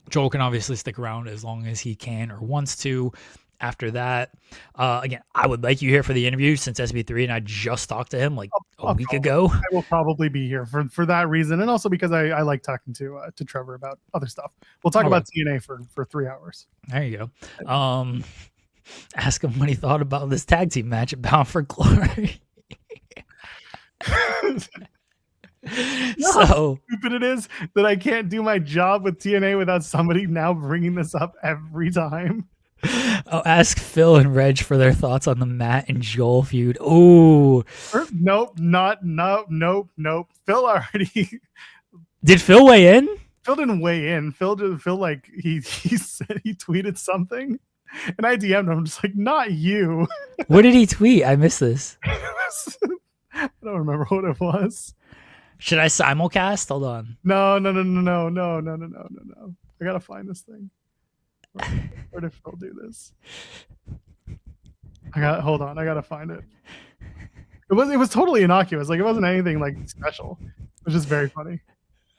Joel can obviously stick around as long as he can or wants to. After that, again, I would like you here for the interview since SB3 and I just talked to him a week ago. I will probably be here for that reason, and also because I like talking to Trevor about other stuff. We'll talk about TNA for 3 hours. There you go. Ask him what he thought about this tag team match at Bound for Glory. So stupid it is that I can't do my job with TNA without somebody now bringing this up every time. I'll ask Phil and Reg for their thoughts on the Matt and Joel feud. Ooh. Nope. Phil already... Did Phil weigh in? Phil didn't weigh in. Phil like he said he tweeted something, and I DM'd him. I'm just like, not you. What did he tweet? I missed this. I don't remember what it was. Should I simulcast? Hold on. No. I gotta find this thing. Where did Phil do this? Hold on. I gotta find it. It was totally innocuous. Like, it wasn't anything like special. It was just very funny.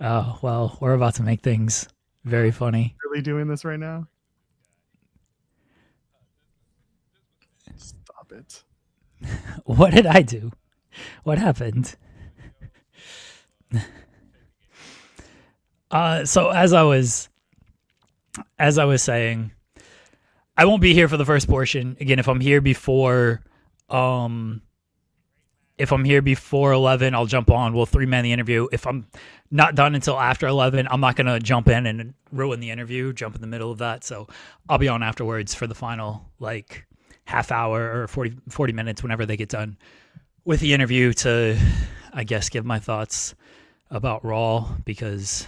Oh, well, we're about to make things very funny. Really doing this right now? Stop it. What did I do? What happened? So as I was saying, I won't be here for the first portion. Again, if I'm here before 11, I'll jump on. We'll 3-man the interview. If I'm not done until after 11, I'm not going to jump in and ruin the interview, jump in the middle of that. So I'll be on afterwards for the final half hour or 40 minutes whenever they get done with the interview to, I guess, give my thoughts about Raw, because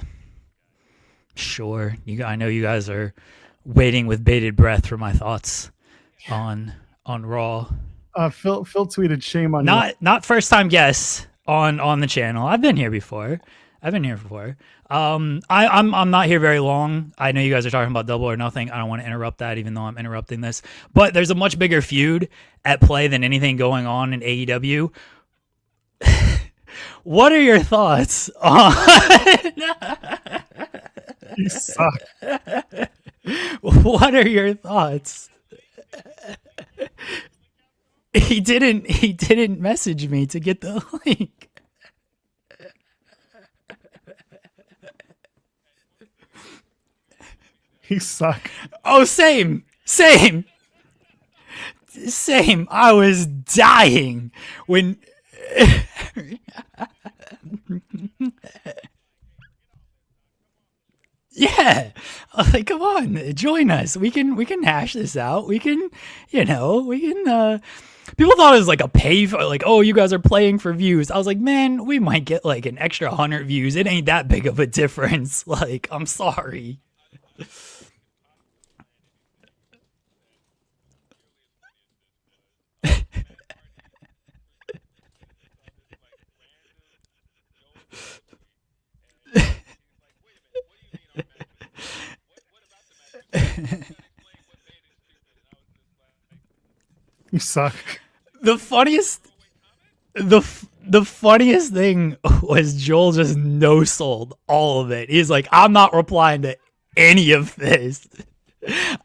sure, I know you guys are waiting with bated breath for my thoughts on Raw. Phil tweeted, "Shame on you." Not first time guests on the channel. I've been here before. I'm not here very long. I know you guys are talking about Double or Nothing. I don't want to interrupt that, even though I'm interrupting this. But there's a much bigger feud at play than anything going on in AEW. What are your thoughts on? You suck. What are your thoughts? He didn't message me to get the link. You suck. Oh, same. I was dying when yeah, come on, join us. We can hash this out. People thought it was like a pay for, oh, you guys are playing for views. I was like, man, we might get an extra 100 views. It ain't that big of a difference. I'm sorry. suck. The funniest thing was Joel just no sold all of it. He's like, I'm not replying to any of this.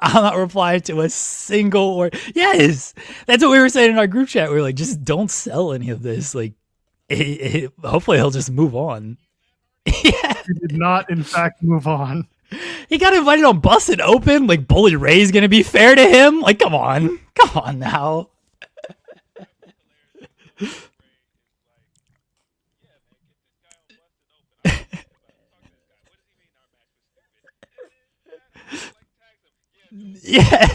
I'm not replying to a single word. Yes, that's what we were saying in our group chat. We were like, just don't sell any of this. Like, hopefully he'll just move on. Yeah. He did not, in fact, move on. He got invited on Busted Open. Like, Bully Ray's gonna be fair to him. Like, come on now. Yeah.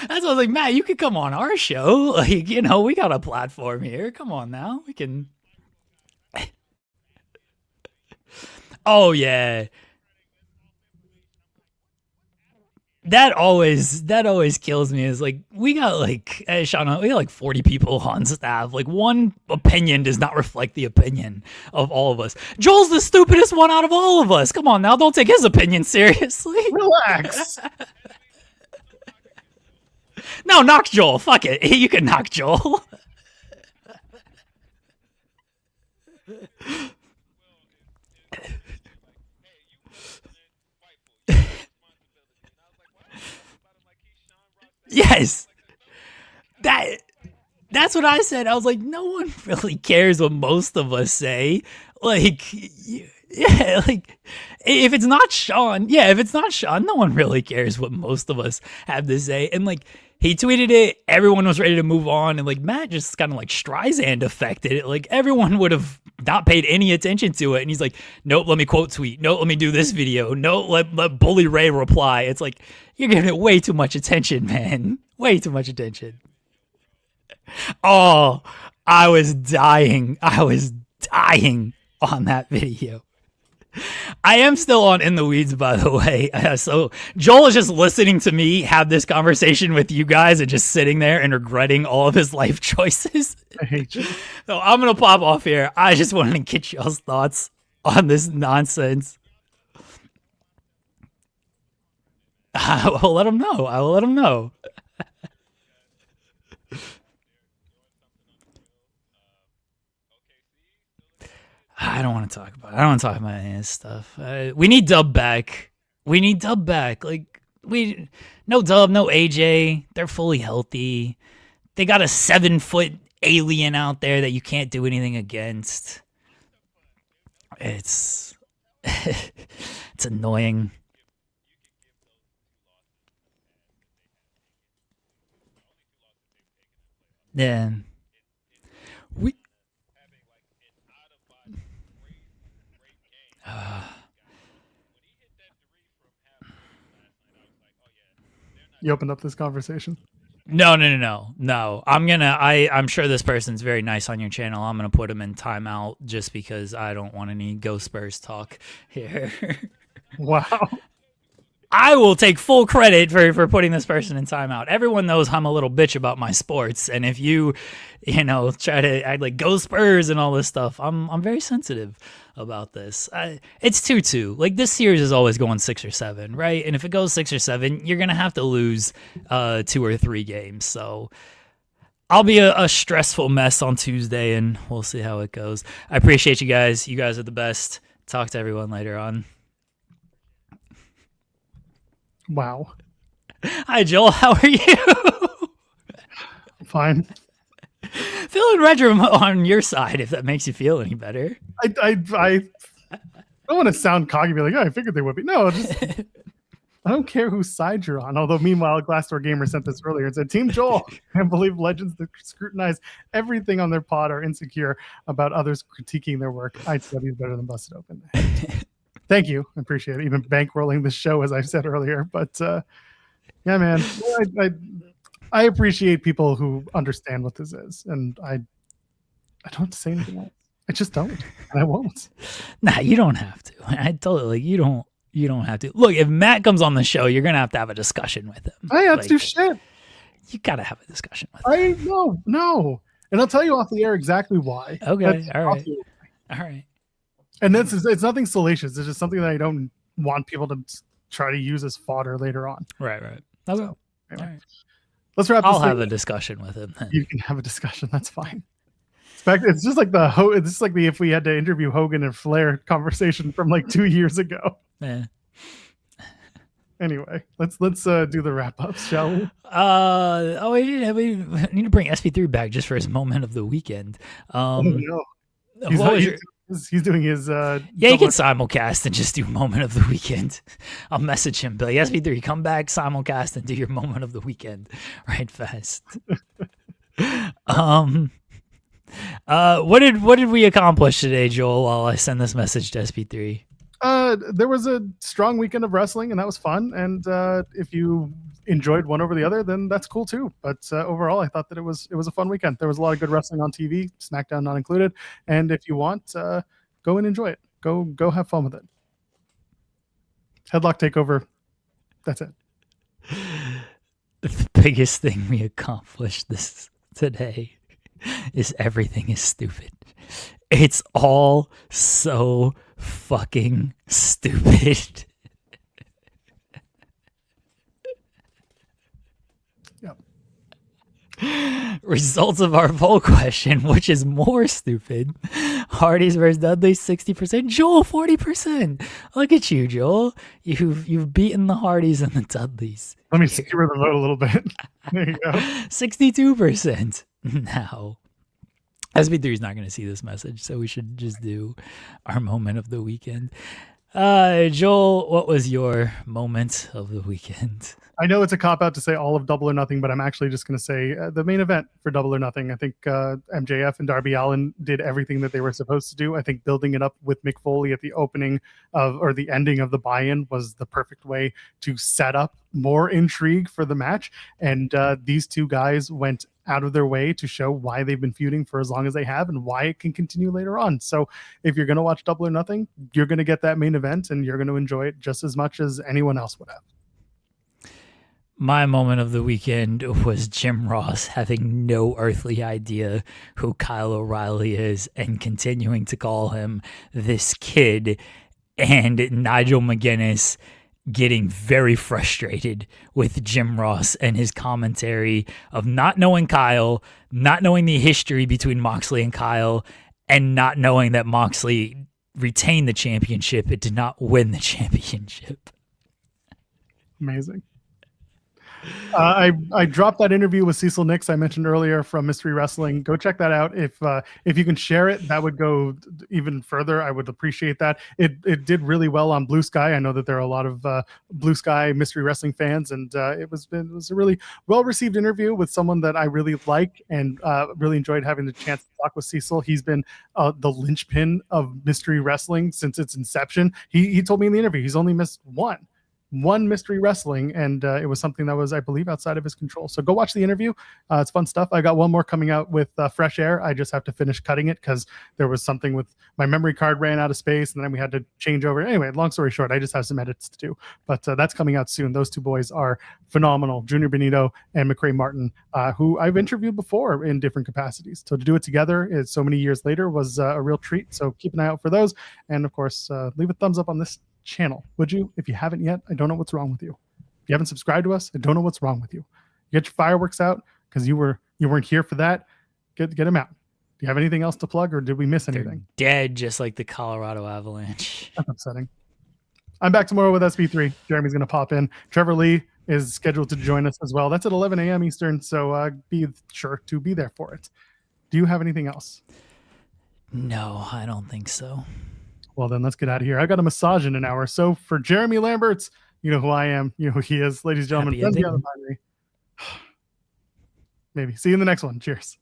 That's what I was like, Matt, you could come on our show. Like, you know, we got a platform here. Come on now. We can. Oh, yeah. That always kills me. Is like, we got like, Sean, we got like 40 people on staff. Like, one opinion does not reflect the opinion of all of us. Joel's the stupidest one out of all of us. Come on now, don't take his opinion seriously. Relax. No, knock Joel. Fuck it. You can knock Joel. Yes. That's what I said. I was like, no one really cares what most of us say. Like, yeah, like, if it's not Sean, no one really cares what most of us have to say. And like, he tweeted it, everyone was ready to move on, and like Matt just kind of like Streisand affected it. Like, everyone would have not paid any attention to it. And he's like, nope, let me quote tweet. Nope, let me do this video. Nope, let Bully Ray reply. It's like, you're giving it way too much attention, man. Way too much attention. Oh, I was dying on that video. I am still on In the Weeds, by the way. So Joel is just listening to me have this conversation with you guys and just sitting there and regretting all of his life choices. I hate you. So I'm going to pop off here. I just wanted to get y'all's thoughts on this nonsense. I will let him know. I don't want to talk about any of this stuff. We need Dub back. Like, no Dub, no AJ. They're fully healthy. They got a 7-foot alien out there that you can't do anything against. It's it's annoying. Yeah. You opened up this conversation. No. I'm sure this person's very nice on your channel. I'm gonna put him in timeout just because I don't want any Go Spurs talk here. Wow. I will take full credit for putting this person in timeout. Everyone knows I'm a little bitch about my sports, and if you try to act like Go Spurs and all this stuff, I'm very sensitive about this. It's 2-2. Like, this series is always going 6 or 7, right? And if it goes 6 or 7, you're gonna have to lose 2 or 3 games. So I'll be a stressful mess on Tuesday, and we'll see how it goes. I appreciate you guys. You guys are the best. Talk to everyone later on. Wow. Hi, Joel. How are you? Fine. Feeling retro on your side, if that makes you feel any better. I don't want to sound cocky, be like, oh, I figured they would be. No, I don't care whose side you're on. Although, meanwhile, Glassdoor Gamer sent this earlier and said, Team Joel, I believe legends that scrutinize everything on their pod are insecure about others critiquing their work. ITW is better than Busted Open. Thank you. I appreciate it. Even bankrolling the show, as I said earlier. But yeah, man, I appreciate people who understand what this is. And I don't have to say anything else. I just don't. And I won't. Nah, you don't have to. I told you, like, you don't have to. Look, if Matt comes on the show, you're going to have a discussion with him. I have to do shit. You got to have a discussion with him. No. And I'll tell you off the air exactly why. Okay. All right. And it's nothing salacious. It's just something that I don't want people to try to use as fodder later on. Right. Okay. Anyway, All right. let's wrap. I'll this have thing a up. discussion with him then. You can have a discussion. That's fine. It's just like it's just like the if we had to interview Hogan and Flair conversation from like 2 years ago. Yeah. Anyway, let's do the wrap ups, shall we? We need to bring SP3 back just for his moment of the weekend. Oh, no. He's doing his yeah, you can simulcast and just do moment of the weekend. I'll message him, Billy. SP3, come back, simulcast, and do your moment of the weekend right fast. What did we accomplish today, Joel, while I send this message to SP3? There was a strong weekend of wrestling, and that was fun. And if you enjoyed one over the other, then that's cool too. But overall, I thought that it was a fun weekend. There was a lot of good wrestling on TV, SmackDown not included. And if you want, go and enjoy it. Go have fun with it. Headlock takeover. That's it. The biggest thing we accomplished today is everything is stupid. It's all so fucking stupid. Yep. Results of our poll question, which is more stupid. Hardys versus Dudley, 60%. Joel, 40%. Look at you, Joel. You've beaten the Hardys and the Dudleys. Let me skewer the vote a little bit. There you go. 62% now. SB3 is not going to see this message, so we should just do our moment of the weekend. Joel, what was your moment of the weekend? I know it's a cop-out to say all of Double or Nothing, but I'm actually just going to say the main event for Double or Nothing. I think MJF and Darby Allin did everything that they were supposed to do. I think building it up with Mick Foley at the opening or the ending of the buy-in was the perfect way to set up more intrigue for the match. And these two guys went out of their way to show why they've been feuding for as long as they have and why it can continue later on. So if you're going to watch Double or Nothing, you're going to get that main event and you're going to enjoy it just as much as anyone else would have. My moment of the weekend was Jim Ross having no earthly idea who Kyle O'Reilly is and continuing to call him this kid, and Nigel McGuinness getting very frustrated with Jim Ross and his commentary of not knowing Kyle, not knowing the history between Moxley and Kyle, and not knowing that Moxley retained the championship. It did not win the championship. Amazing. I dropped that interview with Cecil Nix I mentioned earlier from Mystery Wrestling. Go check that out. If you can share it, that would go even further. I would appreciate that. It did really well on Blue Sky. I know that there are a lot of Blue Sky Mystery Wrestling fans, and it was a really well received interview with someone that I really like and really enjoyed having the chance to talk with Cecil. He's been the linchpin of Mystery Wrestling since its inception. He told me in the interview he's only missed one Mystery Wrestling, and it was something that was, I believe, outside of his control. So go watch the interview. It's fun stuff. I got one more coming out with Fresh Air. I just have to finish cutting it because there was something with my memory card ran out of space, and then we had to change over. Anyway, long story short, I just have some edits to do, but that's coming out soon. Those two boys are phenomenal, Junior Benito and McCray Martin, who I've interviewed before in different capacities. So to do it together so many years later was a real treat. So keep an eye out for those. And of course, leave a thumbs up on this channel, would you? If you haven't yet, I don't know what's wrong with you. If you haven't subscribed to us, I don't know what's wrong with you. Get your fireworks out because you weren't here for that. Get them out. Do you have anything else to plug, or did we miss anything? They're dead, just like the Colorado Avalanche. That's upsetting. I'm back tomorrow with SP3. Jeremy's going to pop in. Trevor Lee is scheduled to join us as well. That's at 11 a.m. Eastern, so be sure to be there for it. Do you have anything else? No, I don't think so. Well, then let's get out of here. I got a massage in an hour. So for Jeremy Lamberts, you know who I am. You know who he is. Ladies and gentlemen, friends beyond the binary. Maybe. See you in the next one. Cheers.